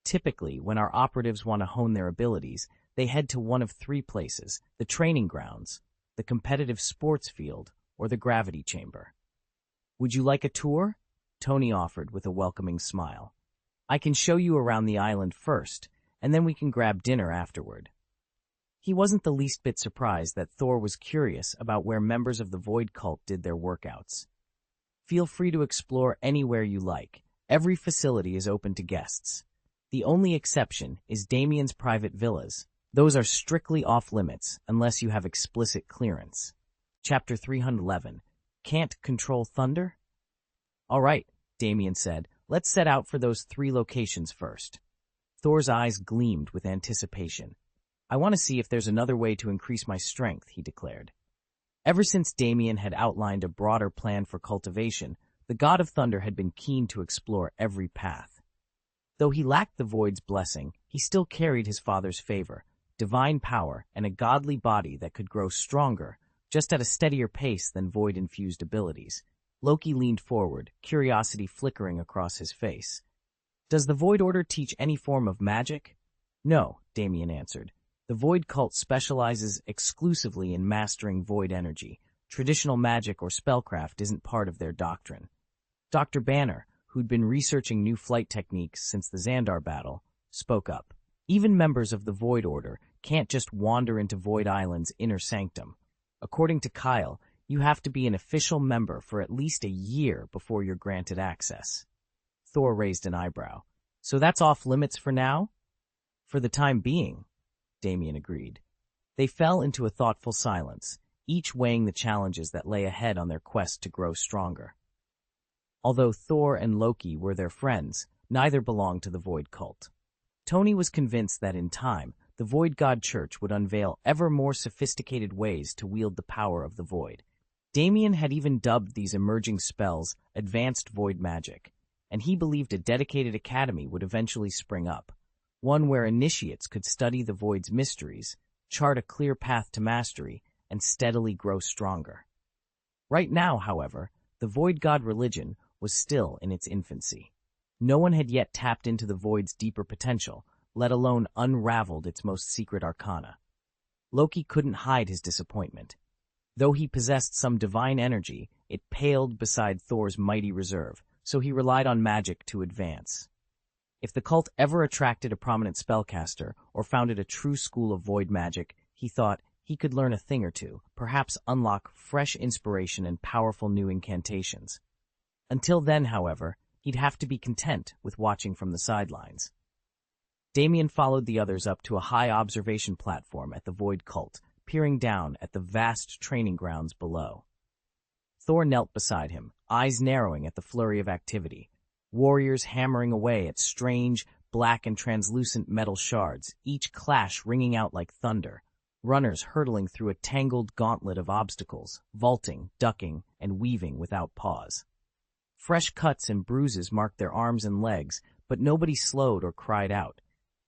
Typically, when our operatives want to hone their abilities, they head to one of three places: the training grounds, the competitive sports field, or the gravity chamber. Would you like a tour? Tony offered with a welcoming smile. I can show you around the island first, and then we can grab dinner afterward. He wasn't the least bit surprised that Thor was curious about where members of the Void Cult did their workouts. Feel free to explore anywhere you like. Every facility is open to guests. The only exception is Damien's private villas. Those are strictly off-limits unless you have explicit clearance. Chapter 311. Can't control thunder? All right, Damien said. Let's set out for those three locations first. Thor's eyes gleamed with anticipation. I want to see if there's another way to increase my strength, he declared. Ever since Damien had outlined a broader plan for cultivation, the God of Thunder had been keen to explore every path. Though he lacked the Void's blessing, he still carried his father's favor, divine power, and a godly body that could grow stronger, just at a steadier pace than Void-infused abilities. Loki leaned forward, curiosity flickering across his face. Does the Void Order teach any form of magic? No, Damien answered. The Void Cult specializes exclusively in mastering Void energy, Traditional magic or spellcraft isn't part of their doctrine. Dr. Banner, who'd been researching new flight techniques since the Xandar battle, spoke up. Even members of the Void Order can't just wander into Void Island's inner sanctum. According to Kyle, you have to be an official member for at least a year before you're granted access. Thor raised an eyebrow. So that's off limits for now? For the time being, Damien agreed. They fell into a thoughtful silence, each weighing the challenges that lay ahead on their quest to grow stronger. Although Thor and Loki were their friends, neither belonged to the Void cult. Tony was convinced that in time, the Void God Church would unveil ever more sophisticated ways to wield the power of the Void. Damien had even dubbed these emerging spells advanced Void magic, and he believed a dedicated academy would eventually spring up, one where initiates could study the Void's mysteries, chart a clear path to mastery, and steadily grow stronger. Right now, however, the Void God religion was still in its infancy. No one had yet tapped into the Void's deeper potential, let alone unraveled its most secret arcana. Loki couldn't hide his disappointment. Though he possessed some divine energy, it paled beside Thor's mighty reserve, so he relied on magic to advance. If the cult ever attracted a prominent spellcaster or founded a true school of void magic, he thought he could learn a thing or two, perhaps unlock fresh inspiration and powerful new incantations. Until then, however, he'd have to be content with watching from the sidelines. Damien followed the others up to a high observation platform at the Void Cult, peering down at the vast training grounds below. Thor knelt beside him, eyes narrowing at the flurry of activity. Warriors hammering away at strange, black and translucent metal shards, each clash ringing out like thunder. Runners hurtling through a tangled gauntlet of obstacles, vaulting, ducking, and weaving without pause. Fresh cuts and bruises marked their arms and legs, but nobody slowed or cried out.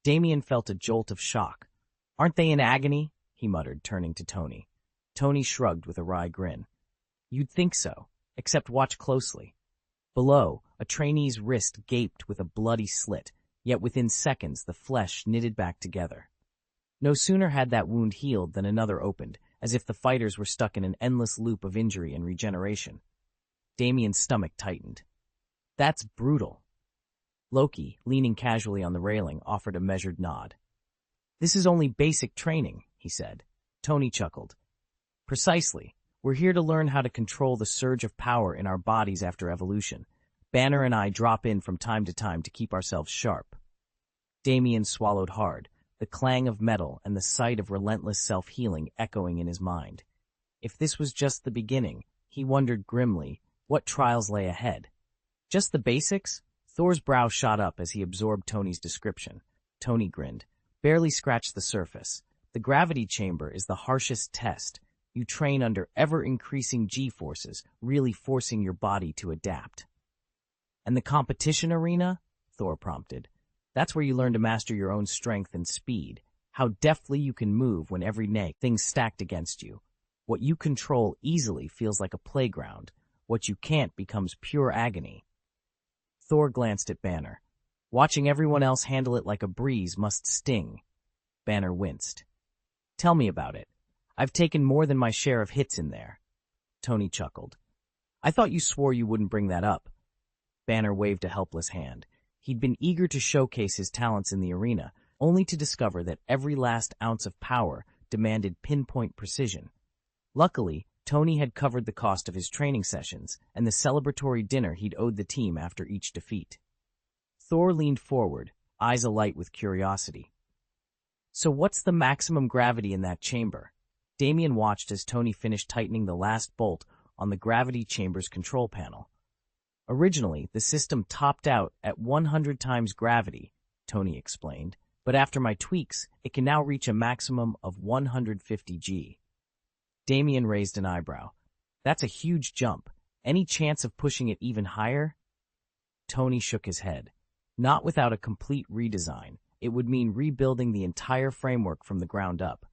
Damien felt a jolt of shock. "Aren't they in agony?" he muttered, turning to Tony. Tony shrugged with a wry grin. "You'd think so, except watch closely." Below, a trainee's wrist gaped with a bloody slit, yet within seconds the flesh knitted back together. No sooner had that wound healed than another opened, as if the fighters were stuck in an endless loop of injury and regeneration. Damien's stomach tightened. "That's brutal." Loki, leaning casually on the railing, offered a measured nod. "This is only basic training," he said. Tony chuckled. "Precisely. We're here to learn how to control the surge of power in our bodies after evolution. Banner and I drop in from time to keep ourselves sharp." Damien swallowed hard, the clang of metal and the sight of relentless self-healing echoing in his mind. If this was just the beginning, he wondered grimly, what trials lay ahead? Just the basics? Thor's brow shot up as he absorbed Tony's description. Tony grinned. "Barely scratched the surface. The gravity chamber is the harshest test. You train under ever-increasing G-forces, really forcing your body to adapt." "And the competition arena?" Thor prompted. "That's where you learn to master your own strength and speed, how deftly you can move when every thing's stacked against you. What you control easily feels like a playground. What you can't becomes pure agony." Thor glanced at Banner. "Watching everyone else handle it like a breeze must sting." Banner winced. "Tell me about it. I've taken more than my share of hits in there." Tony chuckled. "I thought you swore you wouldn't bring that up." Banner waved a helpless hand. He'd been eager to showcase his talents in the arena, only to discover that every last ounce of power demanded pinpoint precision. Luckily, Tony had covered the cost of his training sessions and the celebratory dinner he'd owed the team after each defeat. Thor leaned forward, eyes alight with curiosity. "So what's the maximum gravity in that chamber?" Damien watched as Tony finished tightening the last bolt on the gravity chamber's control panel. "Originally, the system topped out at 100 times gravity," Tony explained, "but after my tweaks, it can now reach a maximum of 150 G. Damien raised an eyebrow. "That's a huge jump. Any chance of pushing it even higher?" Tony shook his head. "Not without a complete redesign. It would mean rebuilding the entire framework from the ground up.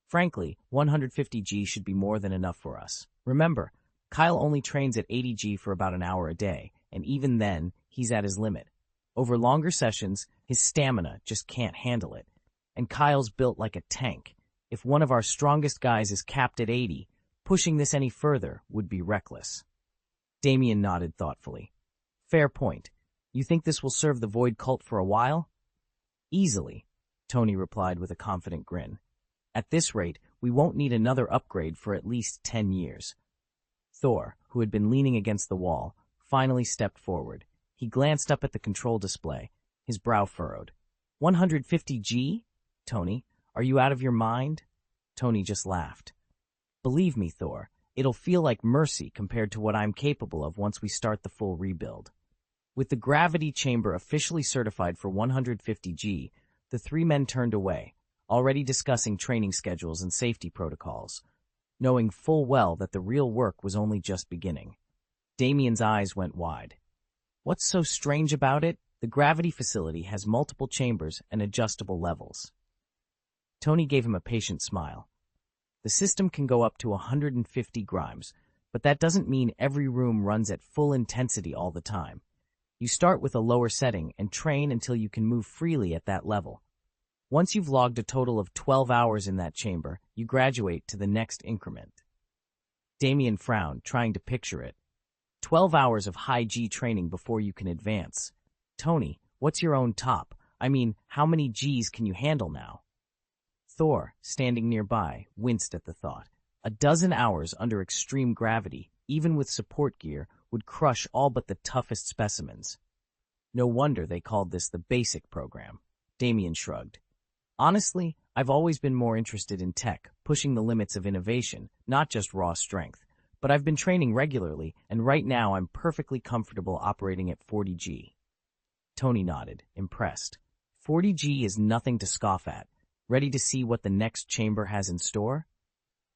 Frankly, 150 G should be more than enough for us. Remember, Kyle only trains at 80 G for about an hour a day, and even then, he's at his limit. Over longer sessions, his stamina just can't handle it. And Kyle's built like a tank. If one of our strongest guys is capped at 80, Pushing this any further would be reckless. Damien nodded thoughtfully. Fair point. You think this will serve the Void Cult for a while? Easily, Tony replied with a confident grin. At this rate, we won't need another upgrade for at least 10 years. Thor, who had been leaning against the wall, finally stepped forward. He glanced up at the control display, his brow furrowed. 150G? Tony, are you out of your mind? Tony just laughed. Believe me, Thor, it'll feel like mercy compared to what I'm capable of once we start the full rebuild. With the gravity chamber officially certified for 150G, the three men turned away, already discussing training schedules and safety protocols, knowing full well that the real work was only just beginning. Damien's eyes went wide. What's so strange about it? The gravity facility has multiple chambers and adjustable levels. Tony gave him a patient smile. The system can go up to 150 grimes, but that doesn't mean every room runs at full intensity all the time. You start with a lower setting and train until you can move freely at that level. Once you've logged a total of 12 hours in that chamber, you graduate to the next increment. Damien frowned, trying to picture it. 12 hours of high G training before you can advance. Tony, what's your own top? I mean, how many Gs can you handle now? Thor, standing nearby, winced at the thought. A dozen hours under extreme gravity, even with support gear, would crush all but the toughest specimens. No wonder they called this the basic program. Damien shrugged. Honestly, I've always been more interested in tech, pushing the limits of innovation, not just raw strength. But I've been training regularly, and right now I'm perfectly comfortable operating at 40G. Tony nodded, impressed. 40G is nothing to scoff at. Ready to see what the next chamber has in store?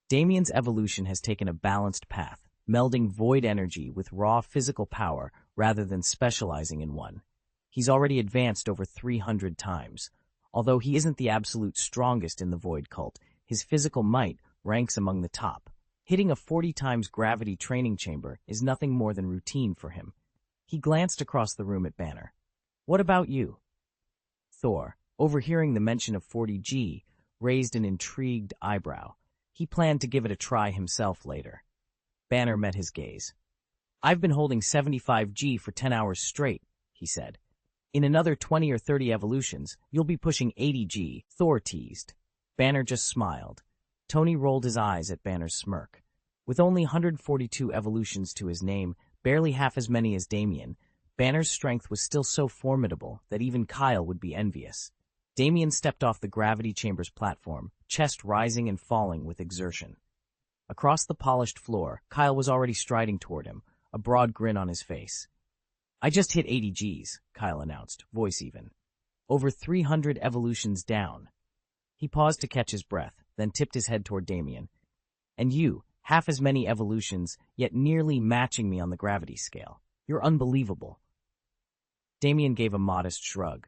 Damien's evolution has taken a balanced path, melding void energy with raw physical power rather than specializing in one. He's already advanced over 300 times. Although he isn't the absolute strongest in the Void Cult, his physical might ranks among the top. Hitting a 40 times gravity training chamber is nothing more than routine for him. He glanced across the room at Banner. What about you? Thor, overhearing the mention of 40G, raised an intrigued eyebrow. He planned to give it a try himself later. Banner met his gaze. I've been holding 75G for 10 hours straight, he said. In another 20 or 30 evolutions, you'll be pushing 80G, Thor teased. Banner just smiled. Tony rolled his eyes at Banner's smirk. With only 142 evolutions to his name, barely half as many as Damien, Banner's strength was still so formidable that even Kyle would be envious. Damien stepped off the gravity chamber's platform, chest rising and falling with exertion. Across the polished floor, Kyle was already striding toward him, a broad grin on his face. I just hit 80 Gs, Kyle announced, voice even. Over 300 evolutions down. He paused to catch his breath, then tipped his head toward Damien. And you, half as many evolutions, yet nearly matching me on the gravity scale. You're unbelievable. Damien gave a modest shrug.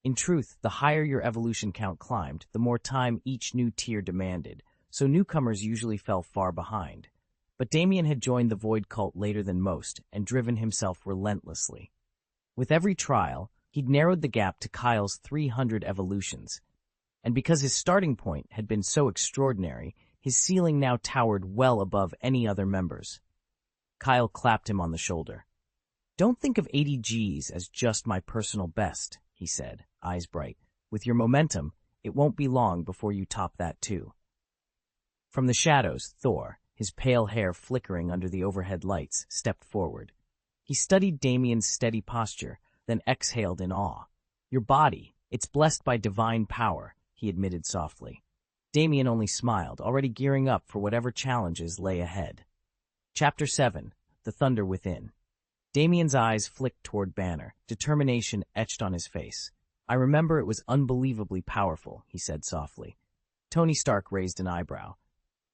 In truth, the higher your evolution count climbed, the more time each new tier demanded, so newcomers usually fell far behind. But Damien had joined the Void Cult later than most and driven himself relentlessly. With every trial, he'd narrowed the gap to Kyle's 300 evolutions. And because his starting point had been so extraordinary, his ceiling now towered well above any other members. Kyle clapped him on the shoulder. Don't think of 80 Gs as just my personal best, he said, eyes bright. With your momentum, it won't be long before you top that too. From the shadows, Thor, his pale hair flickering under the overhead lights, stepped forward. He studied Damien's steady posture, then exhaled in awe. Your body, it's blessed by divine power, he admitted softly. Damien only smiled, already gearing up for whatever challenges lay ahead. Chapter 7, The Thunder Within. Damien's eyes flicked toward Banner, determination etched on his face. I remember it was unbelievably powerful, he said softly. Tony Stark raised an eyebrow.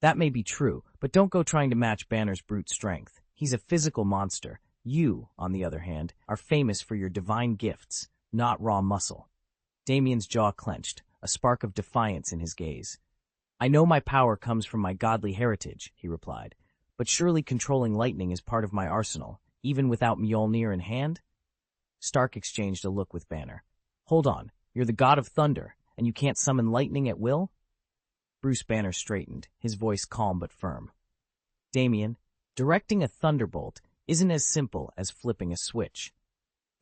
That may be true, but don't go trying to match Banner's brute strength. He's a physical monster. You, on the other hand, are famous for your divine gifts, not raw muscle. Damien's jaw clenched, a spark of defiance in his gaze. I know my power comes from my godly heritage, he replied, but surely controlling lightning is part of my arsenal, even without Mjolnir in hand? Stark exchanged a look with Banner. Hold on, you're the god of thunder, and you can't summon lightning at will? Bruce Banner straightened, his voice calm but firm. Damien, directing a thunderbolt isn't as simple as flipping a switch.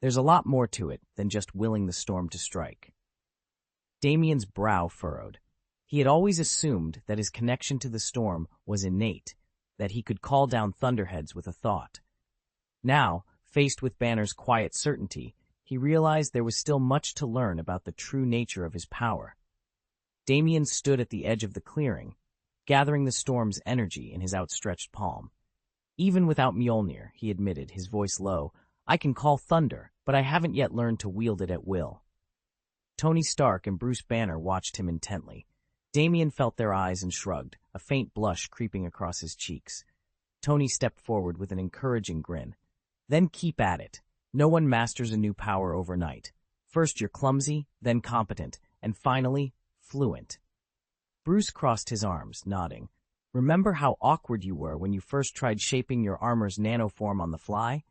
There's a lot more to it than just willing the storm to strike. Damien's brow furrowed. He had always assumed that his connection to the storm was innate, that he could call down thunderheads with a thought. Now, faced with Banner's quiet certainty, he realized there was still much to learn about the true nature of his power. Damien stood at the edge of the clearing, gathering the storm's energy in his outstretched palm. Even without Mjolnir, he admitted, his voice low, I can call thunder, but I haven't yet learned to wield it at will. Tony Stark and Bruce Banner watched him intently. Damien felt their eyes and shrugged, a faint blush creeping across his cheeks. Tony stepped forward with an encouraging grin. Then keep at it. No one masters a new power overnight. First you're clumsy, then competent, and finally, fluent. Bruce crossed his arms, nodding. Remember how awkward you were when you first tried shaping your armor's nanoform on the fly?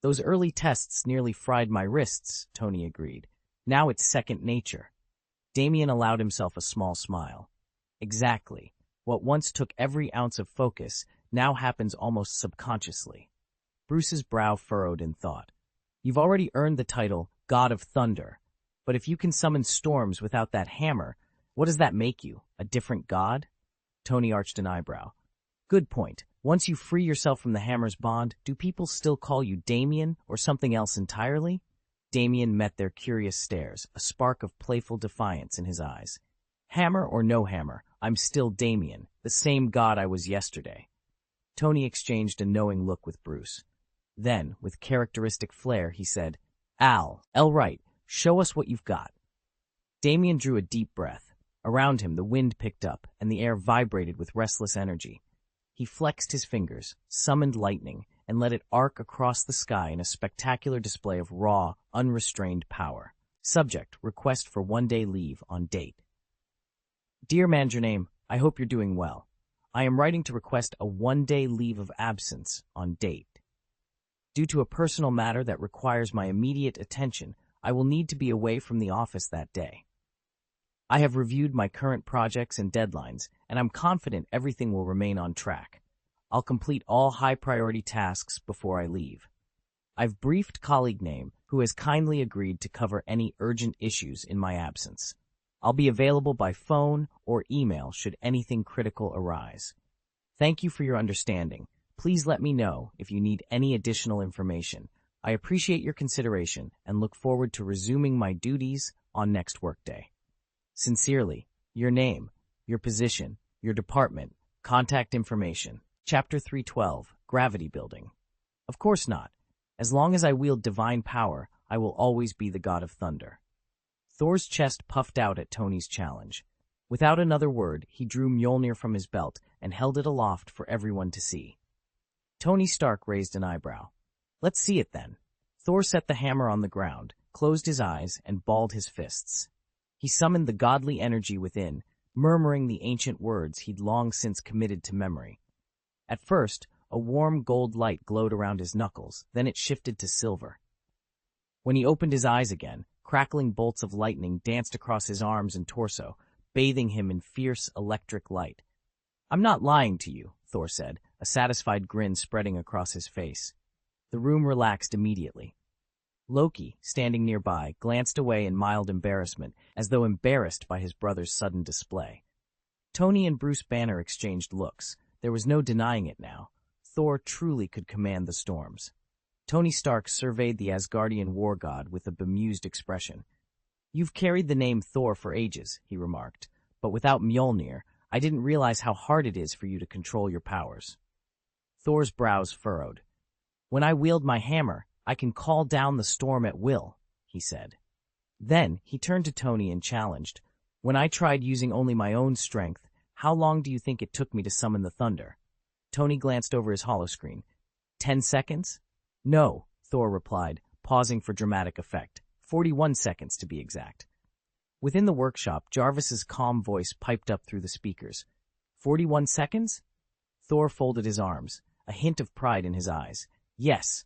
Those early tests nearly fried my wrists, Tony agreed. Now it's second nature. Damien allowed himself a small smile. Exactly. What once took every ounce of focus now happens almost subconsciously. Bruce's brow furrowed in thought. You've already earned the title God of Thunder, but if you can summon storms without that hammer, what does that make you, a different god? Tony arched an eyebrow. Good point. Once you free yourself from the hammer's bond, do people still call you Damien or something else entirely? Damien met their curious stares, a spark of playful defiance in his eyes. Hammer or no hammer, I'm still Damien, the same god I was yesterday. Tony exchanged a knowing look with Bruce. Then, with characteristic flair, he said, Al, right, show us what you've got. Damien drew a deep breath. Around him, the wind picked up, and the air vibrated with restless energy. He flexed his fingers, summoned lightning, and let it arc across the sky in a spectacular display of raw, unrestrained power. Subject, request for one-day leave on date. Dear Manjername, I hope you're doing well. I am writing to request a one-day leave of absence on date. Due to a personal matter that requires my immediate attention, I will need to be away from the office that day. I have reviewed my current projects and deadlines, and I'm confident everything will remain on track. I'll complete all high-priority tasks before I leave. I've briefed colleague name, who has kindly agreed to cover any urgent issues in my absence. I'll be available by phone or email should anything critical arise. Thank you for your understanding. Please let me know if you need any additional information. I appreciate your consideration and look forward to resuming my duties on next workday. Sincerely, your name, your position, your department, contact information. Chapter 312, Gravity Building. Of course not. As long as I wield divine power, I will always be the god of thunder. Thor's chest puffed out at Tony's challenge. Without another word, he drew Mjolnir from his belt and held it aloft for everyone to see. Tony Stark raised an eyebrow. Let's see it then. Thor set the hammer on the ground, closed his eyes, and balled his fists. He summoned the godly energy within, murmuring the ancient words he'd long since committed to memory. At first, a warm gold light glowed around his knuckles, then it shifted to silver. When he opened his eyes again, crackling bolts of lightning danced across his arms and torso, bathing him in fierce electric light. I'm not lying to you, Thor said, a satisfied grin spreading across his face. The room relaxed immediately. Loki, standing nearby, glanced away in mild embarrassment, as though embarrassed by his brother's sudden display. Tony and Bruce Banner exchanged looks. There was no denying it now. Thor truly could command the storms. Tony Stark surveyed the Asgardian war god with a bemused expression. You've carried the name Thor for ages, he remarked, but without Mjolnir, I didn't realize how hard it is for you to control your powers. Thor's brows furrowed. When I wield my hammer, I can call down the storm at will, he said. Then he turned to Tony and challenged, when I tried using only my own strength, how long do you think it took me to summon the thunder? Tony glanced over his holoscreen. 10 seconds? No, Thor replied, pausing for dramatic effect. 41 seconds to be exact. Within the workshop, Jarvis's calm voice piped up through the speakers. 41 seconds? Thor folded his arms, a hint of pride in his eyes. Yes,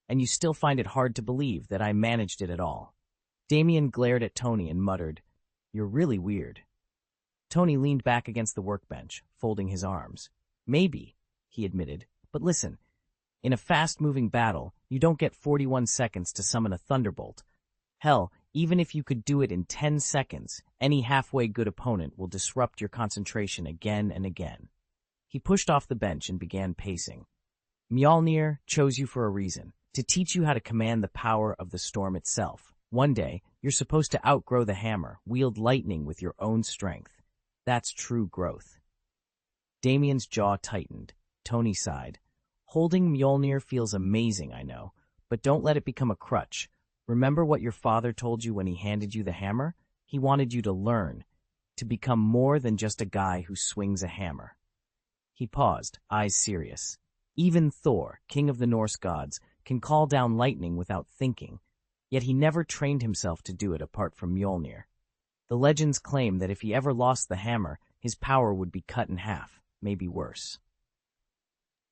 and you still find it hard to believe that I managed it at all. Damien glared at Tony and muttered, You're really weird. Tony leaned back against the workbench, folding his arms. Maybe. he admitted. But listen, in a fast-moving battle, you don't get 41 seconds to summon a thunderbolt. Hell, even if you could do it in 10 seconds, any halfway good opponent will disrupt your concentration again and again. He pushed off the bench and began pacing. Mjolnir chose you for a reason, to teach you how to command the power of the storm itself. One day, you're supposed to outgrow the hammer, wield lightning with your own strength. That's true growth. Damien's jaw tightened. Tony sighed. Holding Mjolnir feels amazing, I know, but don't let it become a crutch. Remember what your father told you when he handed you the hammer? He wanted you to learn, to become more than just a guy who swings a hammer. He paused, eyes serious. Even Thor, king of the Norse gods, can call down lightning without thinking, yet he never trained himself to do it apart from Mjolnir. The legends claim that if he ever lost the hammer, his power would be cut in half, maybe worse.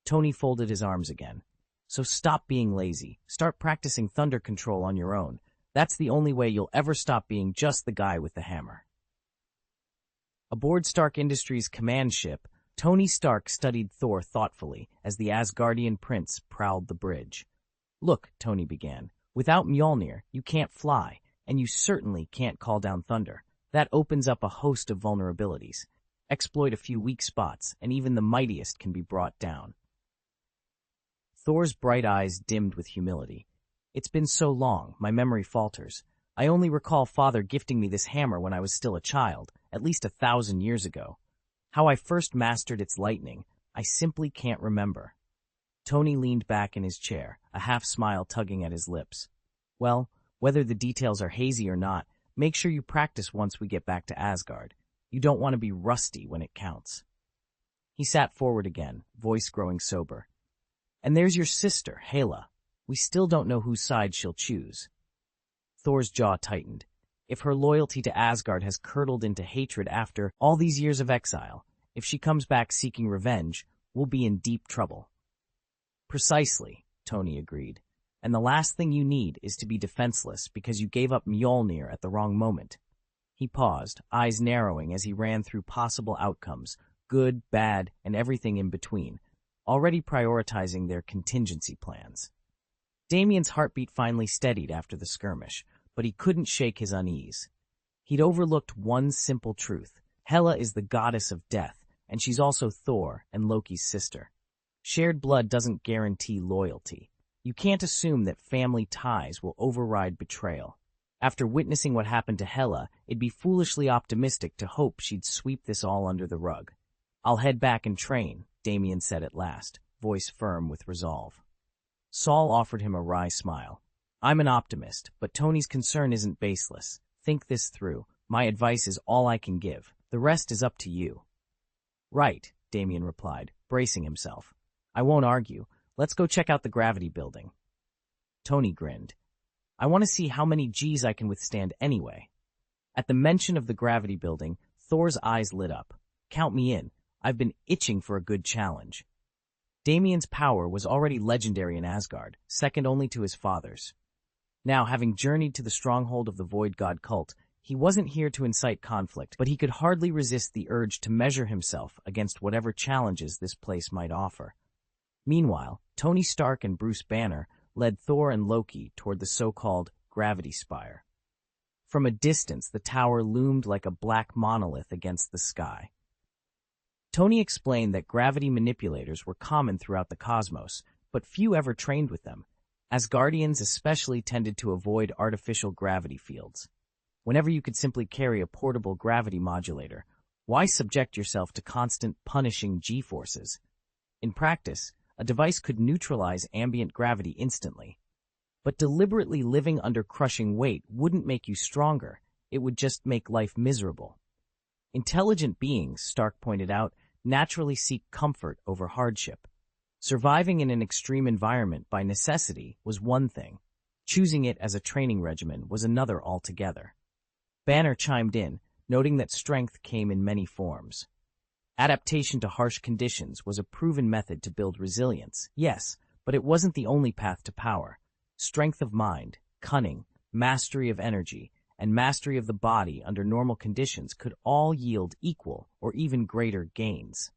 Tony folded his arms again. So stop being lazy. Start practicing thunder control on your own. That's the only way you'll ever stop being just the guy with the hammer. Aboard Stark Industries' command ship, Tony Stark studied Thor thoughtfully as the Asgardian prince prowled the bridge. Look, Tony began, without Mjolnir, you can't fly, and you certainly can't call down thunder. That opens up a host of vulnerabilities. Exploit a few weak spots, and even the mightiest can be brought down. Thor's bright eyes dimmed with humility. It's been so long, my memory falters. I only recall Father gifting me this hammer when I was still a child, at least 1,000 years ago. How I first mastered its lightning, I simply can't remember. Tony leaned back in his chair, a half-smile tugging at his lips. Well, whether the details are hazy or not, make sure you practice once we get back to Asgard. You don't want to be rusty when it counts. He sat forward again, voice growing sober. And there's your sister, Hela. We still don't know whose side she'll choose. Thor's jaw tightened. If her loyalty to Asgard has curdled into hatred after all these years of exile, if she comes back seeking revenge, we'll be in deep trouble. Precisely, Tony agreed. And the last thing you need is to be defenseless because you gave up Mjolnir at the wrong moment. He paused, eyes narrowing as he ran through possible outcomes, good, bad, and everything in between, already prioritizing their contingency plans. Damien's heartbeat finally steadied after the skirmish, but he couldn't shake his unease. He'd overlooked one simple truth. Hela is the goddess of death, and she's also Thor and Loki's sister. Shared blood doesn't guarantee loyalty. You can't assume that family ties will override betrayal. After witnessing what happened to Hela, it'd be foolishly optimistic to hope she'd sweep this all under the rug. I'll head back and train, Damien said at last, voice firm with resolve. Saul offered him a wry smile. I'm an optimist, but Tony's concern isn't baseless. Think this through. My advice is all I can give. The rest is up to you. Right, Damien replied, bracing himself. I won't argue. Let's go check out the gravity building. Tony grinned. I want to see how many Gs I can withstand anyway. At the mention of the gravity building, Thor's eyes lit up. Count me in. I've been itching for a good challenge. Damien's power was already legendary in Asgard, second only to his father's. Now, having journeyed to the stronghold of the Void God cult, he wasn't here to incite conflict, but he could hardly resist the urge to measure himself against whatever challenges this place might offer. Meanwhile, Tony Stark and Bruce Banner led Thor and Loki toward the so-called Gravity Spire. From a distance, the tower loomed like a black monolith against the sky. Tony explained that gravity manipulators were common throughout the cosmos, but few ever trained with them. Asgardians especially tended to avoid artificial gravity fields. Whenever you could simply carry a portable gravity modulator, why subject yourself to constant punishing G-forces? In practice, a device could neutralize ambient gravity instantly. But deliberately living under crushing weight wouldn't make you stronger, it would just make life miserable. Intelligent beings, Stark pointed out, naturally seek comfort over hardship. Surviving in an extreme environment by necessity was one thing. Choosing it as a training regimen was another altogether. Banner chimed in, noting that strength came in many forms. Adaptation to harsh conditions was a proven method to build resilience, yes, but it wasn't the only path to power. Strength of mind, cunning, mastery of energy, and mastery of the body under normal conditions could all yield equal or even greater gains.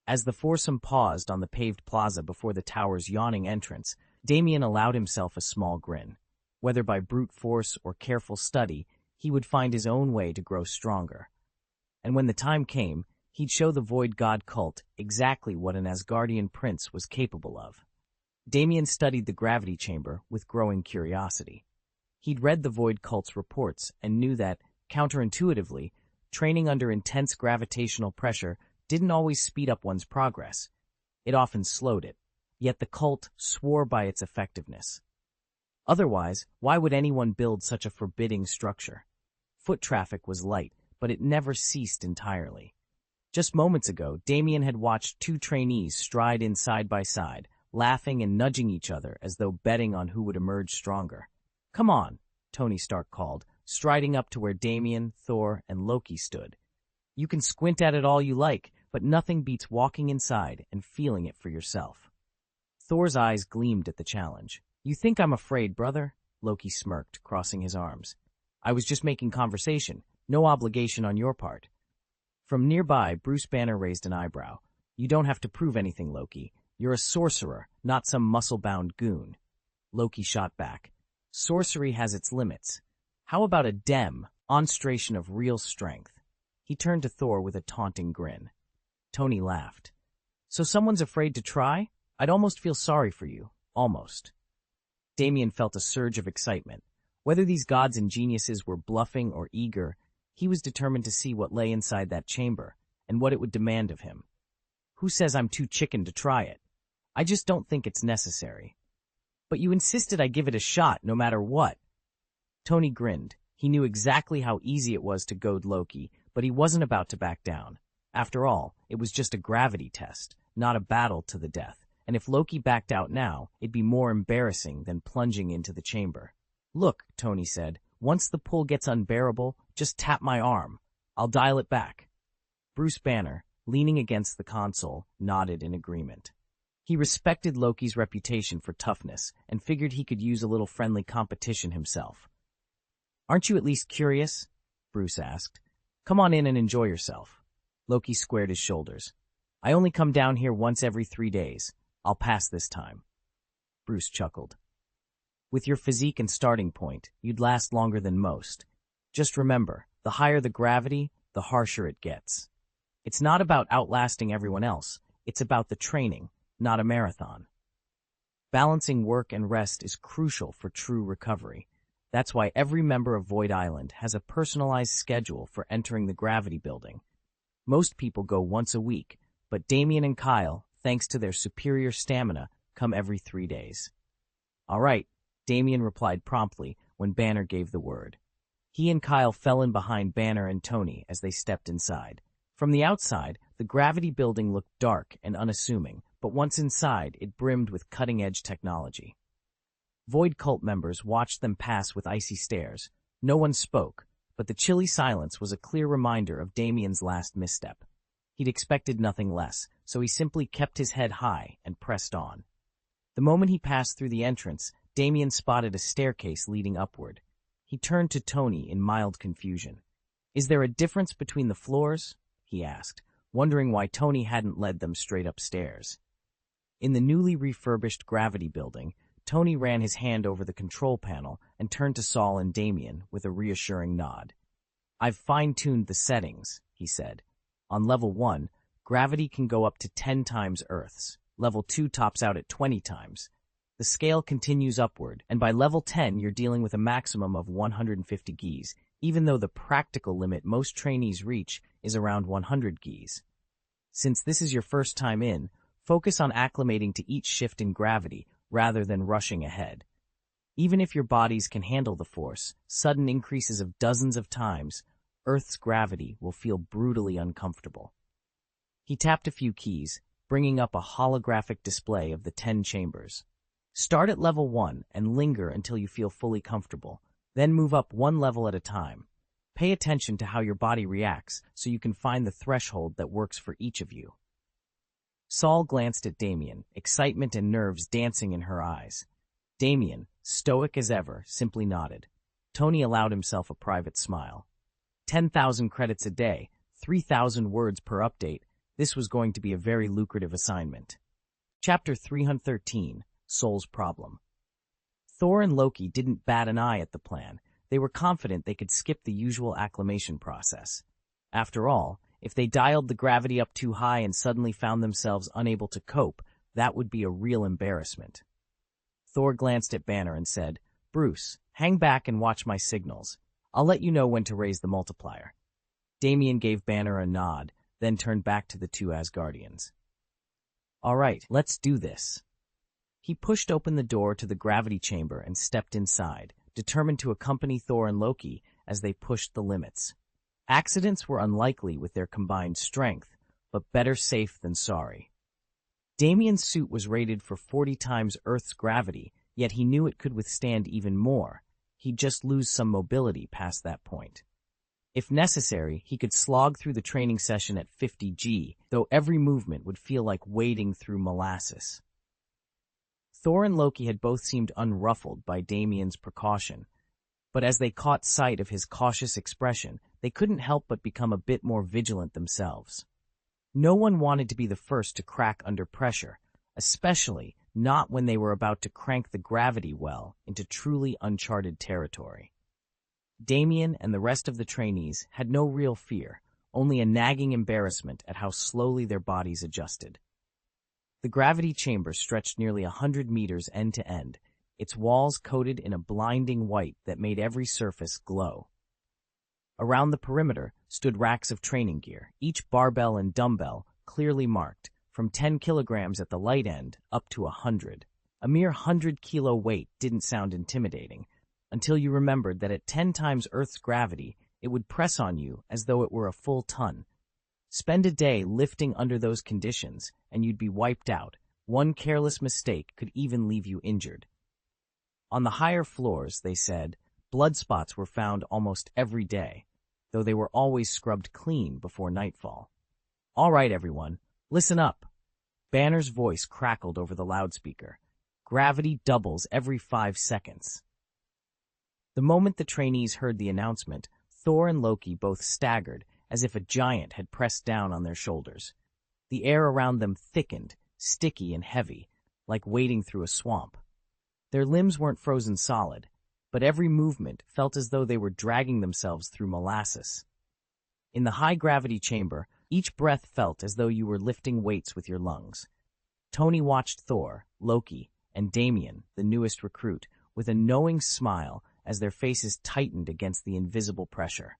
As the foursome paused on the paved plaza before the tower's yawning entrance, Damien allowed himself a small grin. Whether by brute force or careful study, he would find his own way to grow stronger. And when the time came, he'd show the Void God cult exactly what an Asgardian prince was capable of. Damien studied the gravity chamber with growing curiosity. He'd read the Void cult's reports and knew that, counterintuitively, training under intense gravitational pressure didn't always speed up one's progress. It often slowed it, yet the cult swore by its effectiveness. Otherwise, why would anyone build such a forbidding structure? Foot traffic was light, but it never ceased entirely. Just moments ago, Damien had watched two trainees stride in side by side, laughing and nudging each other as though betting on who would emerge stronger. "Come on," Tony Stark called, striding up to where Damien, Thor, and Loki stood. "You can squint at it all you like, but nothing beats walking inside and feeling it for yourself." Thor's eyes gleamed at the challenge. "You think I'm afraid, brother?" Loki smirked, crossing his arms. "I was just making conversation. No obligation on your part." From nearby, Bruce Banner raised an eyebrow. "You don't have to prove anything, Loki. You're a sorcerer, not some muscle-bound goon." Loki shot back. "Sorcery has its limits. How about a demonstration of real strength?" He turned to Thor with a taunting grin. Tony laughed. "So someone's afraid to try? I'd almost feel sorry for you. Almost." Damien felt a surge of excitement. Whether these gods and geniuses were bluffing or eager, he was determined to see what lay inside that chamber, and what it would demand of him. "Who says I'm too chicken to try it? I just don't think it's necessary." "But you insisted I give it a shot, no matter what." Tony grinned. He knew exactly how easy it was to goad Loki, but he wasn't about to back down. After all, it was just a gravity test, not a battle to the death, and if Loki backed out now, it'd be more embarrassing than plunging into the chamber. "Look," Tony said, "once the pull gets unbearable, just tap my arm. I'll dial it back." Bruce Banner, leaning against the console, nodded in agreement. He respected Loki's reputation for toughness and figured he could use a little friendly competition himself. "Aren't you at least curious?" Bruce asked. "Come on in and enjoy yourself." Loki squared his shoulders. "I only come down here once every 3 days. I'll pass this time." Bruce chuckled. "With your physique and starting point, you'd last longer than most. Just remember, the higher the gravity, the harsher it gets. It's not about outlasting everyone else. It's about the training, not a marathon." Balancing work and rest is crucial for true recovery. That's why every member of Void Island has a personalized schedule for entering the gravity building. Most people go once a week, but Damien and Kyle, thanks to their superior stamina, come every 3 days. "All right," Damien replied promptly when Banner gave the word. He and Kyle fell in behind Banner and Tony as they stepped inside. From the outside, the gravity building looked dark and unassuming, but once inside, it brimmed with cutting-edge technology. Void cult members watched them pass with icy stares. No one spoke, but the chilly silence was a clear reminder of Damien's last misstep. He'd expected nothing less, so he simply kept his head high and pressed on. The moment he passed through the entrance, Damien spotted a staircase leading upward. He turned to Tony in mild confusion. "Is there a difference between the floors?" he asked, wondering why Tony hadn't led them straight upstairs. In the newly refurbished gravity building, Tony ran his hand over the control panel and turned to Saul and Damien with a reassuring nod. "I've fine-tuned the settings," he said. "On level 1, gravity can go up to 10 times Earth's. Level 2 tops out at 20 times. The scale continues upward, and by level 10 you're dealing with a maximum of 150 Gs, even though the practical limit most trainees reach is around 100 Gs. Since this is your first time in, focus on acclimating to each shift in gravity rather than rushing ahead. Even if your bodies can handle the force, sudden increases of dozens of times, Earth's gravity will feel brutally uncomfortable." He tapped a few keys, bringing up a holographic display of the 10 chambers. "Start at level 1 and linger until you feel fully comfortable, then move up one level at a time. Pay attention to how your body reacts so you can find the threshold that works for each of you." Saul glanced at Damien, excitement and nerves dancing in her eyes. Damien, stoic as ever, simply nodded. Tony allowed himself a private smile. 10,000 credits a day, 3,000 words per update. This was going to be a very lucrative assignment. Chapter 313, Soul's Problem. Thor and Loki didn't bat an eye at the plan. They were confident they could skip the usual acclimation process. After all, if they dialed the gravity up too high and suddenly found themselves unable to cope, that would be a real embarrassment. Thor glanced at Banner and said, "Bruce, hang back and watch my signals. I'll let you know when to raise the multiplier." Damien gave Banner a nod, then turned back to the two Asgardians. "All right, let's do this." He pushed open the door to the gravity chamber and stepped inside, determined to accompany Thor and Loki as they pushed the limits. Accidents were unlikely with their combined strength, but better safe than sorry. Damien's suit was rated for 40 times Earth's gravity, yet he knew it could withstand even more. He'd just lose some mobility past that point. If necessary, he could slog through the training session at 50 G, though every movement would feel like wading through molasses. Thor and Loki had both seemed unruffled by Damien's precaution, but as they caught sight of his cautious expression, they couldn't help but become a bit more vigilant themselves. No one wanted to be the first to crack under pressure, especially not when they were about to crank the gravity well into truly uncharted territory. Damien and the rest of the trainees had no real fear, only a nagging embarrassment at how slowly their bodies adjusted. The gravity chamber stretched nearly 100 meters end to end, its walls coated in a blinding white that made every surface glow. Around the perimeter stood racks of training gear, each barbell and dumbbell clearly marked, from 10 kilograms at the light end up to 100. A mere 100-kilo weight didn't sound intimidating, until you remembered that at 10 times Earth's gravity, it would press on you as though it were a full ton. Spend a day lifting under those conditions, and you'd be wiped out. One careless mistake could even leave you injured. On the higher floors, they said, blood spots were found almost every day, though they were always scrubbed clean before nightfall. "All right, everyone, listen up." Banner's voice crackled over the loudspeaker. "Gravity doubles every 5 seconds." The moment the trainees heard the announcement, Thor and Loki both staggered, as if a giant had pressed down on their shoulders. The air around them thickened, sticky and heavy, like wading through a swamp. Their limbs weren't frozen solid, but every movement felt as though they were dragging themselves through molasses. In the high-gravity chamber, each breath felt as though you were lifting weights with your lungs. Tony watched Thor, Loki, and Damien, the newest recruit, with a knowing smile as their faces tightened against the invisible pressure.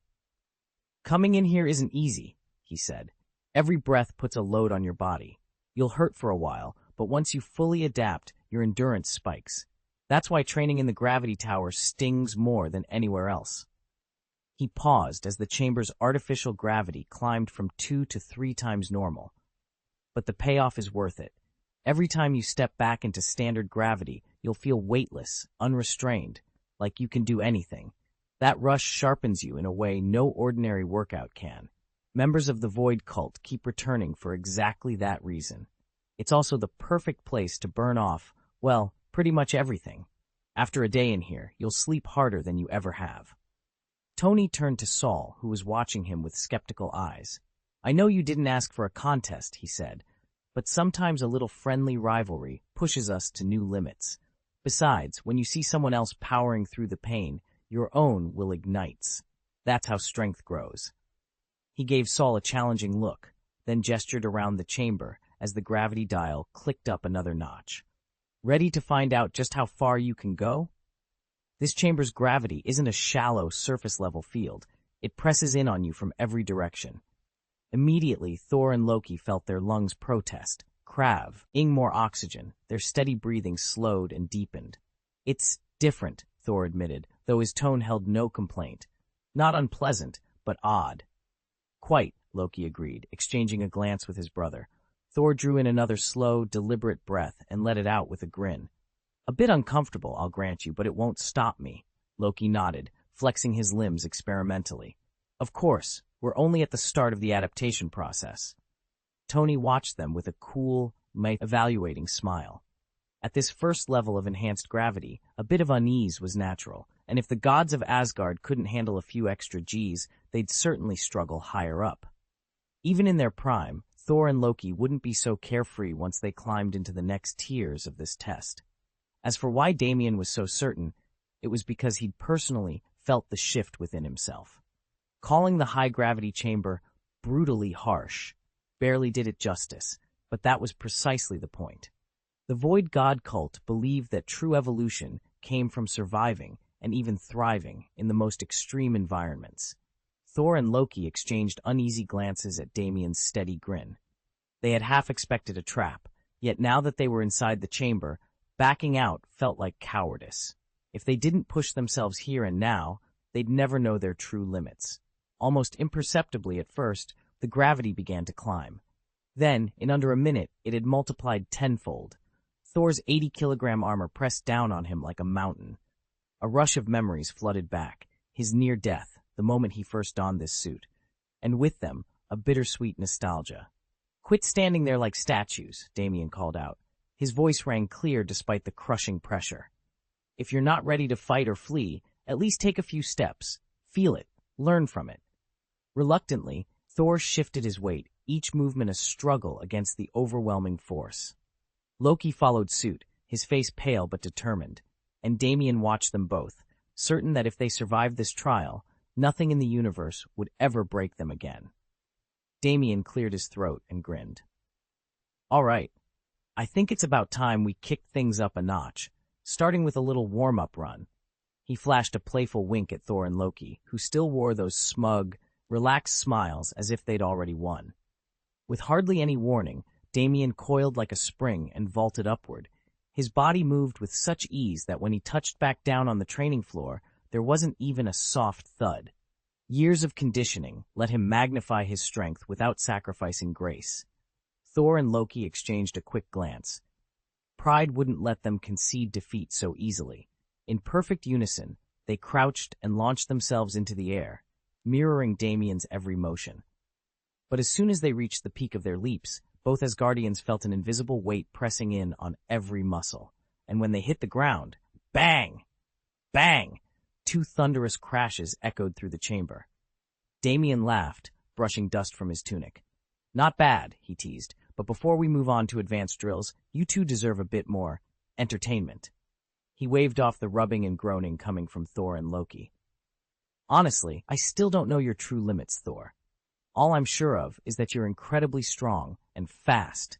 "Coming in here isn't easy," he said. "Every breath puts a load on your body. You'll hurt for a while, but once you fully adapt, your endurance spikes. That's why training in the gravity tower stings more than anywhere else." He paused as the chamber's artificial gravity climbed from 2 to 3 times normal. "But the payoff is worth it. Every time you step back into standard gravity, you'll feel weightless, unrestrained, like you can do anything. That rush sharpens you in a way no ordinary workout can. Members of the Void cult keep returning for exactly that reason. It's also the perfect place to burn off, well, pretty much everything. After a day in here, you'll sleep harder than you ever have." Tony turned to Saul, who was watching him with skeptical eyes. "I know you didn't ask for a contest," he said, "but sometimes a little friendly rivalry pushes us to new limits. Besides, when you see someone else powering through the pain, your own will ignite. That's how strength grows." He gave Saul a challenging look, then gestured around the chamber as the gravity dial clicked up another notch. "Ready to find out just how far you can go? This chamber's gravity isn't a shallow, surface-level field. It presses in on you from every direction." Immediately, Thor and Loki felt their lungs protest, craving more oxygen. Their steady breathing slowed and deepened. "It's different," Thor admitted, though his tone held no complaint. "Not unpleasant, but odd." "Quite," Loki agreed, exchanging a glance with his brother. Thor drew in another slow, deliberate breath and let it out with a grin. "A bit uncomfortable, I'll grant you, but it won't stop me." Loki nodded, flexing his limbs experimentally. "Of course, we're only at the start of the adaptation process." Tony watched them with a cool, evaluating smile. At this first level of enhanced gravity, a bit of unease was natural, and if the gods of Asgard couldn't handle a few extra Gs, they'd certainly struggle higher up. Even in their prime, Thor and Loki wouldn't be so carefree once they climbed into the next tiers of this test. As for why Damien was so certain, it was because he'd personally felt the shift within himself. Calling the high-gravity chamber brutally harsh barely did it justice, but that was precisely the point. The Void God cult believed that true evolution came from surviving and even thriving in the most extreme environments. Thor and Loki exchanged uneasy glances at Damien's steady grin. They had half expected a trap, yet now that they were inside the chamber, backing out felt like cowardice. If they didn't push themselves here and now, they'd never know their true limits. Almost imperceptibly at first, the gravity began to climb. Then, in under a minute, it had multiplied tenfold. Thor's 80-kilogram armor pressed down on him like a mountain. A rush of memories flooded back, his near death, the moment he first donned this suit, and with them, a bittersweet nostalgia. "Quit standing there like statues," Damien called out. His voice rang clear despite the crushing pressure. "If you're not ready to fight or flee, at least take a few steps. Feel it. Learn from it." Reluctantly, Thor shifted his weight, each movement a struggle against the overwhelming force. Loki followed suit, his face pale but determined, and Damien watched them both, certain that if they survived this trial, nothing in the universe would ever break them again. Damien cleared his throat and grinned. "All right. I think it's about time we kicked things up a notch, starting with a little warm-up run." He flashed a playful wink at Thor and Loki, who still wore those smug, relaxed smiles as if they'd already won. With hardly any warning, Damien coiled like a spring and vaulted upward. His body moved with such ease that when he touched back down on the training floor, there wasn't even a soft thud. Years of conditioning let him magnify his strength without sacrificing grace. Thor and Loki exchanged a quick glance. Pride wouldn't let them concede defeat so easily. In perfect unison, they crouched and launched themselves into the air, mirroring Damien's every motion. But as soon as they reached the peak of their leaps, both Asgardians felt an invisible weight pressing in on every muscle. And when they hit the ground, bang! Bang! Two thunderous crashes echoed through the chamber. Damien laughed, brushing dust from his tunic. "Not bad," he teased, "but before we move on to advanced drills, you two deserve a bit more entertainment." He waved off the rubbing and groaning coming from Thor and Loki. "Honestly, I still don't know your true limits, Thor. All I'm sure of is that you're incredibly strong and fast.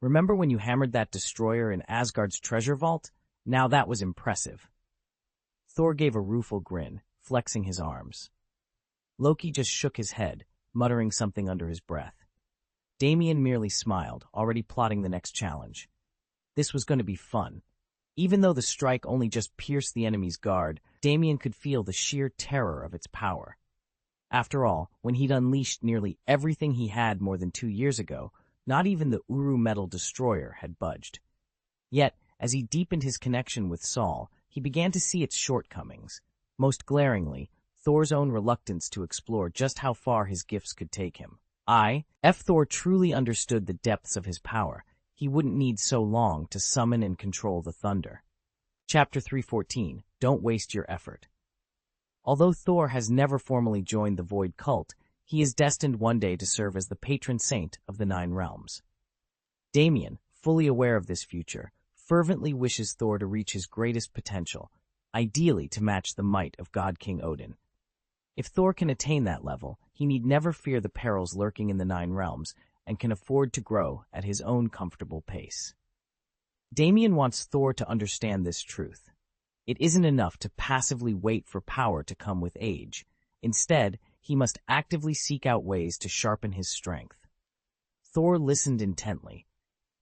Remember when you hammered that destroyer in Asgard's treasure vault? Now that was impressive." Thor gave a rueful grin, flexing his arms. Loki just shook his head, muttering something under his breath. Damien merely smiled, already plotting the next challenge. This was going to be fun. Even though the strike only just pierced the enemy's guard, Damien could feel the sheer terror of its power. After all, when he'd unleashed nearly everything he had more than 2 years ago, not even the Uru metal destroyer had budged. Yet, as he deepened his connection with Saul, he began to see its shortcomings. Most glaringly, Thor's own reluctance to explore just how far his gifts could take him. If Thor truly understood the depths of his power, he wouldn't need so long to summon and control the thunder. Chapter 314, Don't Waste Your Effort. Although Thor has never formally joined the Void cult, he is destined one day to serve as the patron saint of the 9 realms. Damien, fully aware of this future, fervently wishes Thor to reach his greatest potential, ideally to match the might of God King Odin. If Thor can attain that level, he need never fear the perils lurking in the 9 realms and can afford to grow at his own comfortable pace. Damien wants Thor to understand this truth. It isn't enough to passively wait for power to come with age. Instead, he must actively seek out ways to sharpen his strength. Thor listened intently.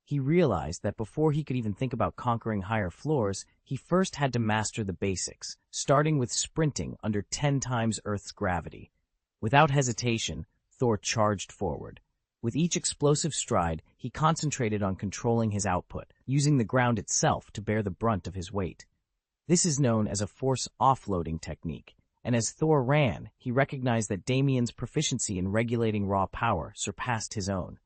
He realized that before he could even think about conquering higher floors, he first had to master the basics, starting with sprinting under 10 times Earth's gravity. Without hesitation, Thor charged forward. With each explosive stride, he concentrated on controlling his output, using the ground itself to bear the brunt of his weight. This is known as a force offloading technique, and as Thor ran, he recognized that Damien's proficiency in regulating raw power surpassed his own.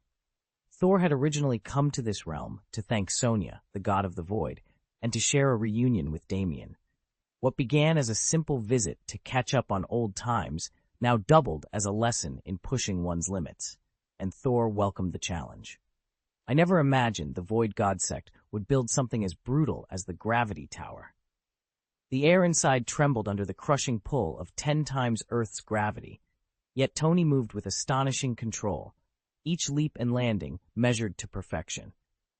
Thor had originally come to this realm to thank Sonya, the god of the void, and to share a reunion with Damien. What began as a simple visit to catch up on old times now doubled as a lesson in pushing one's limits. and Thor welcomed the challenge. I never imagined the Void God sect would build something as brutal as the gravity tower. The air inside trembled under the crushing pull of 10 times Earth's gravity, yet Tony moved with astonishing control, each leap and landing measured to perfection.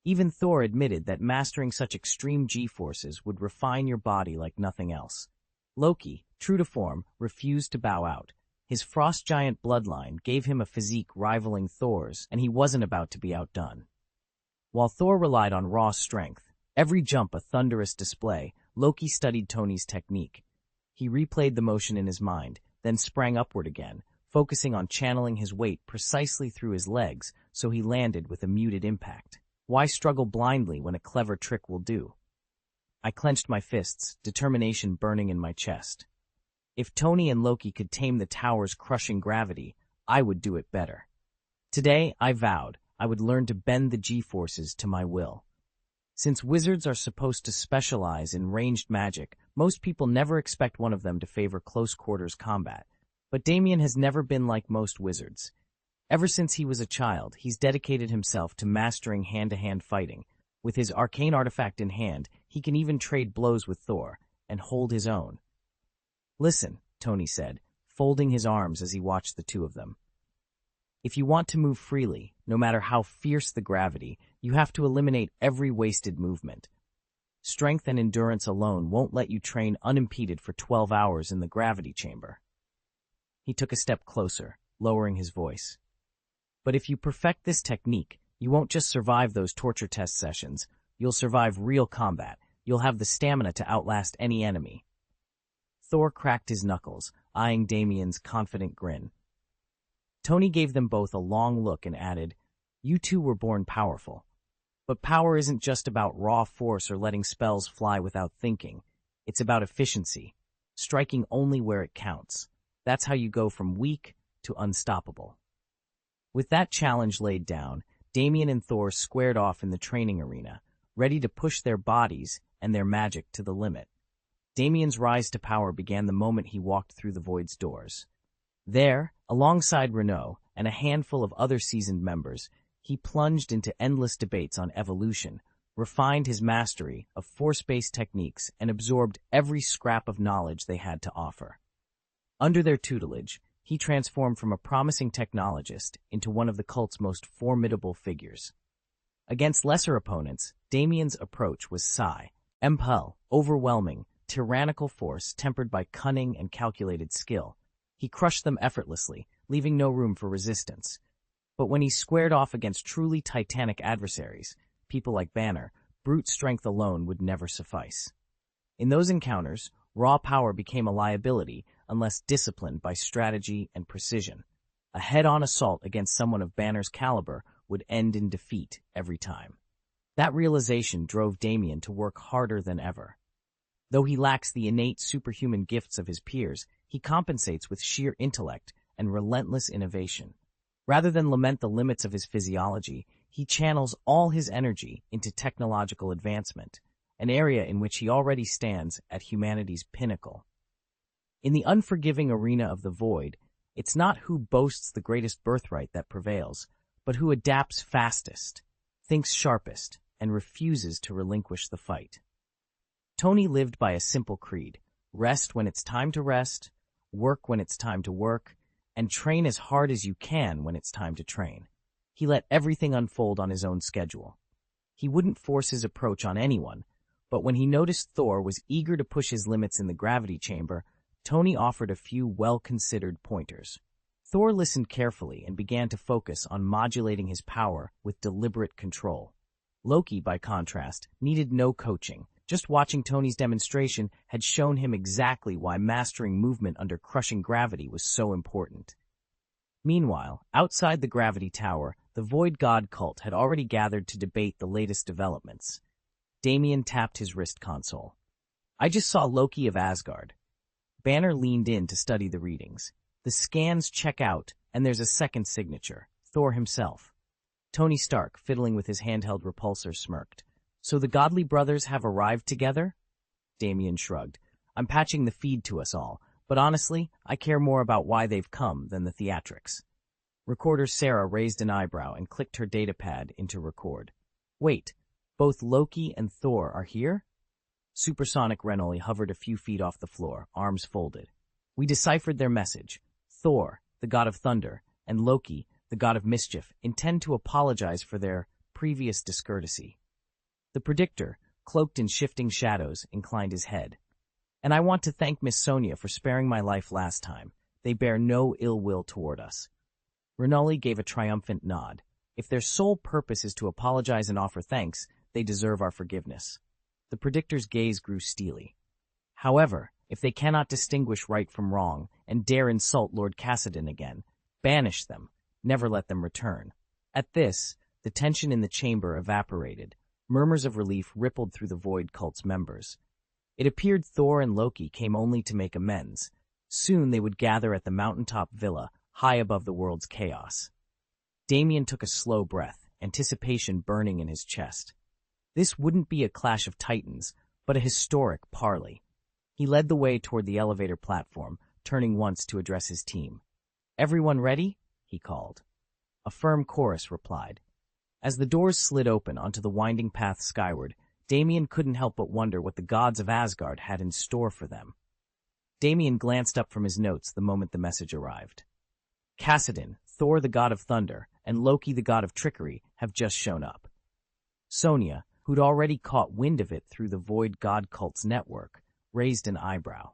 Even Thor admitted that mastering such extreme G-forces would refine your body like nothing else. Loki, true to form, refused to bow out. His frost giant bloodline gave him a physique rivaling Thor's, and he wasn't about to be outdone. While Thor relied on raw strength, every jump a thunderous display, Loki studied Tony's technique. He replayed the motion in his mind, then sprang upward again, focusing on channeling his weight precisely through his legs so he landed with a muted impact. Why struggle blindly when a clever trick will do? I clenched my fists, determination burning in my chest. If Tony and Loki could tame the tower's crushing gravity, I would do it better. Today, I vowed, I would learn to bend the G-forces to my will. Since wizards are supposed to specialize in ranged magic, most people never expect one of them to favor close-quarters combat. But Damien has never been like most wizards. Ever since he was a child, he's dedicated himself to mastering hand-to-hand fighting. With his arcane artifact in hand, he can even trade blows with Thor and hold his own. "Listen," Tony said, folding his arms as he watched the two of them. "If you want to move freely, no matter how fierce the gravity, you have to eliminate every wasted movement. Strength and endurance alone won't let you train unimpeded for 12 hours in the gravity chamber." He took a step closer, lowering his voice. "But if you perfect this technique, you won't just survive those torture test sessions. You'll survive real combat. You'll have the stamina to outlast any enemy." Thor cracked his knuckles, eyeing Damien's confident grin. Tony gave them both a long look and added, "You two were born powerful. But power isn't just about raw force or letting spells fly without thinking. It's about efficiency, striking only where it counts. That's how you go from weak to unstoppable." With that challenge laid down, Damien and Thor squared off in the training arena, ready to push their bodies and their magic to the limit. Damien's rise to power began the moment he walked through the Void's doors. There, alongside Renaud and a handful of other seasoned members, he plunged into endless debates on evolution, refined his mastery of force-based techniques, and absorbed every scrap of knowledge they had to offer. Under their tutelage, he transformed from a promising technologist into one of the cult's most formidable figures. Against lesser opponents, Damien's approach was overwhelming, tyrannical force tempered by cunning and calculated skill. He crushed them effortlessly, leaving no room for resistance. But when he squared off against truly titanic adversaries, people like Banner, brute strength alone would never suffice. In those encounters, raw power became a liability unless disciplined by strategy and precision. A head-on assault against someone of Banner's caliber would end in defeat every time. That realization drove Damien to work harder than ever. Though he lacks the innate superhuman gifts of his peers, he compensates with sheer intellect and relentless innovation. Rather than lament the limits of his physiology, he channels all his energy into technological advancement, an area in which he already stands at humanity's pinnacle. In the unforgiving arena of the Void, it's not who boasts the greatest birthright that prevails, but who adapts fastest, thinks sharpest, and refuses to relinquish the fight. Tony lived by a simple creed: rest when it's time to rest, work when it's time to work, and train as hard as you can when it's time to train. He let everything unfold on his own schedule. He wouldn't force his approach on anyone, but when he noticed Thor was eager to push his limits in the gravity chamber, Tony offered a few well-considered pointers. Thor listened carefully and began to focus on modulating his power with deliberate control. Loki, by contrast, needed no coaching. Just watching Tony's demonstration had shown him exactly why mastering movement under crushing gravity was so important. Meanwhile, outside the gravity tower, the Void God cult had already gathered to debate the latest developments. Damien tapped his wrist console. "I just saw Loki of Asgard." Banner leaned in to study the readings. The scans check out, and there's a second signature, Thor himself. Tony Stark, fiddling with his handheld repulsor, smirked. "So the godly brothers have arrived together?" Damien shrugged. "I'm patching the feed to us all, but honestly, I care more about why they've come than the theatrics." Recorder Sarah raised an eyebrow and clicked her datapad into record. Wait, both Loki and Thor are here? Supersonic Renoli hovered a few feet off the floor, arms folded. We deciphered their message. Thor, the god of thunder, and Loki, the god of mischief, intend to apologize for their previous discourtesy. The predictor, cloaked in shifting shadows, inclined his head. And I want to thank Miss Sonia for sparing my life last time. They bear no ill will toward us. Renoli gave a triumphant nod. If their sole purpose is to apologize and offer thanks, they deserve our forgiveness. The predictor's gaze grew steely. However, if they cannot distinguish right from wrong and dare insult Lord Cassidon again, banish them, never let them return. At this, the tension in the chamber evaporated. Murmurs of relief rippled through the Void Cult's members. It appeared Thor and Loki came only to make amends. Soon they would gather at the mountaintop villa, high above the world's chaos. Damien took a slow breath, anticipation burning in his chest. This wouldn't be a clash of titans, but a historic parley. He led the way toward the elevator platform, turning once to address his team. "Everyone ready?" he called. A firm chorus replied. As the doors slid open onto the winding path skyward, Damien couldn't help but wonder what the gods of Asgard had in store for them. Damien glanced up from his notes the moment the message arrived. Cassidon, Thor the god of thunder, and Loki the god of trickery have just shown up. Sonia, who'd already caught wind of it through the Void God Cult's network, raised an eyebrow.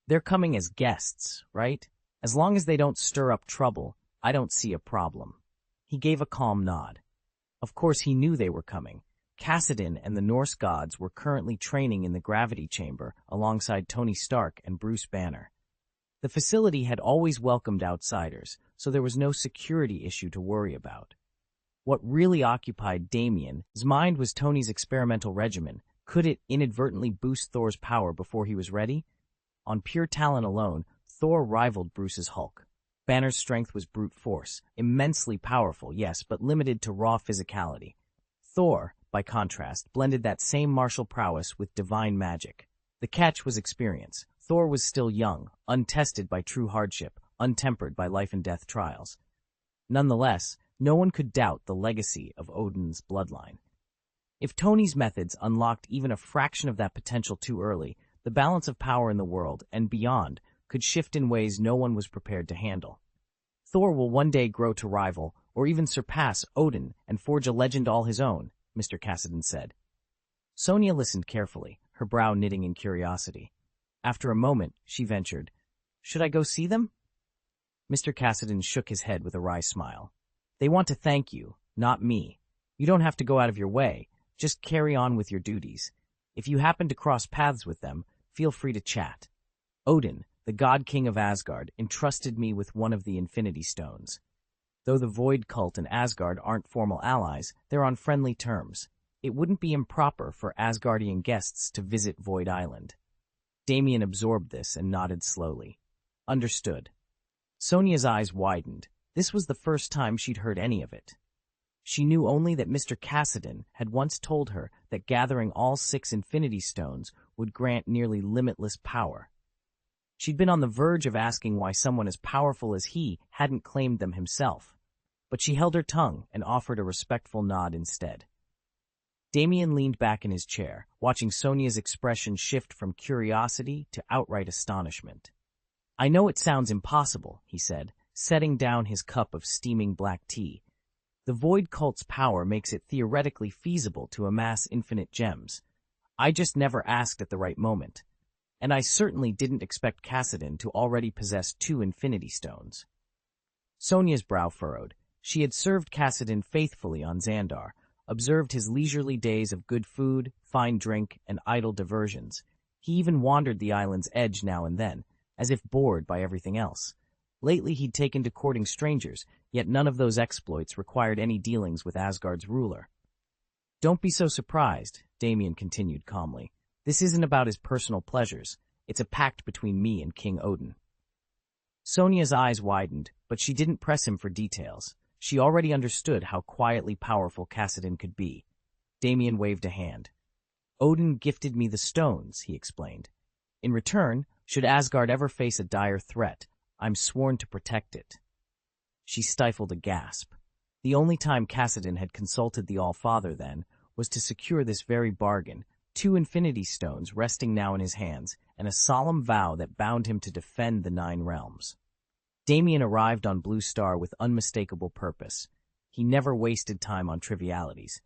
They're coming as guests, right? As long as they don't stir up trouble, I don't see a problem. He gave a calm nod. Of course he knew they were coming. Cassidon and the Norse gods were currently training in the gravity chamber alongside Tony Stark and Bruce Banner. The facility had always welcomed outsiders, so there was no security issue to worry about. What really occupied Damien's mind was Tony's experimental regimen. Could it inadvertently boost Thor's power before he was ready? On pure talent alone, Thor rivaled Bruce's Hulk. Banner's strength was brute force, immensely powerful, yes, but limited to raw physicality. Thor, by contrast, blended that same martial prowess with divine magic. The catch was experience. Thor was still young, untested by true hardship, untempered by life-and-death trials. Nonetheless, no one could doubt the legacy of Odin's bloodline. If Tony's methods unlocked even a fraction of that potential too early, the balance of power in the world and beyond could shift in ways no one was prepared to handle. Thor will one day grow to rival or even surpass Odin and forge a legend all his own, Mr. Cassidon said. Sonia listened carefully, her brow knitting in curiosity. After a moment, she ventured, "Should I go see them?" Mr. Cassidon shook his head with a wry smile. "They want to thank you, not me. You don't have to go out of your way. Just carry on with your duties. If you happen to cross paths with them, feel free to chat. Odin, the god king of Asgard, entrusted me with one of the Infinity Stones. Though the Void Cult and Asgard aren't formal allies, they're on friendly terms. It wouldn't be improper for Asgardian guests to visit Void Island." Damien absorbed this and nodded slowly. Understood. Sonia's eyes widened. This was the first time she'd heard any of it. She knew only that Mr. Cassidon had once told her that gathering all 6 Infinity Stones would grant nearly limitless power. She'd been on the verge of asking why someone as powerful as he hadn't claimed them himself, but she held her tongue and offered a respectful nod instead. Damien leaned back in his chair, watching Sonia's expression shift from curiosity to outright astonishment. "I know it sounds impossible," he said, setting down his cup of steaming black tea. "The Void Cult's power makes it theoretically feasible to amass infinite gems. I just never asked at the right moment. And I certainly didn't expect Cassidon to already possess 2 Infinity Stones." Sonia's brow furrowed. She had served Cassidon faithfully on Xandar, observed his leisurely days of good food, fine drink, and idle diversions. He even wandered the island's edge now and then, as if bored by everything else. Lately he'd taken to courting strangers, yet none of those exploits required any dealings with Asgard's ruler. "Don't be so surprised," Damien continued calmly. "This isn't about his personal pleasures. It's a pact between me and King Odin." Sonia's eyes widened, but she didn't press him for details. She already understood how quietly powerful Cassidon could be. Damien waved a hand. "Odin gifted me the stones," he explained. "In return, should Asgard ever face a dire threat, I'm sworn to protect it." She stifled a gasp. The only time Cassidon had consulted the All-Father then was to secure this very bargain, 2 infinity stones resting now in his hands, and a solemn vow that bound him to defend the 9 realms. Damien arrived on Blue Star with unmistakable purpose. He never wasted time on trivialities.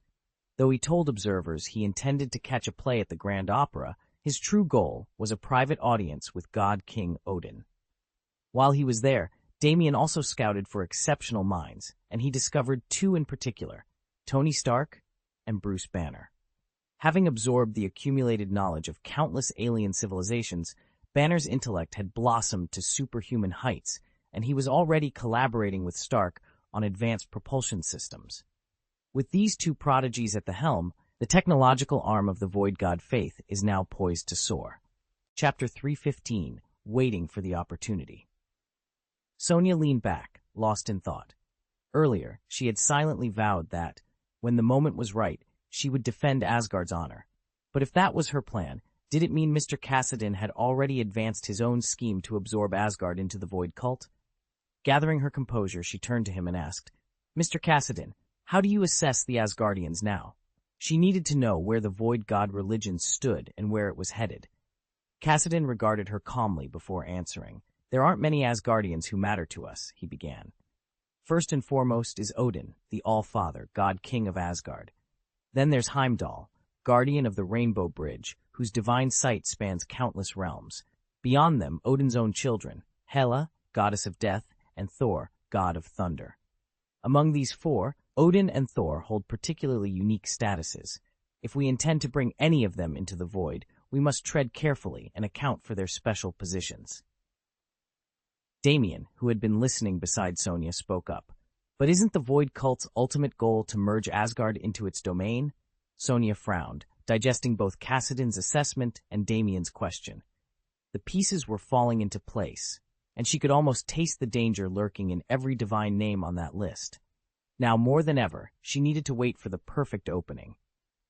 Though he told observers he intended to catch a play at the Grand Opera, his true goal was a private audience with God King Odin. While he was there, Damien also scouted for exceptional minds, and he discovered 2 in particular, Tony Stark and Bruce Banner. Having absorbed the accumulated knowledge of countless alien civilizations, Banner's intellect had blossomed to superhuman heights, and he was already collaborating with Stark on advanced propulsion systems. With these 2 prodigies at the helm, the technological arm of the Void God Faith is now poised to soar. Chapter 315, Waiting for the Opportunity. Sonia leaned back, lost in thought. Earlier, she had silently vowed that, when the moment was right, she would defend Asgard's honor. But if that was her plan, did it mean Mr. Cassidon had already advanced his own scheme to absorb Asgard into the Void Cult? Gathering her composure, she turned to him and asked, "Mr. Cassidon, how do you assess the Asgardians now?" She needed to know where the Void God religion stood and where it was headed. Cassidon regarded her calmly before answering. "There aren't many Asgardians who matter to us," he began. "First and foremost is Odin, the All-Father, God King of Asgard. Then there's Heimdall, guardian of the Rainbow Bridge, whose divine sight spans countless realms. Beyond them, Odin's own children, Hela, goddess of death, and Thor, god of thunder. Among these 4, Odin and Thor hold particularly unique statuses. If we intend to bring any of them into the void, we must tread carefully and account for their special positions." Damien, who had been listening beside Sonia, spoke up. "But isn't the Void Cult's ultimate goal to merge Asgard into its domain?" Sonia frowned, digesting both Cassidon's assessment and Damien's question. The pieces were falling into place, and she could almost taste the danger lurking in every divine name on that list. Now more than ever, she needed to wait for the perfect opening.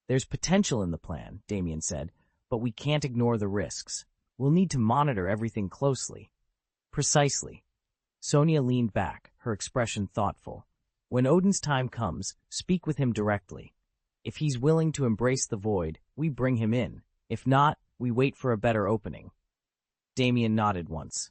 "There's potential in the plan," Damien said, "but we can't ignore the risks. We'll need to monitor everything closely." "Precisely." Sonia leaned back, her expression thoughtful. "When Odin's time comes, speak with him directly. If he's willing to embrace the void, we bring him in. If not, we wait for a better opening." Damien nodded once.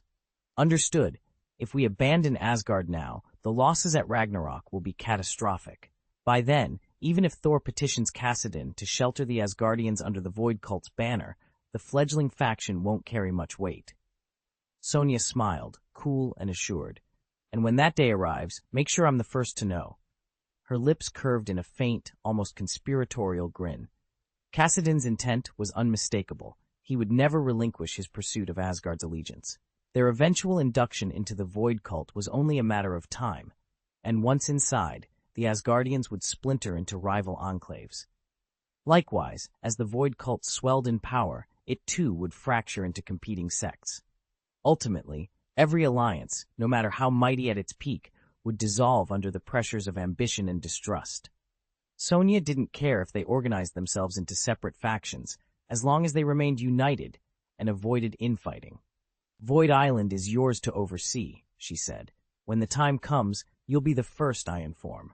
"Understood. If we abandon Asgard now, the losses at Ragnarok will be catastrophic. By then, even if Thor petitions Cassidon to shelter the Asgardians under the Void Cult's banner, the fledgling faction won't carry much weight." Sonia smiled, cool and assured. "And when that day arrives, make sure I'm the first to know." Her lips curved in a faint, almost conspiratorial grin. Cassidon's intent was unmistakable. He would never relinquish his pursuit of Asgard's allegiance. Their eventual induction into the Void Cult was only a matter of time, and once inside, the Asgardians would splinter into rival enclaves. Likewise, as the Void Cult swelled in power, it too would fracture into competing sects. Ultimately, every alliance, no matter how mighty at its peak, would dissolve under the pressures of ambition and distrust. Sonia didn't care if they organized themselves into separate factions, as long as they remained united and avoided infighting. "Void Island is yours to oversee," she said. "When the time comes, you'll be the first I inform."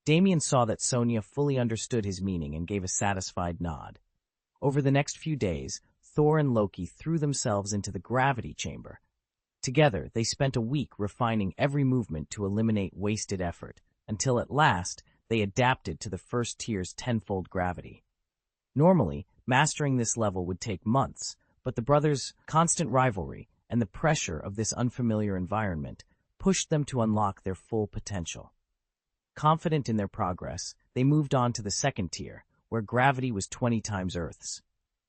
Damien saw that Sonia fully understood his meaning and gave a satisfied nod. Over the next few days, Thor and Loki threw themselves into the gravity chamber. Together, they spent a week refining every movement to eliminate wasted effort, until at last, they adapted to the first tier's tenfold gravity. Normally, mastering this level would take months, but the brothers' constant rivalry and the pressure of this unfamiliar environment pushed them to unlock their full potential. Confident in their progress, they moved on to the second tier, where gravity was 20 times Earth's.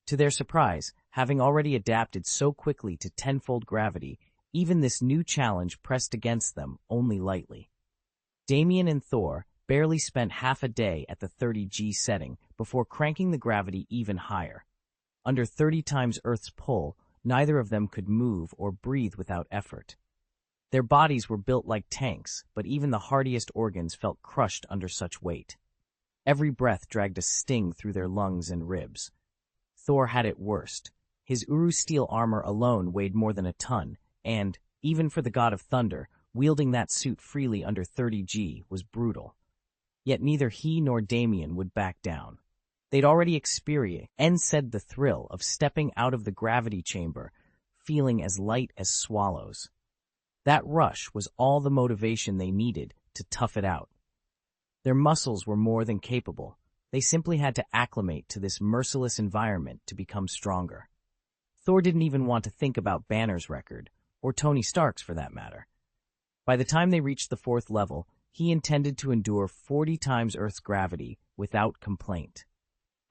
To their surprise, having already adapted so quickly to tenfold gravity, even this new challenge pressed against them only lightly. Damien and Thor barely spent half a day at the 30G setting before cranking the gravity even higher. Under 30 times Earth's pull, neither of them could move or breathe without effort. Their bodies were built like tanks, but even the hardiest organs felt crushed under such weight. Every breath dragged a sting through their lungs and ribs. Thor had it worst. His Uru steel armor alone weighed more than a ton, and, even for the god of thunder, Wielding that suit freely under 30G was brutal. Yet neither he nor Damien would back down. They'd already experienced and said the thrill of stepping out of the gravity chamber, feeling as light as swallows. That rush was all the motivation they needed to tough it out. Their muscles were more than capable. They simply had to acclimate to this merciless environment to become stronger. Thor didn't even want to think about Banner's record, or Tony Stark's for that matter. By the time they reached the 4th level, he intended to endure 40 times Earth's gravity without complaint.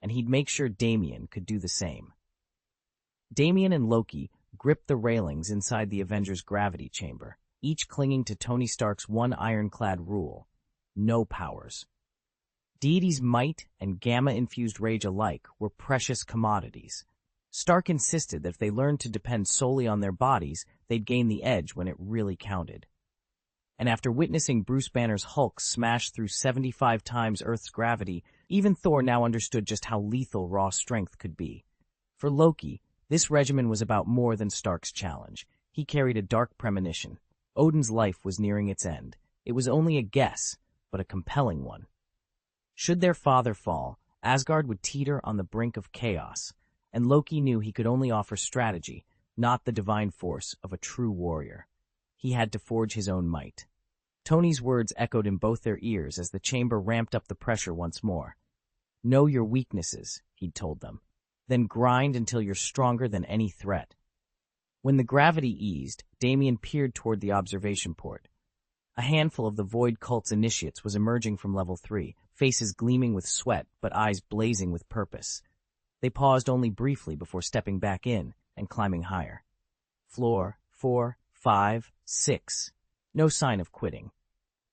And he'd make sure Damien could do the same. Damien and Loki gripped the railings inside the Avengers' gravity chamber, each clinging to Tony Stark's one ironclad rule: no powers. Deity's might and gamma-infused rage alike were precious commodities. Stark insisted that if they learned to depend solely on their bodies, they'd gain the edge when it really counted. And after witnessing Bruce Banner's Hulk smash through 75 times Earth's gravity, even Thor now understood just how lethal raw strength could be. For Loki, this regimen was about more than Stark's challenge. He carried a dark premonition. Odin's life was nearing its end. It was only a guess, but a compelling one. Should their father fall, Asgard would teeter on the brink of chaos, and Loki knew he could only offer strategy, not the divine force of a true warrior. He had to forge his own might. Tony's words echoed in both their ears as the chamber ramped up the pressure once more. Know your weaknesses, he'd told them. Then grind until you're stronger than any threat. When the gravity eased, Damien peered toward the observation port. A handful of the Void Cult's initiates was emerging from level 3, faces gleaming with sweat but eyes blazing with purpose. They paused only briefly before stepping back in and climbing higher. Floor 4, 5, 6. No sign of quitting.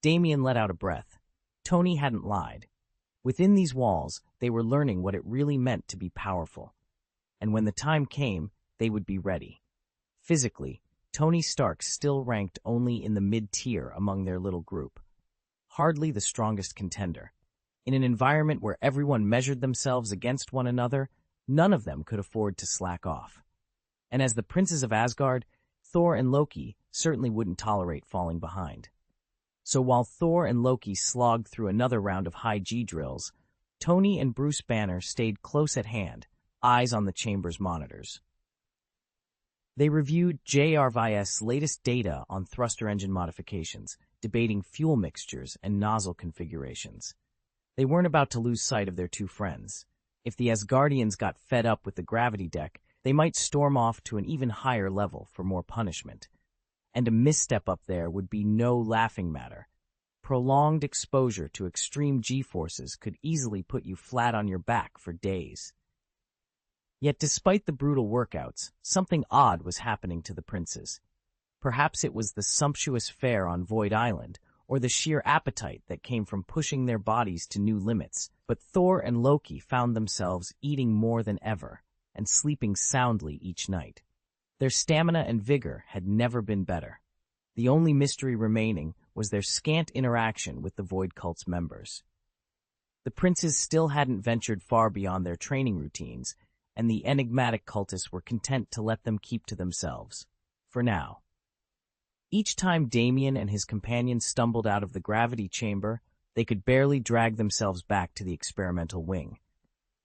Damien let out a breath. Tony hadn't lied. Within these walls, they were learning what it really meant to be powerful. And when the time came, they would be ready. Physically, Tony Stark still ranked only in the mid-tier among their little group. Hardly the strongest contender. In an environment where everyone measured themselves against one another, none of them could afford to slack off. And as the princes of Asgard, Thor and Loki certainly wouldn't tolerate falling behind. So while Thor and Loki slogged through another round of high G drills, Tony and Bruce Banner stayed close at hand, eyes on the chamber's monitors. They reviewed JRVI's latest data on thruster engine modifications, debating fuel mixtures and nozzle configurations. They weren't about to lose sight of their two friends. If the Asgardians got fed up with the gravity deck, they might storm off to an even higher level for more punishment. And a misstep up there would be no laughing matter. Prolonged exposure to extreme G-forces could easily put you flat on your back for days. Yet despite the brutal workouts, something odd was happening to the princes. Perhaps it was the sumptuous fare on Void Island, or the sheer appetite that came from pushing their bodies to new limits, but Thor and Loki found themselves eating more than ever, and sleeping soundly each night. Their stamina and vigor had never been better. The only mystery remaining was their scant interaction with the Void Cult's members. The princes still hadn't ventured far beyond their training routines, and the enigmatic cultists were content to let them keep to themselves, for now. Each time Damien and his companions stumbled out of the gravity chamber, they could barely drag themselves back to the experimental wing.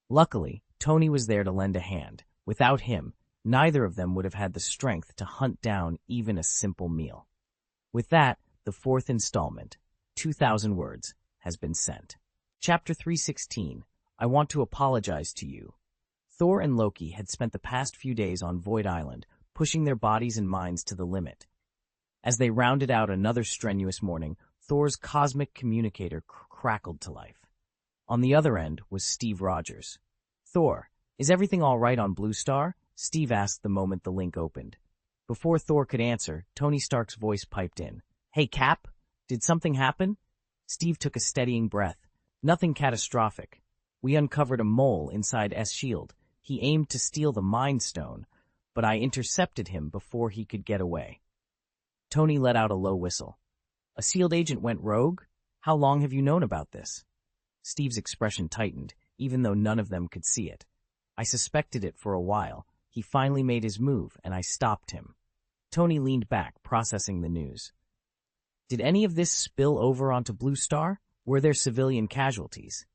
Luckily, Tony was there to lend a hand. Without him, neither of them would have had the strength to hunt down even a simple meal. With that, the 4th installment, 2,000 words, has been sent. Chapter 316, I Want to Apologize to You. Thor and Loki had spent the past few days on Void Island, pushing their bodies and minds to the limit. As they rounded out another strenuous morning, Thor's cosmic communicator crackled to life. On the other end was Steve Rogers. Thor, is everything all right on Blue Star? Steve asked the moment the link opened. Before Thor could answer, Tony Stark's voice piped in. Hey, Cap, did something happen? Steve took a steadying breath. Nothing catastrophic. We uncovered a mole inside S-Shield. He aimed to steal the Mind Stone, but I intercepted him before he could get away. Tony let out a low whistle. A sealed agent went rogue? How long have you known about this? Steve's expression tightened, even though none of them could see it. I suspected it for a while. He finally made his move, and I stopped him. Tony leaned back, processing the news. Did any of this spill over onto Blue Star? Were there civilian casualties?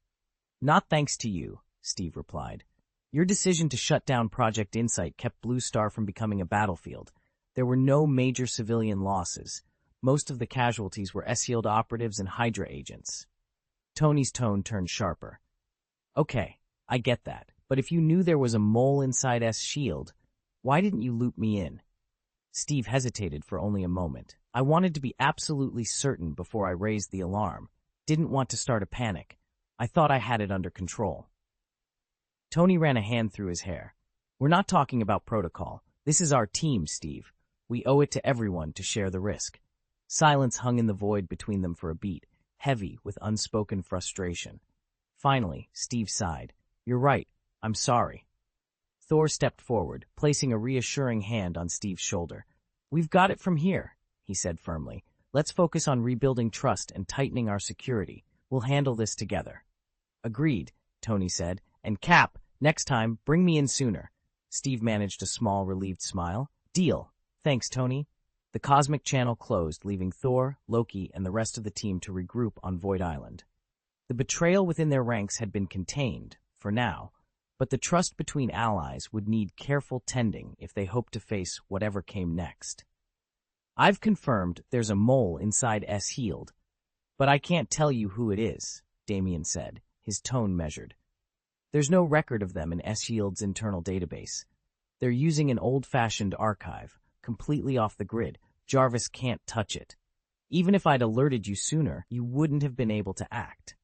Not thanks to you, Steve replied. Your decision to shut down Project Insight kept Blue Star from becoming a battlefield. There were no major civilian losses. Most of the casualties were S-Shield operatives and Hydra agents. Tony's tone turned sharper. Okay, I get that, but if you knew there was a mole inside S-Shield, why didn't you loop me in? Steve hesitated for only a moment. I wanted to be absolutely certain before I raised the alarm. Didn't want to start a panic. I thought I had it under control. Tony ran a hand through his hair. We're not talking about protocol. This is our team, Steve. We owe it to everyone to share the risk. Silence hung in the void between them for a beat, heavy with unspoken frustration. Finally, Steve sighed. You're right. I'm sorry. Thor stepped forward, placing a reassuring hand on Steve's shoulder. We've got it from here, he said firmly. Let's focus on rebuilding trust and tightening our security. We'll handle this together. Agreed, Tony said. And Cap, next time, bring me in sooner. Steve managed a small, relieved smile. Deal. Thanks, Tony. The cosmic channel closed, leaving Thor, Loki, and the rest of the team to regroup on Void Island. The betrayal within their ranks had been contained, for now, but the trust between allies would need careful tending if they hoped to face whatever came next. I've confirmed there's a mole inside S-Shield, but I can't tell you who it is, Damien said, his tone measured. There's no record of them in S-Shield's internal database. They're using an old-fashioned archive, completely off the grid. Jarvis can't touch it. Even if I'd alerted you sooner, you wouldn't have been able to act.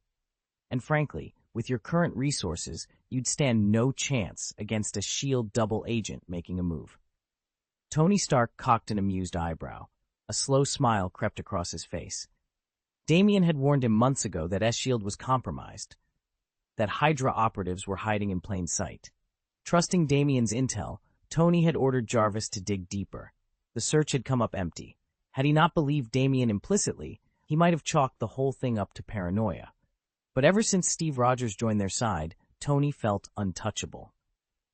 And frankly, with your current resources, you'd stand no chance against a S.H.I.E.L.D. double agent making a move. Tony Stark cocked an amused eyebrow. A slow smile crept across his face. Damien had warned him months ago that S.H.I.E.L.D. was compromised, that Hydra operatives were hiding in plain sight. Trusting Damien's intel, Tony had ordered Jarvis to dig deeper. The search had come up empty. Had he not believed Damien implicitly, he might have chalked the whole thing up to paranoia. But ever since Steve Rogers joined their side, Tony felt untouchable.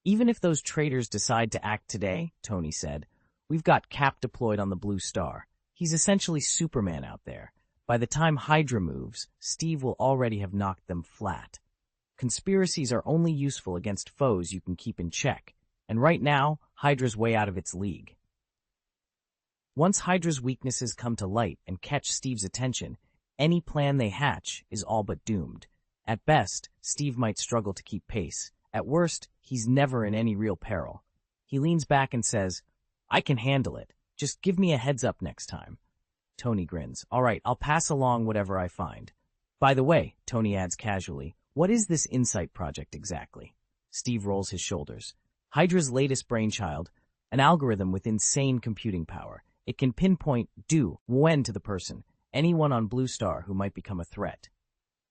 Even if those traitors decide to act today, Tony said, we've got Cap deployed on the Blue Star. He's essentially Superman out there. By the time Hydra moves, Steve will already have knocked them flat. Conspiracies are only useful against foes you can keep in check, and right now, Hydra's way out of its league. Once Hydra's weaknesses come to light and catch Steve's attention, any plan they hatch is all but doomed. At best, Steve might struggle to keep pace. At worst, he's never in any real peril. He leans back and says, I can handle it. Just give me a heads up next time. Tony grins. All right, I'll pass along whatever I find. By the way, Tony adds casually, what is this Insight project exactly? Steve rolls his shoulders. Hydra's latest brainchild, an algorithm with insane computing power. It can pinpoint when to the person, anyone on Blue Star who might become a threat.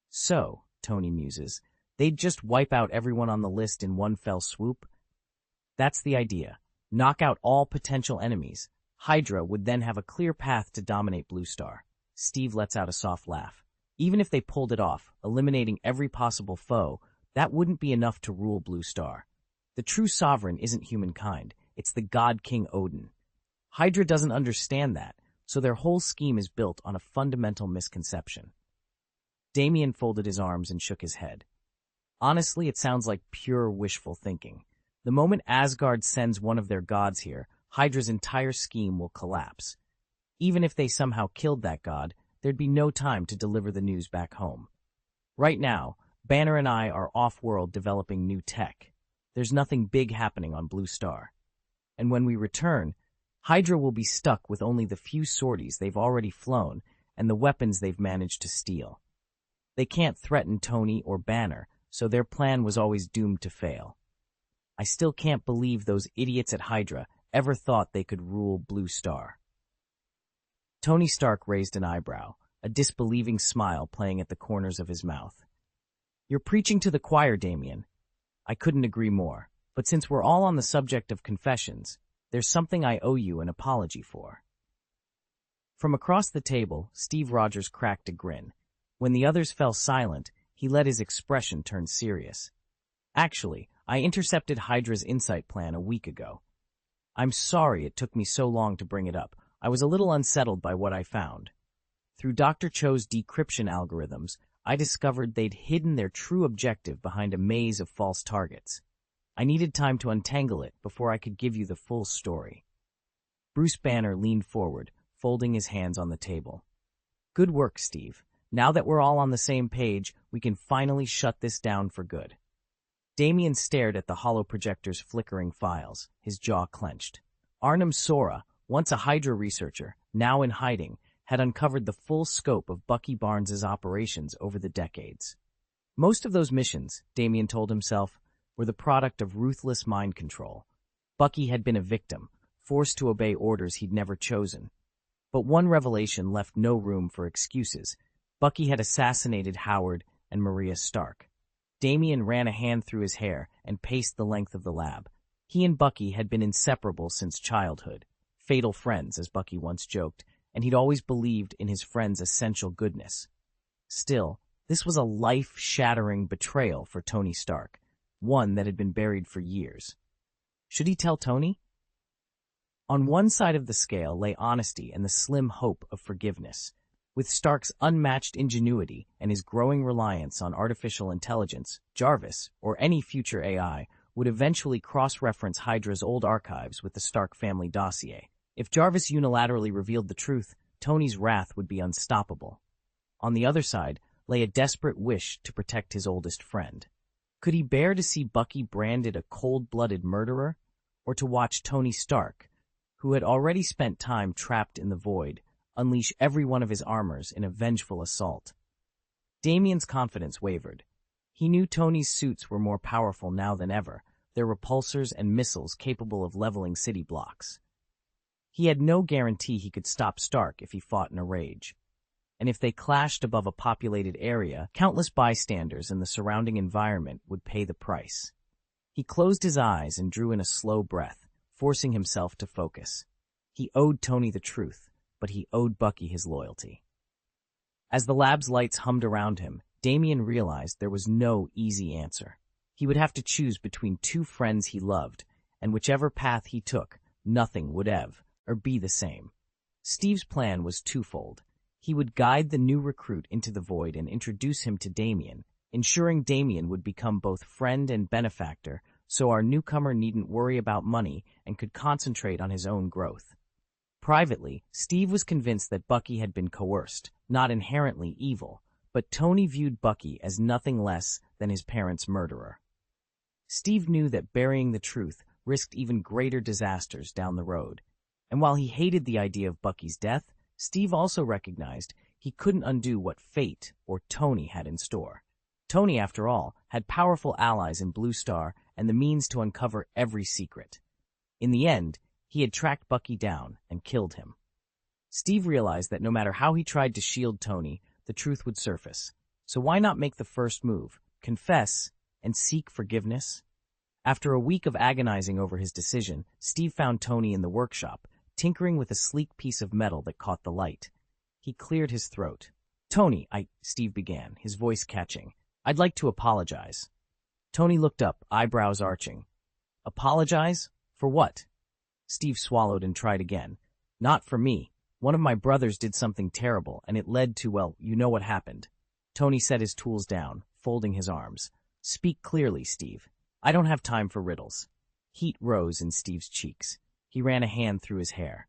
So, Tony muses, they'd just wipe out everyone on the list in one fell swoop? That's the idea. Knock out all potential enemies. Hydra would then have a clear path to dominate Blue Star. Steve lets out a soft laugh. Even if they pulled it off, eliminating every possible foe, that wouldn't be enough to rule Blue Star. The true sovereign isn't humankind, it's the god King Odin. Hydra doesn't understand that, so their whole scheme is built on a fundamental misconception. Damien folded his arms and shook his head. Honestly, it sounds like pure wishful thinking. The moment Asgard sends one of their gods here, Hydra's entire scheme will collapse. Even if they somehow killed that god, there'd be no time to deliver the news back home. Right now, Banner and I are off-world developing new tech. There's nothing big happening on Blue Star. And when we return, Hydra will be stuck with only the few sorties they've already flown and the weapons they've managed to steal. They can't threaten Tony or Banner, so their plan was always doomed to fail. I still can't believe those idiots at Hydra ever thought they could rule Blue Star. Tony Stark raised an eyebrow, a disbelieving smile playing at the corners of his mouth. You're preaching to the choir, Damien. I couldn't agree more, but since we're all on the subject of confessions, there's something I owe you an apology for. From across the table, Steve Rogers cracked a grin. When the others fell silent, he let his expression turn serious. Actually, I intercepted Hydra's Insight plan a week ago. I'm sorry it took me so long to bring it up. I was a little unsettled by what I found. Through Dr. Cho's decryption algorithms, I discovered they'd hidden their true objective behind a maze of false targets. I needed time to untangle it before I could give you the full story. Bruce Banner leaned forward, folding his hands on the table. Good work, Steve. Now that we're all on the same page, we can finally shut this down for good. Damien stared at the holoprojector's flickering files, his jaw clenched. Arnhem Sora, once a Hydra researcher, now in hiding, had uncovered the full scope of Bucky Barnes's operations over the decades. Most of those missions, Damien told himself, were the product of ruthless mind control. Bucky had been a victim, forced to obey orders he'd never chosen. But one revelation left no room for excuses. Bucky had assassinated Howard and Maria Stark. Damien ran a hand through his hair and paced the length of the lab. He and Bucky had been inseparable since childhood, fatal friends, as Bucky once joked, and he'd always believed in his friend's essential goodness. Still, this was a life-shattering betrayal for Tony Stark, one that had been buried for years. Should he tell Tony? On one side of the scale lay honesty and the slim hope of forgiveness. With Stark's unmatched ingenuity and his growing reliance on artificial intelligence, Jarvis, or any future AI, would eventually cross-reference Hydra's old archives with the Stark family dossier. If Jarvis unilaterally revealed the truth, Tony's wrath would be unstoppable. On the other side lay a desperate wish to protect his oldest friend. Could he bear to see Bucky branded a cold-blooded murderer, or to watch Tony Stark, who had already spent time trapped in the void, unleash every one of his armors in a vengeful assault? Damien's confidence wavered. He knew Tony's suits were more powerful now than ever, their repulsors and missiles capable of leveling city blocks. He had no guarantee he could stop Stark if he fought in a rage. And if they clashed above a populated area, countless bystanders in the surrounding environment would pay the price. He closed his eyes and drew in a slow breath, forcing himself to focus. He owed Tony the truth, but he owed Bucky his loyalty. As the lab's lights hummed around him, Damien realized there was no easy answer. He would have to choose between two friends he loved, and whichever path he took, nothing would be the same. Steve's plan was twofold. He would guide the new recruit into the void and introduce him to Damien, ensuring Damien would become both friend and benefactor, so our newcomer needn't worry about money and could concentrate on his own growth. Privately, Steve was convinced that Bucky had been coerced, not inherently evil, but Tony viewed Bucky as nothing less than his parents' murderer. Steve knew that burying the truth risked even greater disasters down the road, and while he hated the idea of Bucky's death, Steve also recognized he couldn't undo what fate or Tony had in store. Tony, after all, had powerful allies in Blue Star and the means to uncover every secret. In the end, he had tracked Bucky down and killed him. Steve realized that no matter how he tried to shield Tony, the truth would surface. So why not make the first move, confess, and seek forgiveness? After a week of agonizing over his decision, Steve found Tony in the workshop, tinkering with a sleek piece of metal that caught the light. He cleared his throat. "Tony, Steve began, his voice catching. "I'd like to apologize." Tony looked up, eyebrows arching. "Apologize? For what?" Steve swallowed and tried again. "Not for me. One of my brothers did something terrible, and it led to, well, you know what happened." Tony set his tools down, folding his arms. "Speak clearly, Steve. I don't have time for riddles." Heat rose in Steve's cheeks. He ran a hand through his hair.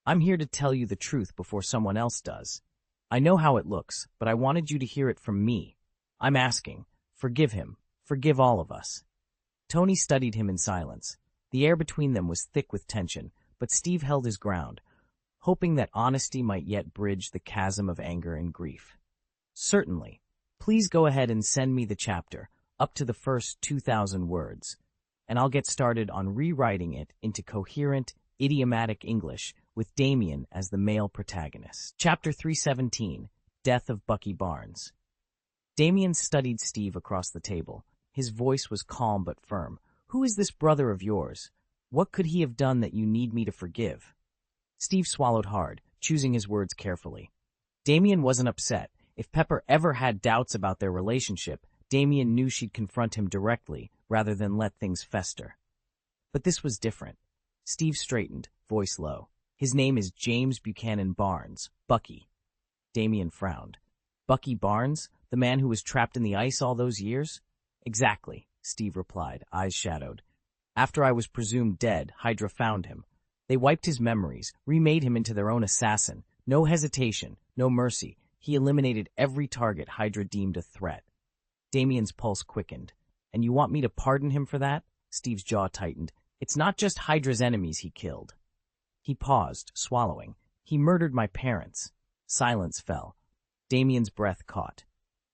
"I'm here to tell you the truth before someone else does. I know how it looks, but I wanted you to hear it from me. I'm asking, forgive him, forgive all of us." Tony studied him in silence. The air between them was thick with tension, but Steve held his ground, hoping that honesty might yet bridge the chasm of anger and grief. "Certainly. Please go ahead and send me the chapter, up to the first 2,000 words, and I'll get started on rewriting it into coherent, idiomatic English with Damien as the male protagonist." Chapter 317, Death of Bucky Barnes. Damien studied Steve across the table. His voice was calm but firm. "Who is this brother of yours? What could he have done that you need me to forgive?" Steve swallowed hard, choosing his words carefully. Damien wasn't upset. If Pepper ever had doubts about their relationship, Damien knew she'd confront him directly rather than let things fester. But this was different. Steve straightened, voice low. "His name is James Buchanan Barnes, Bucky." Damien frowned. Bucky Barnes, the man who was trapped in the ice all those years? Exactly, Steve replied, eyes shadowed. After I was presumed dead, Hydra found him. They wiped his memories, remade him into their own assassin. No hesitation, no mercy. He eliminated every target Hydra deemed a threat. Damien's pulse quickened. And you want me to pardon him for that? Steve's jaw tightened. It's not just Hydra's enemies he killed. He paused, swallowing. He murdered my parents. Silence fell. Damien's breath caught.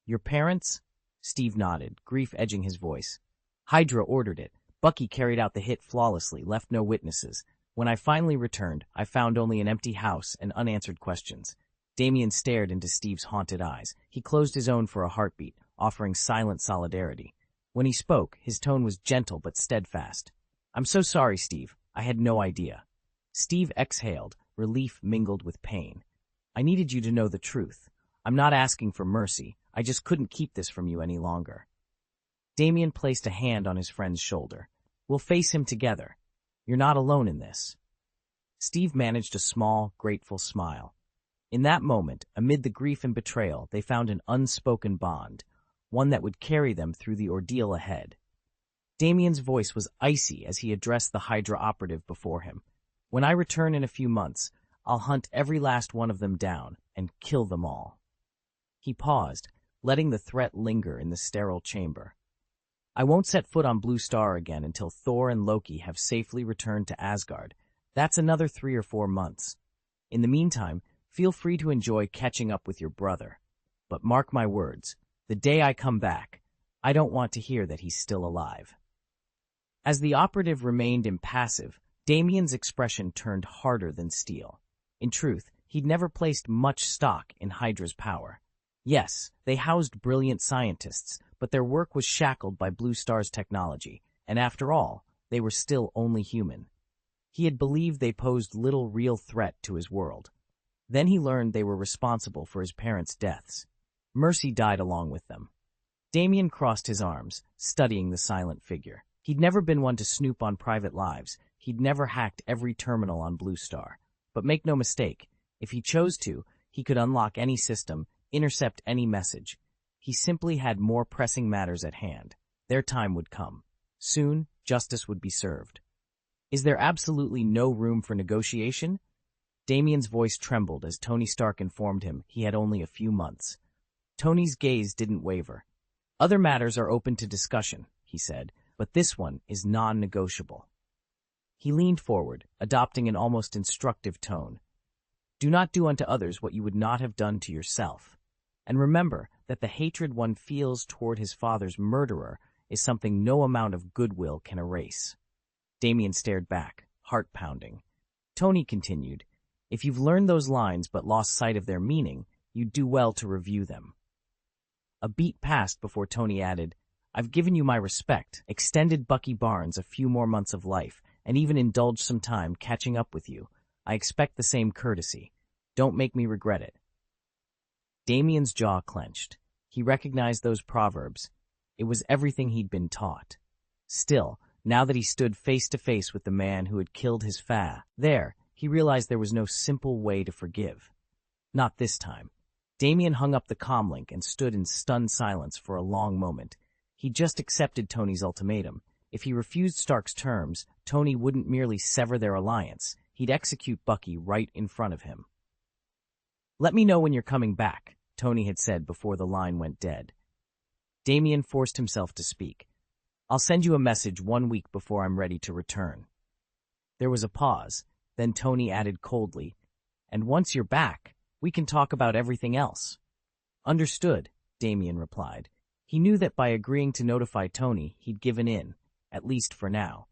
Your parents? Steve nodded, grief edging his voice. Hydra ordered it. Bucky carried out the hit flawlessly, left no witnesses. When I finally returned, I found only an empty house and unanswered questions. Damien stared into Steve's haunted eyes. He closed his own for a heartbeat, offering silent solidarity. When he spoke, his tone was gentle but steadfast. I'm so sorry, Steve. I had no idea. Steve exhaled, relief mingled with pain. I needed you to know the truth. I'm not asking for mercy. I just couldn't keep this from you any longer. Damien placed a hand on his friend's shoulder. We'll face him together. You're not alone in this. Steve managed a small, grateful smile. In that moment, amid the grief and betrayal, they found an unspoken bond, one that would carry them through the ordeal ahead. Damien's voice was icy as he addressed the Hydra operative before him. When I return in a few months, I'll hunt every last one of them down and kill them all. He paused, letting the threat linger in the sterile chamber. I won't set foot on Blue Star again until Thor and Loki have safely returned to Asgard. That's another 3 or 4 months. In the meantime, feel free to enjoy catching up with your brother. But mark my words, the day I come back, I don't want to hear that he's still alive. As the operative remained impassive, Damien's expression turned harder than steel. In truth, he'd never placed much stock in Hydra's power. Yes, they housed brilliant scientists, but their work was shackled by Blue Star's technology, and after all, they were still only human. He had believed they posed little real threat to his world. Then he learned they were responsible for his parents' deaths. Mercy died along with them. Damien crossed his arms, studying the silent figure. He'd never been one to snoop on private lives. He'd never hacked every terminal on Blue Star. But make no mistake, if he chose to, he could unlock any system, intercept any message. He simply had more pressing matters at hand. Their time would come. Soon, justice would be served. Is there absolutely no room for negotiation? Damien's voice trembled as Tony Stark informed him he had only a few months. Tony's gaze didn't waver. Other matters are open to discussion, he said, but this one is non-negotiable. He leaned forward, adopting an almost instructive tone. Do not do unto others what you would not have done to yourself. And remember that the hatred one feels toward his father's murderer is something no amount of goodwill can erase. Damien stared back, heart pounding. Tony continued, if you've learned those lines but lost sight of their meaning, you'd do well to review them. A beat passed before Tony added, I've given you my respect, extended Bucky Barnes a few more months of life, and even indulged some time catching up with you. I expect the same courtesy. Don't make me regret it. Damien's jaw clenched. He recognized those proverbs. It was everything he'd been taught. Still, now that he stood face to face with the man who had killed his he realized there was no simple way to forgive. Not this time. Damien hung up the comlink and stood in stunned silence for a long moment. He just accepted Tony's ultimatum. If he refused Stark's terms, Tony wouldn't merely sever their alliance. He'd execute Bucky right in front of him. Let me know when you're coming back, Tony had said before the line went dead. Damien forced himself to speak. I'll send you a message 1 week before I'm ready to return. There was a pause. Then Tony added coldly, and once you're back, we can talk about everything else. Understood, Damien replied. He knew that by agreeing to notify Tony, he'd given in, at least for now.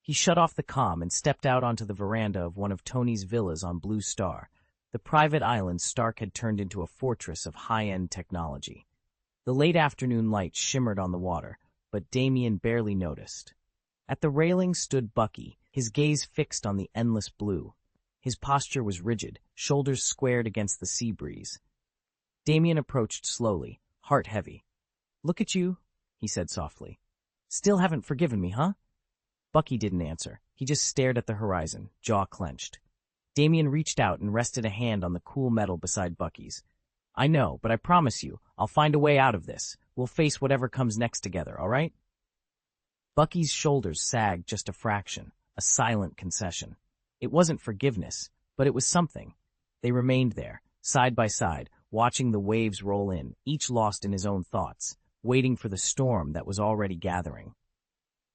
He shut off the comm and stepped out onto the veranda of one of Tony's villas on Blue Star, the private island Stark had turned into a fortress of high-end technology. The late afternoon light shimmered on the water, but Damien barely noticed. At the railing stood Bucky, his gaze fixed on the endless blue. His posture was rigid, shoulders squared against the sea breeze. Damien approached slowly, heart heavy. Look at you, he said softly. Still haven't forgiven me, huh? Bucky didn't answer. He just stared at the horizon, jaw clenched. Damien reached out and rested a hand on the cool metal beside Bucky's. I know, but I promise you, I'll find a way out of this. We'll face whatever comes next together, all right? Bucky's shoulders sagged just a fraction, a silent concession. It wasn't forgiveness, but it was something. They remained there, side by side, watching the waves roll in, each lost in his own thoughts, waiting for the storm that was already gathering.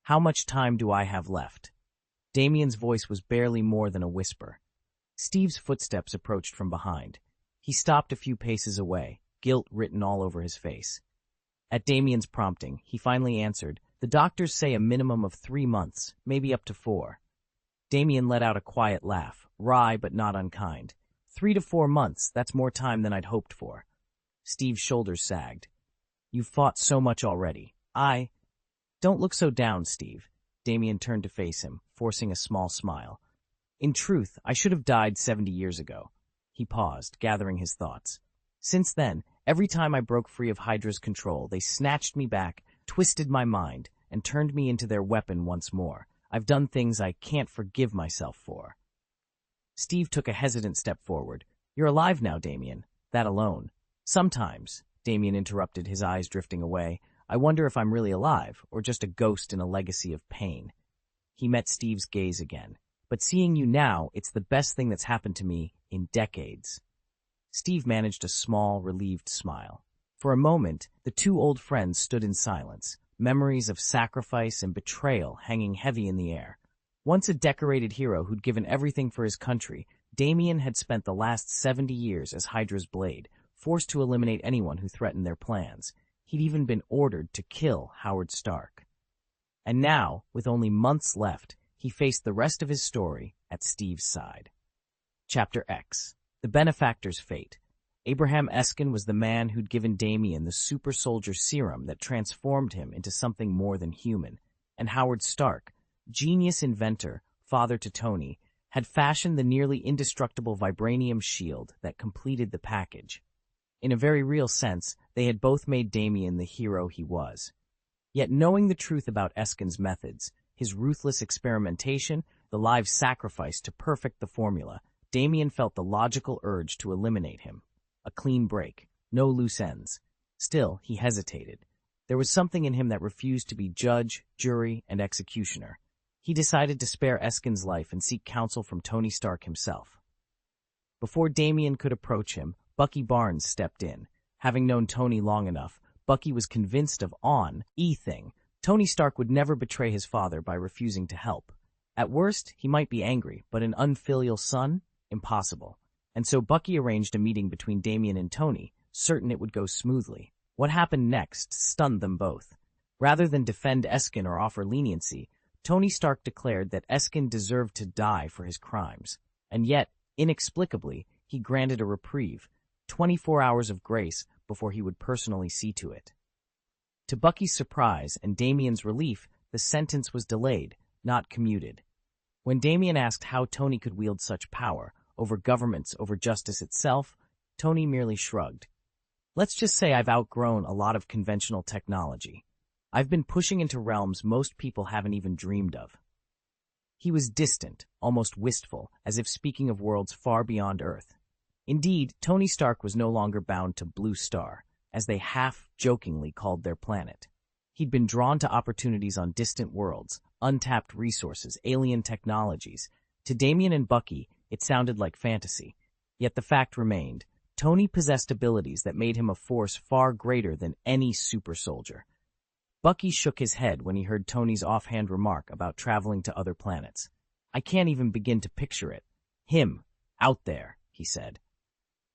How much time do I have left? Damien's voice was barely more than a whisper. Steve's footsteps approached from behind. He stopped a few paces away, guilt written all over his face. At Damien's prompting, he finally answered, "The doctors say a minimum of 3 months, maybe up to 4. Damien let out a quiet laugh, wry but not unkind. 3 to 4 months, that's more time than I'd hoped for. Steve's shoulders sagged. You've fought so much already. Don't look so down, Steve. Damien turned to face him, forcing a small smile. In truth, I should have died 70 years ago. He paused, gathering his thoughts. Since then, every time I broke free of Hydra's control, they snatched me back, twisted my mind, and turned me into their weapon once more. I've done things I can't forgive myself for. Steve took a hesitant step forward. You're alive now, Damien. That alone. Sometimes, Damien interrupted, his eyes drifting away, I wonder if I'm really alive, or just a ghost in a legacy of pain. He met Steve's gaze again. But seeing you now, it's the best thing that's happened to me in decades. Steve managed a small, relieved smile. For a moment, the two old friends stood in silence, memories of sacrifice and betrayal hanging heavy in the air. Once a decorated hero who'd given everything for his country, Damien had spent the last 70 years as Hydra's blade, forced to eliminate anyone who threatened their plans. He'd even been ordered to kill Howard Stark. And now, with only months left, he faced the rest of his story at Steve's side. Chapter X. The Benefactor's Fate. Abraham Eskin was the man who'd given Damien the super soldier serum that transformed him into something more than human, and Howard Stark, genius inventor, father to Tony, had fashioned the nearly indestructible vibranium shield that completed the package. In a very real sense, they had both made Damien the hero he was. Yet knowing the truth about Eskin's methods, his ruthless experimentation, the live sacrifice to perfect the formula, Damien felt the logical urge to eliminate him. A clean break, no loose ends. Still, he hesitated. There was something in him that refused to be judge, jury, and executioner. He decided to spare Eskin's life and seek counsel from Tony Stark himself. Before Damien could approach him, Bucky Barnes stepped in. Having known Tony long enough, Bucky was convinced of thing. Tony Stark would never betray his father by refusing to help. At worst, he might be angry, but an unfilial son? Impossible. And so Bucky arranged a meeting between Damien and Tony, certain it would go smoothly. What happened next stunned them both. Rather than defend Eskin or offer leniency, Tony Stark declared that Eskin deserved to die for his crimes. And yet, inexplicably, he granted a reprieve, 24 hours of grace before he would personally see to it. To Bucky's surprise and Damien's relief, the sentence was delayed, not commuted. When Damien asked how Tony could wield such power, over governments, over justice itself, Tony merely shrugged. Let's just say I've outgrown a lot of conventional technology. I've been pushing into realms most people haven't even dreamed of. He was distant, almost wistful, as if speaking of worlds far beyond Earth. Indeed, Tony Stark was no longer bound to Blue Star, as they half-jokingly called their planet. He'd been drawn to opportunities on distant worlds, untapped resources, alien technologies. To Damien and Bucky, it sounded like fantasy. Yet the fact remained, Tony possessed abilities that made him a force far greater than any super soldier. Bucky shook his head when he heard Tony's offhand remark about traveling to other planets. I can't even begin to picture it. Him, out there, he said.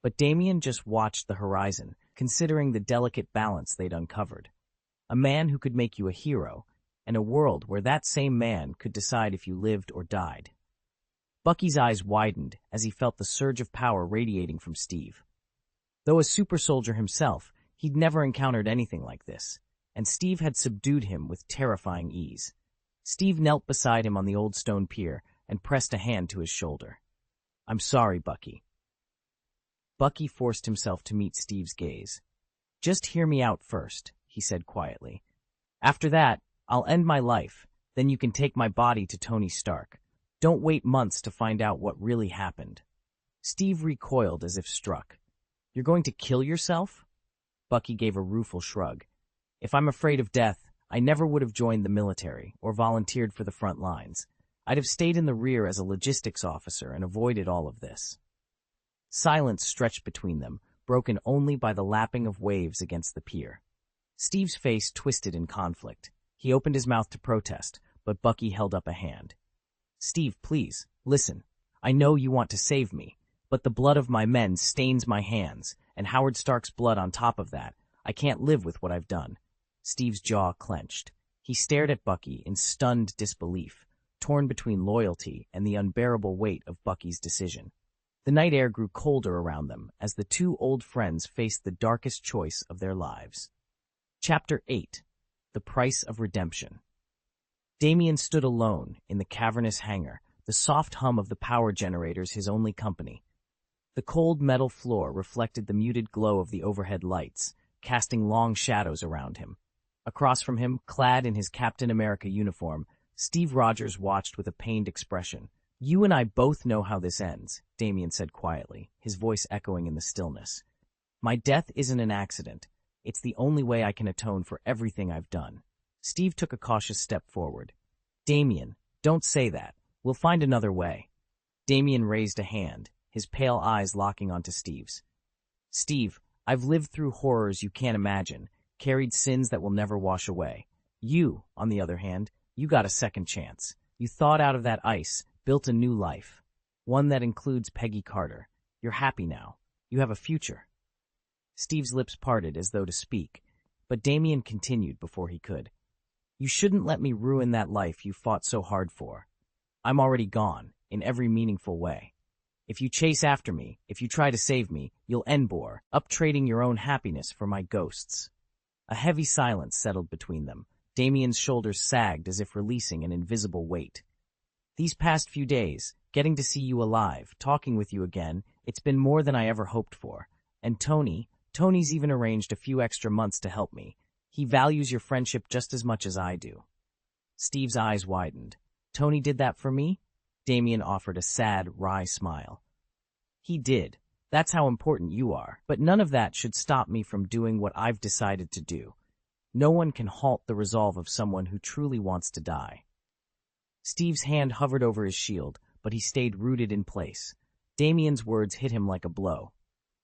But Damien just watched the horizon, considering the delicate balance they'd uncovered. A man who could make you a hero, and a world where that same man could decide if you lived or died. Bucky's eyes widened as he felt the surge of power radiating from Steve. Though a super soldier himself, he'd never encountered anything like this, and Steve had subdued him with terrifying ease. Steve knelt beside him on the old stone pier and pressed a hand to his shoulder. I'm sorry, Bucky. Bucky forced himself to meet Steve's gaze. Just hear me out first, he said quietly. After that, I'll end my life, then you can take my body to Tony Stark. Don't wait months to find out what really happened. Steve recoiled as if struck. You're going to kill yourself? Bucky gave a rueful shrug. If I'm afraid of death, I never would have joined the military or volunteered for the front lines. I'd have stayed in the rear as a logistics officer and avoided all of this. Silence stretched between them, broken only by the lapping of waves against the pier. Steve's face twisted in conflict. He opened his mouth to protest, but Bucky held up a hand. Steve, please, listen. I know you want to save me, but the blood of my men stains my hands, and Howard Stark's blood on top of that. I can't live with what I've done. Steve's jaw clenched. He stared at Bucky in stunned disbelief, torn between loyalty and the unbearable weight of Bucky's decision. The night air grew colder around them as the two old friends faced the darkest choice of their lives. Chapter 8. The Price of Redemption. Damien stood alone in the cavernous hangar, the soft hum of the power generators his only company. The cold metal floor reflected the muted glow of the overhead lights, casting long shadows around him. Across from him, clad in his Captain America uniform, Steve Rogers watched with a pained expression. You and I both know how this ends, Damien said quietly, his voice echoing in the stillness. My death isn't an accident. It's the only way I can atone for everything I've done. Steve took a cautious step forward. Damien, don't say that. We'll find another way. Damien raised a hand, his pale eyes locking onto Steve's. Steve, I've lived through horrors you can't imagine, carried sins that will never wash away. You, on the other hand, you got a second chance. You thawed out of that ice, built a new life. One that includes Peggy Carter. You're happy now. You have a future. Steve's lips parted as though to speak, but Damien continued before he could. You shouldn't let me ruin that life you fought so hard for. I'm already gone, in every meaningful way. If you chase after me, if you try to save me, you'll endbore, up trading your own happiness for my ghosts. A heavy silence settled between them. Damien's shoulders sagged as if releasing an invisible weight. These past few days, getting to see you alive, talking with you again, it's been more than I ever hoped for. And Tony's even arranged a few extra months to help me. He values your friendship just as much as I do. Steve's eyes widened. Tony did that for me? Damien offered a sad, wry smile. He did. That's how important you are. But none of that should stop me from doing what I've decided to do. No one can halt the resolve of someone who truly wants to die. Steve's hand hovered over his shield, but he stayed rooted in place. Damien's words hit him like a blow.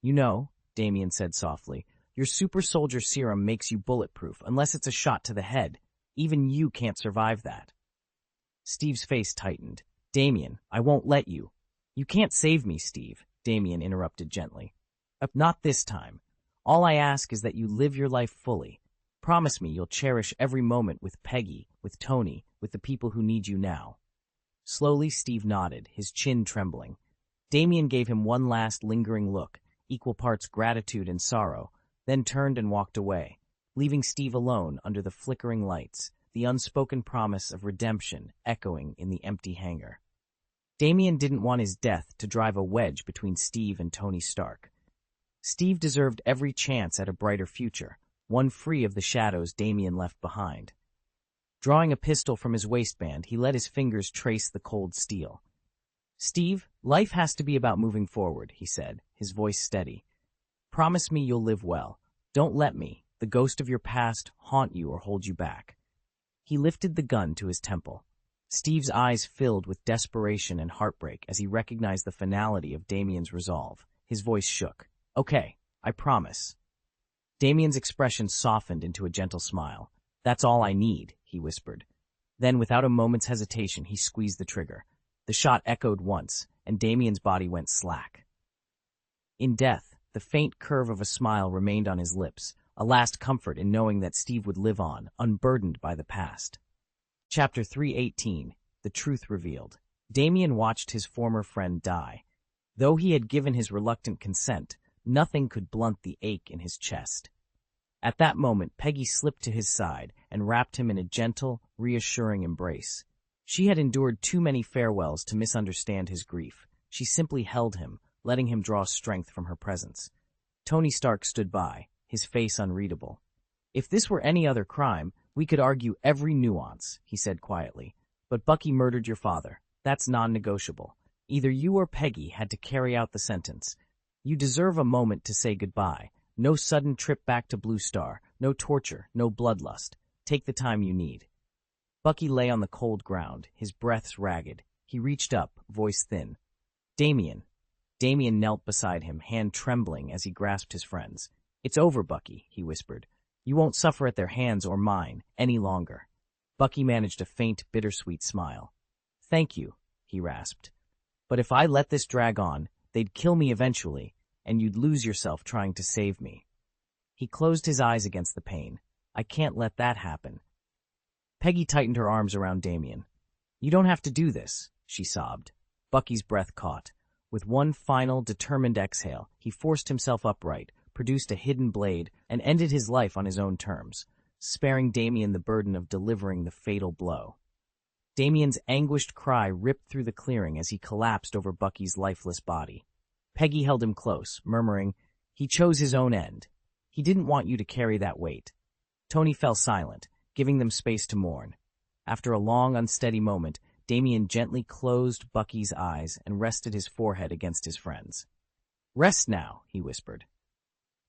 You know, Damien said softly, your super soldier serum makes you bulletproof unless it's a shot to the head. Even you can't survive that. Steve's face tightened. Damien, I won't let you. You can't save me, Steve, Damien interrupted gently. Not this time. All I ask is that you live your life fully. Promise me you'll cherish every moment with Peggy, with Tony, with the people who need you now. Slowly, Steve nodded, his chin trembling. Damien gave him one last lingering look, equal parts gratitude and sorrow, then turned and walked away, leaving Steve alone under the flickering lights, the unspoken promise of redemption echoing in the empty hangar. Damien didn't want his death to drive a wedge between Steve and Tony Stark. Steve deserved every chance at a brighter future, one free of the shadows Damien left behind. Drawing a pistol from his waistband, he let his fingers trace the cold steel. Steve, life has to be about moving forward, he said, his voice steady. Promise me you'll live well. Don't let me, the ghost of your past, haunt you or hold you back. He lifted the gun to his temple. Steve's eyes filled with desperation and heartbreak as he recognized the finality of Damien's resolve. His voice shook. Okay, I promise. Damien's expression softened into a gentle smile. That's all I need, he whispered. Then, without a moment's hesitation, he squeezed the trigger. The shot echoed once, and Damien's body went slack. In death, the faint curve of a smile remained on his lips, a last comfort in knowing that Steve would live on, unburdened by the past. Chapter 318, The Truth Revealed. Damien watched his former friend die. Though he had given his reluctant consent, nothing could blunt the ache in his chest. At that moment, Peggy slipped to his side and wrapped him in a gentle, reassuring embrace. She had endured too many farewells to misunderstand his grief. She simply held him, letting him draw strength from her presence. Tony Stark stood by, his face unreadable. If this were any other crime, we could argue every nuance, he said quietly. But Bucky murdered your father. That's non-negotiable. Either you or Peggy had to carry out the sentence. You deserve a moment to say goodbye. No sudden trip back to Blue Star, no torture, no bloodlust. Take the time you need. Bucky lay on the cold ground, his breaths ragged. He reached up, voice thin. Damien. Damien knelt beside him, hand trembling as he grasped his friend's. It's over, Bucky, he whispered. You won't suffer at their hands or mine any longer. Bucky managed a faint, bittersweet smile. Thank you, he rasped. But if I let this drag on, they'd kill me eventually, and you'd lose yourself trying to save me. He closed his eyes against the pain. I can't let that happen. Peggy tightened her arms around Damien. You don't have to do this, she sobbed. Bucky's breath caught. With one final, determined exhale, he forced himself upright, produced a hidden blade, and ended his life on his own terms, sparing Damien the burden of delivering the fatal blow. Damien's anguished cry ripped through the clearing as he collapsed over Bucky's lifeless body. Peggy held him close, murmuring, He chose his own end. He didn't want you to carry that weight. Tony fell silent, giving them space to mourn. After a long, unsteady moment, Damien gently closed Bucky's eyes and rested his forehead against his friend's. Rest now, he whispered.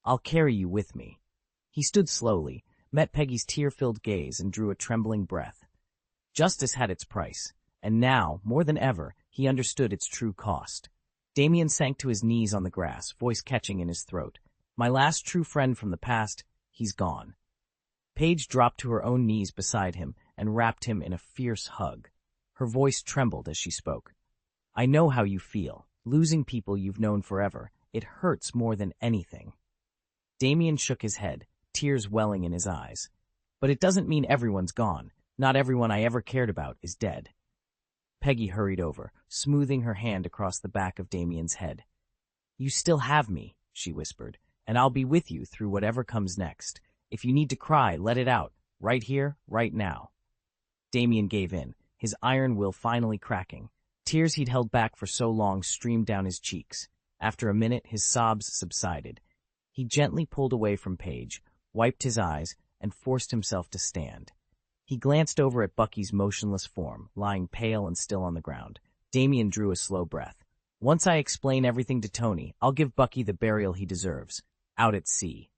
I'll carry you with me. He stood slowly, met Peggy's tear-filled gaze, and drew a trembling breath. Justice had its price, and now, more than ever, he understood its true cost. Damien sank to his knees on the grass, voice catching in his throat. My last true friend from the past, he's gone. Paige dropped to her own knees beside him and wrapped him in a fierce hug. Her voice trembled as she spoke. I know how you feel. Losing people you've known forever. It hurts more than anything. Damien shook his head, tears welling in his eyes. But it doesn't mean everyone's gone. Not everyone I ever cared about is dead. Peggy hurried over, smoothing her hand across the back of Damien's head. You still have me, she whispered, and I'll be with you through whatever comes next. If you need to cry, let it out, right here, right now. Damien gave in, his iron will finally cracking. Tears he'd held back for so long streamed down his cheeks. After a minute, his sobs subsided. He gently pulled away from Paige, wiped his eyes, and forced himself to stand. He glanced over at Bucky's motionless form, lying pale and still on the ground. Damien drew a slow breath. Once I explain everything to Tony, I'll give Bucky the burial he deserves. Out at sea.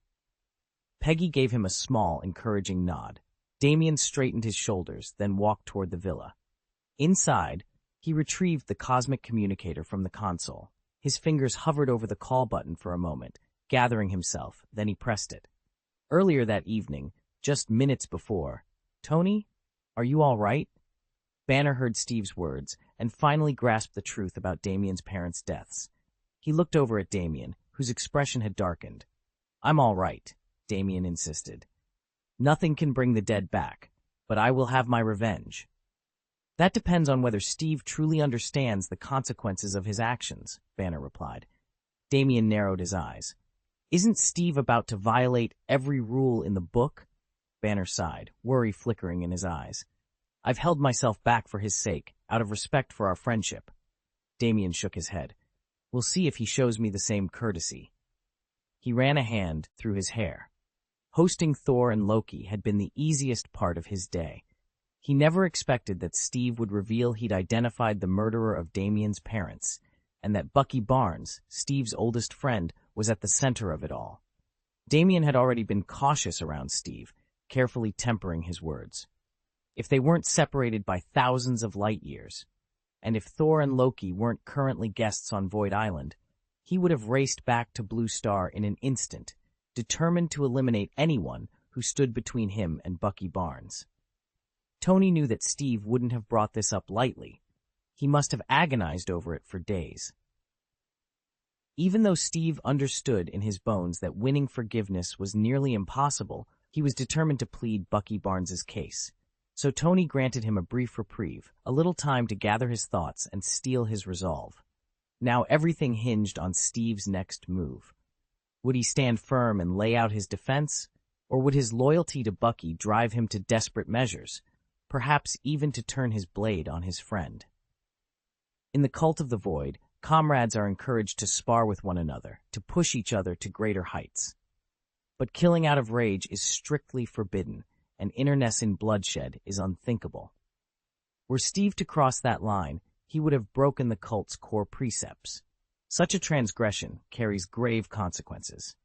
Peggy gave him a small, encouraging nod. Damien straightened his shoulders, then walked toward the villa. Inside, he retrieved the cosmic communicator from the console. His fingers hovered over the call button for a moment, gathering himself, then he pressed it. Earlier that evening, just minutes before, Tony, are you all right? Banner heard Steve's words and finally grasped the truth about Damien's parents' deaths. He looked over at Damien, whose expression had darkened. I'm all right, Damien insisted. Nothing can bring the dead back, but I will have my revenge. That depends on whether Steve truly understands the consequences of his actions, Banner replied. Damien narrowed his eyes. Isn't Steve about to violate every rule in the book? Banner sighed, worry flickering in his eyes. I've held myself back for his sake, out of respect for our friendship. Damien shook his head. We'll see if he shows me the same courtesy. He ran a hand through his hair. Hosting Thor and Loki had been the easiest part of his day. He never expected that Steve would reveal he'd identified the murderer of Damien's parents, and that Bucky Barnes, Steve's oldest friend, was at the center of it all. Damien had already been cautious around Steve, carefully tempering his words. If they weren't separated by thousands of light years, and if Thor and Loki weren't currently guests on Void Island, he would have raced back to Blue Star in an instant, determined to eliminate anyone who stood between him and Bucky Barnes. Tony knew that Steve wouldn't have brought this up lightly. He must have agonized over it for days. Even though Steve understood in his bones that winning forgiveness was nearly impossible, he was determined to plead Bucky Barnes's case. So Tony granted him a brief reprieve, a little time to gather his thoughts and steel his resolve. Now everything hinged on Steve's next move. Would he stand firm and lay out his defense, or would his loyalty to Bucky drive him to desperate measures, perhaps even to turn his blade on his friend? In the Cult of the Void, comrades are encouraged to spar with one another, to push each other to greater heights. But killing out of rage is strictly forbidden, and internecine bloodshed is unthinkable. Were Steve to cross that line, he would have broken the cult's core precepts. Such a transgression carries grave consequences.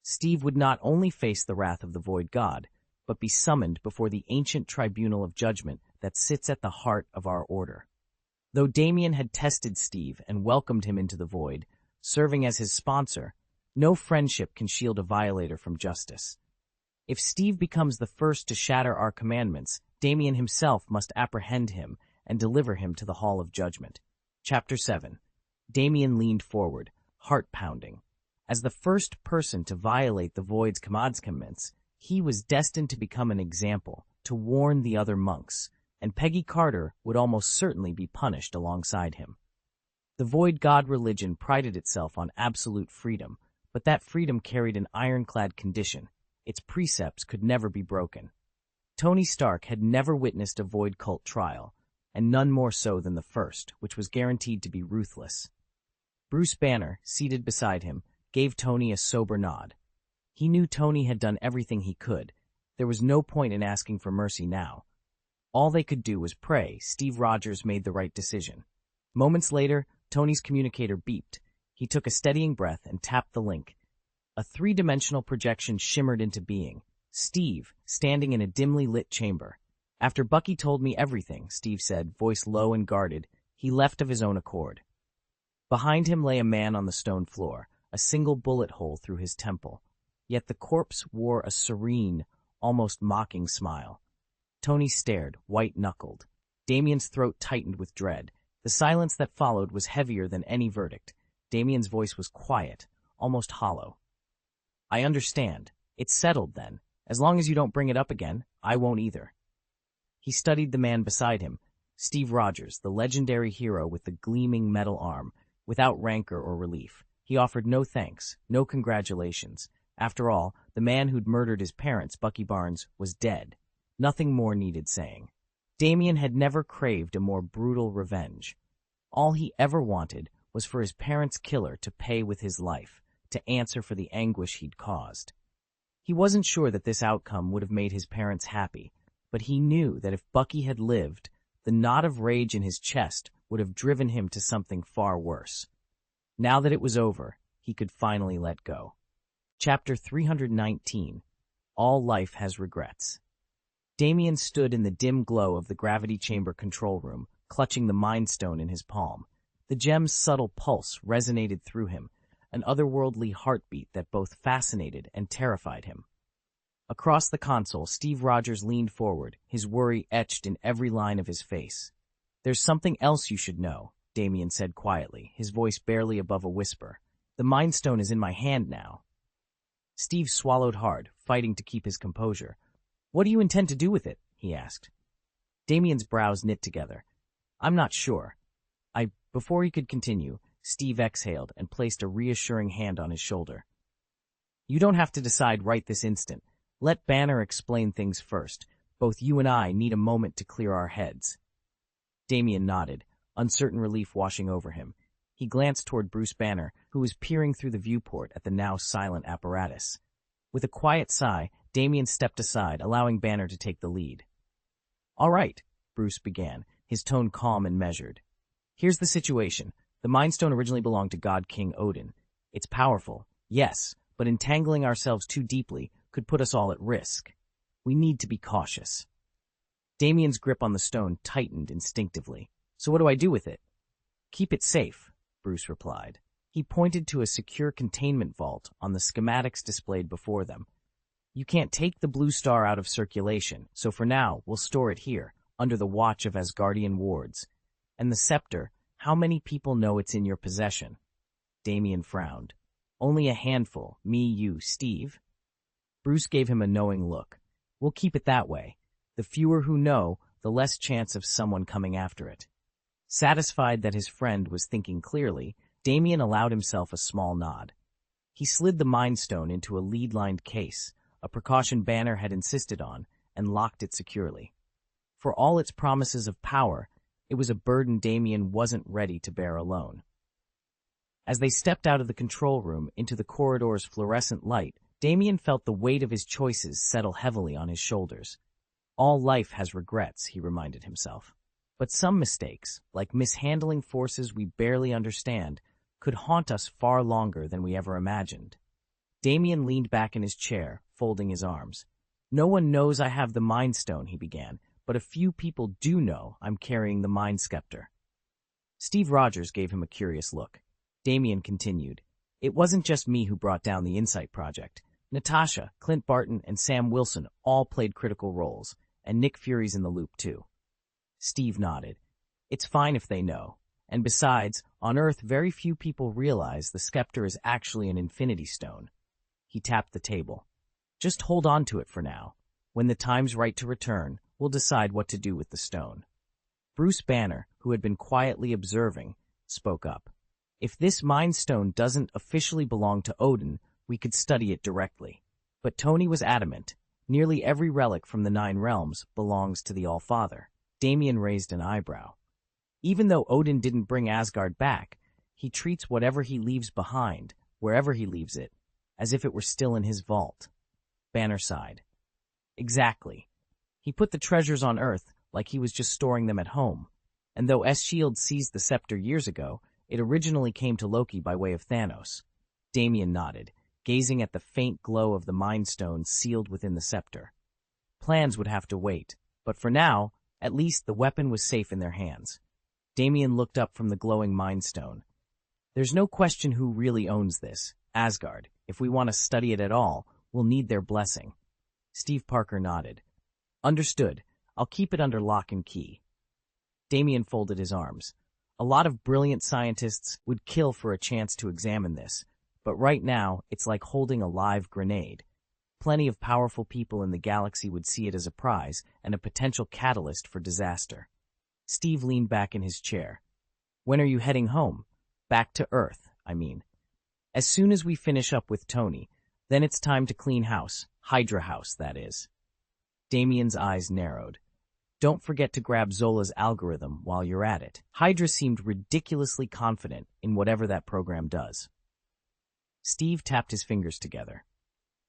Steve would not only face the wrath of the Void God, but be summoned before the ancient tribunal of judgment that sits at the heart of our order. Though Damien had tested Steve and welcomed him into the Void, serving as his sponsor, no friendship can shield a violator from justice. If Steve becomes the first to shatter our commandments, Damien himself must apprehend him and deliver him to the Hall of Judgment. Chapter 7. Damien leaned forward, heart-pounding. As the first person to violate the Void's commandments, he was destined to become an example, to warn the other monks, and Peggy Carter would almost certainly be punished alongside him. The Void God religion prided itself on absolute freedom, but that freedom carried an ironclad condition. Its precepts could never be broken. Tony Stark had never witnessed a Void cult trial, and none more so than the first, which was guaranteed to be ruthless. Bruce Banner, seated beside him, gave Tony a sober nod. He knew Tony had done everything he could. There was no point in asking for mercy now. All they could do was pray Steve Rogers made the right decision. Moments later, Tony's communicator beeped. He took a steadying breath and tapped the link. A three-dimensional projection shimmered into being. Steve, standing in a dimly lit chamber. After Bucky told me everything, Steve said, voice low and guarded, he left of his own accord. Behind him lay a man on the stone floor, a single bullet hole through his temple. Yet the corpse wore a serene, almost mocking smile. Tony stared, white-knuckled. Damien's throat tightened with dread. The silence that followed was heavier than any verdict. Damien's voice was quiet, almost hollow. I understand. It's settled then. As long as you don't bring it up again, I won't either. He studied the man beside him, Steve Rogers, the legendary hero with the gleaming metal arm, without rancor or relief. He offered no thanks, no congratulations. After all, the man who'd murdered his parents, Bucky Barnes, was dead. Nothing more needed saying. Damien had never craved a more brutal revenge. All he ever wanted was for his parents' killer to pay with his life, to answer for the anguish he'd caused. He wasn't sure that this outcome would have made his parents happy, but he knew that if Bucky had lived, the knot of rage in his chest would have driven him to something far worse. Now that it was over, he could finally let go. Chapter 319. All Life Has Regrets. Damien stood in the dim glow of the gravity chamber control room, clutching the Mind Stone in his palm. The gem's subtle pulse resonated through him, an otherworldly heartbeat that both fascinated and terrified him. Across the console, Steve Rogers leaned forward, his worry etched in every line of his face. There's something else you should know, Damien said quietly, his voice barely above a whisper. The Mind Stone is in my hand now. Steve swallowed hard, fighting to keep his composure. What do you intend to do with it? He asked. Damien's brows knit together. I'm not sure. Before he could continue, Steve exhaled and placed a reassuring hand on his shoulder. You don't have to decide right this instant. Let Banner explain things first. Both you and I need a moment to clear our heads. Damien nodded, uncertain relief washing over him. He glanced toward Bruce Banner, who was peering through the viewport at the now silent apparatus. With a quiet sigh, Damien stepped aside, allowing Banner to take the lead. All right, Bruce began, his tone calm and measured. Here's the situation. The Mind Stone originally belonged to God King Odin. It's powerful, yes, but entangling ourselves too deeply could put us all at risk. We need to be cautious. Damien's grip on the stone tightened instinctively. So what do I do with it? Keep it safe, Bruce replied. He pointed to a secure containment vault on the schematics displayed before them. You can't take the blue star out of circulation, so for now we'll store it here, under the watch of Asgardian wards. And the scepter, how many people know it's in your possession? Damien frowned. Only a handful, me, you, Steve. Bruce gave him a knowing look. We'll keep it that way. The fewer who know, the less chance of someone coming after it. Satisfied that his friend was thinking clearly, Damien allowed himself a small nod. He slid the Mind Stone into a lead-lined case, a precaution Banner had insisted on, and locked it securely. For all its promises of power, it was a burden Damien wasn't ready to bear alone. As they stepped out of the control room into the corridor's fluorescent light, Damien felt the weight of his choices settle heavily on his shoulders. All life has regrets, he reminded himself. But some mistakes, like mishandling forces we barely understand, could haunt us far longer than we ever imagined. Damien leaned back in his chair, folding his arms. No one knows I have the Mind Stone, he began, but a few people do know I'm carrying the Mind Scepter. Steve Rogers gave him a curious look. Damien continued. It wasn't just me who brought down the Insight Project. Natasha, Clint Barton, and Sam Wilson all played critical roles, and Nick Fury's in the loop too. Steve nodded. It's fine if they know. And besides, on Earth very few people realize the scepter is actually an Infinity Stone. He tapped the table. Just hold on to it for now. When the time's right to return, we'll decide what to do with the stone. Bruce Banner, who had been quietly observing, spoke up. If this Mind Stone doesn't officially belong to Odin, we could study it directly. But Tony was adamant. Nearly every relic from the Nine Realms belongs to the All-Father. Damien raised an eyebrow. Even though Odin didn't bring Asgard back, he treats whatever he leaves behind, wherever he leaves it, as if it were still in his vault. Banner sighed. Exactly. He put the treasures on Earth like he was just storing them at home. And though S.H.I.E.L.D. seized the scepter years ago, it originally came to Loki by way of Thanos. Damien nodded, gazing at the faint glow of the Mind Stone sealed within the scepter. Plans would have to wait, but for now, at least the weapon was safe in their hands. Damien looked up from the glowing Mind Stone. There's no question who really owns this. Asgard. If we want to study it at all, we'll need their blessing. Steve Parker nodded. Understood. I'll keep it under lock and key. Damien folded his arms. A lot of brilliant scientists would kill for a chance to examine this, but right now it's like holding a live grenade. Plenty of powerful people in the galaxy would see it as a prize and a potential catalyst for disaster. Steve leaned back in his chair. When are you heading home? Back to Earth, I mean. As soon as we finish up with Tony, then it's time to clean house. Hydra House, that is. Damien's eyes narrowed. Don't forget to grab Zola's algorithm while you're at it. Hydra seemed ridiculously confident in whatever that program does. Steve tapped his fingers together.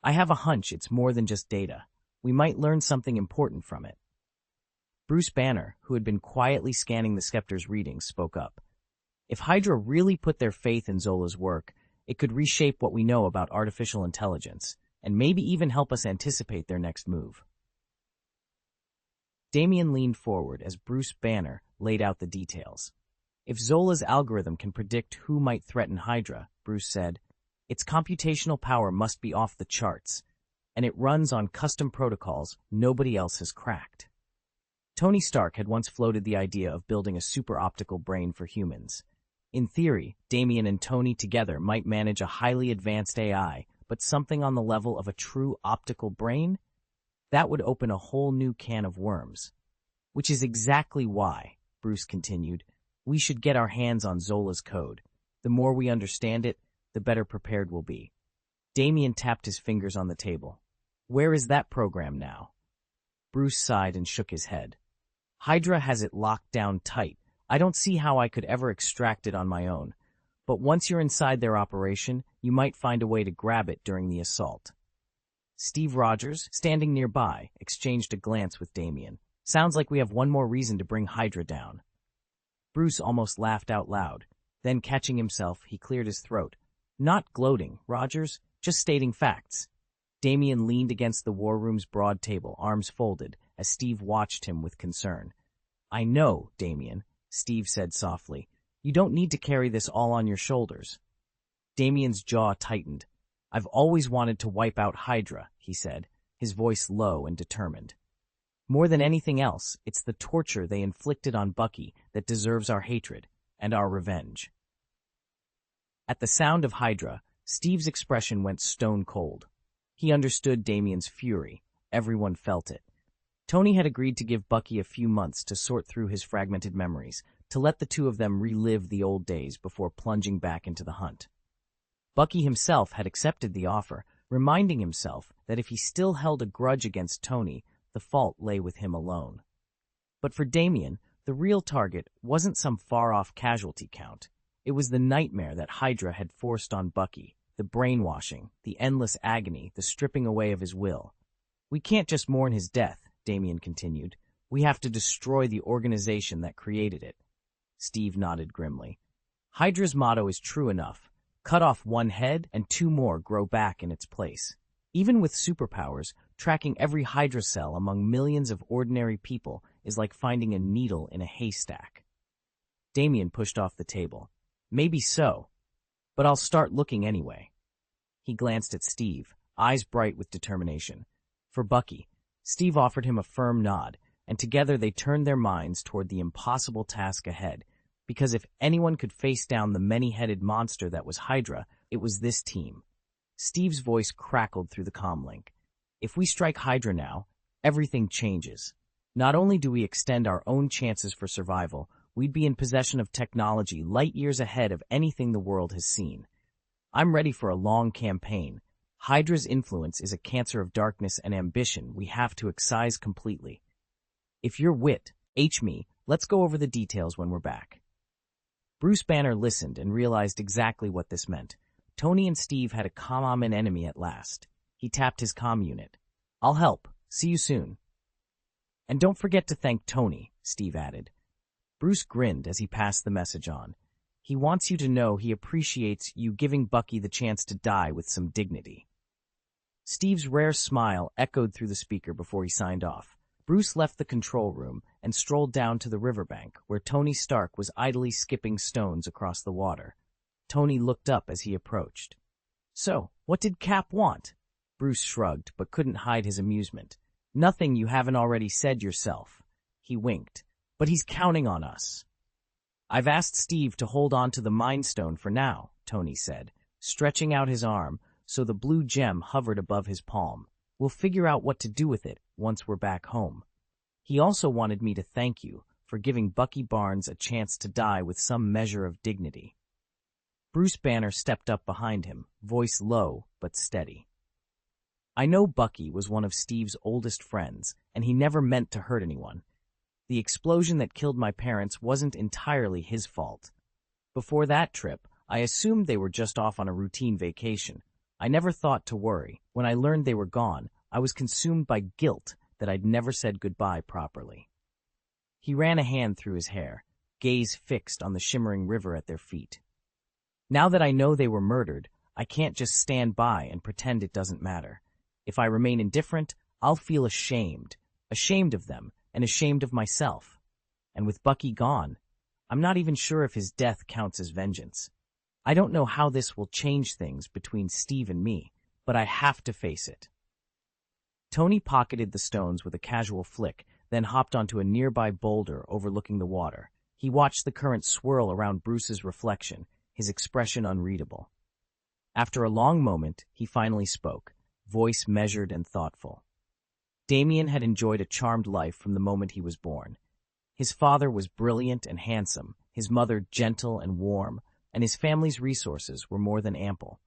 I have a hunch it's more than just data. We might learn something important from it. Bruce Banner, who had been quietly scanning the Scepter's readings, spoke up. If Hydra really put their faith in Zola's work, it could reshape what we know about artificial intelligence, and maybe even help us anticipate their next move. Damien leaned forward as Bruce Banner laid out the details. If Zola's algorithm can predict who might threaten Hydra, Bruce said, its computational power must be off the charts, and it runs on custom protocols nobody else has cracked. Tony Stark had once floated the idea of building a super-optical brain for humans. In theory, Damien and Tony together might manage a highly advanced AI, but something on the level of a true optical brain? That would open a whole new can of worms. Which is exactly why, Bruce continued, we should get our hands on Zola's code. The more we understand it, the better prepared we'll be. Damien tapped his fingers on the table. Where is that program now? Bruce sighed and shook his head. Hydra has it locked down tight. I don't see how I could ever extract it on my own. But once you're inside their operation, you might find a way to grab it during the assault. Steve Rogers, standing nearby, exchanged a glance with Damien. Sounds like we have one more reason to bring Hydra down. Bruce almost laughed out loud. Then, catching himself, he cleared his throat. Not gloating, Rogers, just stating facts. Damien leaned against the war room's broad table, arms folded, as Steve watched him with concern. I know, Damien, Steve said softly. You don't need to carry this all on your shoulders. Damien's jaw tightened. I've always wanted to wipe out Hydra, he said, his voice low and determined. More than anything else, it's the torture they inflicted on Bucky that deserves our hatred and our revenge. At the sound of Hydra, Steve's expression went stone cold. He understood Damien's fury. Everyone felt it. Tony had agreed to give Bucky a few months to sort through his fragmented memories, to let the two of them relive the old days before plunging back into the hunt. Bucky himself had accepted the offer, reminding himself that if he still held a grudge against Tony, the fault lay with him alone. But for Damien, the real target wasn't some far-off casualty count. It was the nightmare that Hydra had forced on Bucky, the brainwashing, the endless agony, the stripping away of his will. We can't just mourn his death, Damien continued. We have to destroy the organization that created it. Steve nodded grimly. Hydra's motto is true enough. Cut off one head and two more grow back in its place. Even with superpowers, tracking every Hydra cell among millions of ordinary people is like finding a needle in a haystack. Damien pushed off the table. Maybe so, but I'll start looking anyway. He glanced at Steve, eyes bright with determination. For Bucky, Steve offered him a firm nod, and together they turned their minds toward the impossible task ahead, because if anyone could face down the many-headed monster that was Hydra, it was this team. Steve's voice crackled through the comlink. If we strike Hydra now, everything changes. Not only do we extend our own chances for survival, we'd be in possession of technology light years ahead of anything the world has seen. I'm ready for a long campaign. Hydra's influence is a cancer of darkness and ambition we have to excise completely. If you're wit, me, let's go over the details when we're back. Bruce Banner listened and realized exactly what this meant. Tony and Steve had a common enemy at last. He tapped his comm unit. I'll help. See you soon. And don't forget to thank Tony, Steve added. Bruce grinned as he passed the message on. He wants you to know he appreciates you giving Bucky the chance to die with some dignity. Steve's rare smile echoed through the speaker before he signed off. Bruce left the control room and strolled down to the riverbank, where Tony Stark was idly skipping stones across the water. Tony looked up as he approached. So, what did Cap want? Bruce shrugged, but couldn't hide his amusement. Nothing you haven't already said yourself. He winked. But he's counting on us. I've asked Steve to hold on to the Mind Stone for now, Tony said, stretching out his arm so the blue gem hovered above his palm. We'll figure out what to do with it once we're back home. He also wanted me to thank you for giving Bucky Barnes a chance to die with some measure of dignity. Bruce Banner stepped up behind him, voice low but steady. I know Bucky was one of Steve's oldest friends, and he never meant to hurt anyone. The explosion that killed my parents wasn't entirely his fault. Before that trip, I assumed they were just off on a routine vacation. I never thought to worry. When I learned they were gone, I was consumed by guilt that I'd never said goodbye properly. He ran a hand through his hair, gaze fixed on the shimmering river at their feet. Now that I know they were murdered, I can't just stand by and pretend it doesn't matter. If I remain indifferent, I'll feel ashamed of them, and ashamed of myself. And with Bucky gone, I'm not even sure if his death counts as vengeance. I don't know how this will change things between Steve and me, but I have to face it. Tony pocketed the stones with a casual flick, then hopped onto a nearby boulder overlooking the water. He watched the current swirl around Bruce's reflection, his expression unreadable. After a long moment, he finally spoke, voice measured and thoughtful. Damien had enjoyed a charmed life from the moment he was born. His father was brilliant and handsome, his mother gentle and warm, and his family's resources were more than ample.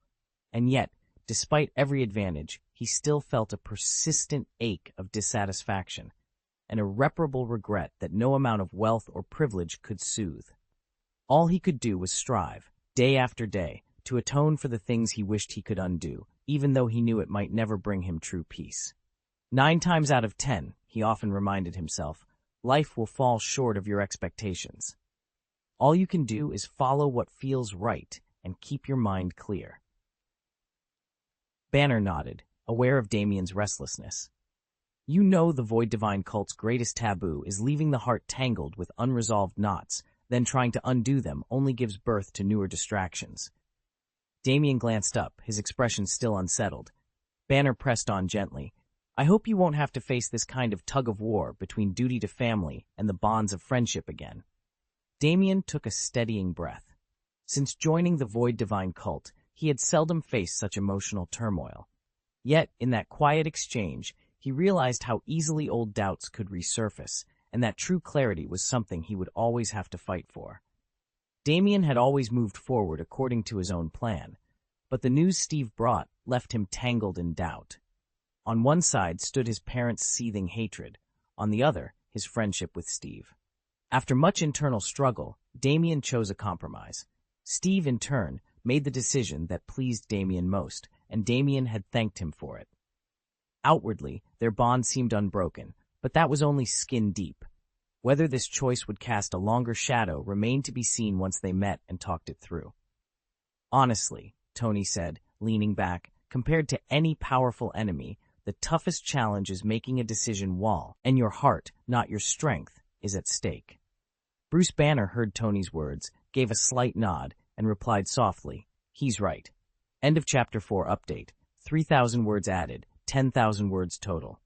And yet, despite every advantage, he still felt a persistent ache of dissatisfaction, an irreparable regret that no amount of wealth or privilege could soothe. All he could do was strive, day after day, to atone for the things he wished he could undo, even though he knew it might never bring him true peace. 9 times out of 10, he often reminded himself, life will fall short of your expectations. All you can do is follow what feels right and keep your mind clear. Banner nodded, aware of Damien's restlessness. You know the Void Divine cult's greatest taboo is leaving the heart tangled with unresolved knots, then trying to undo them only gives birth to newer distractions. Damien glanced up, his expression still unsettled. Banner pressed on gently. I hope you won't have to face this kind of tug-of-war between duty to family and the bonds of friendship again. Damien took a steadying breath. Since joining the Void Divine cult, he had seldom faced such emotional turmoil. Yet, in that quiet exchange, he realized how easily old doubts could resurface, and that true clarity was something he would always have to fight for. Damien had always moved forward according to his own plan, but the news Steve brought left him tangled in doubt. On one side stood his parents' seething hatred, on the other, his friendship with Steve. After much internal struggle, Damien chose a compromise. Steve, in turn, made the decision that pleased Damien most, and Damien had thanked him for it. Outwardly, their bond seemed unbroken, but that was only skin deep. Whether this choice would cast a longer shadow remained to be seen once they met and talked it through. Honestly, Tony said, leaning back, compared to any powerful enemy, the toughest challenge is making a decision and your heart, not your strength, is at stake. Bruce Banner heard Tony's words, gave a slight nod, and replied softly, "He's right." End of Chapter 4 update. 3,000 words added, 10,000 words total.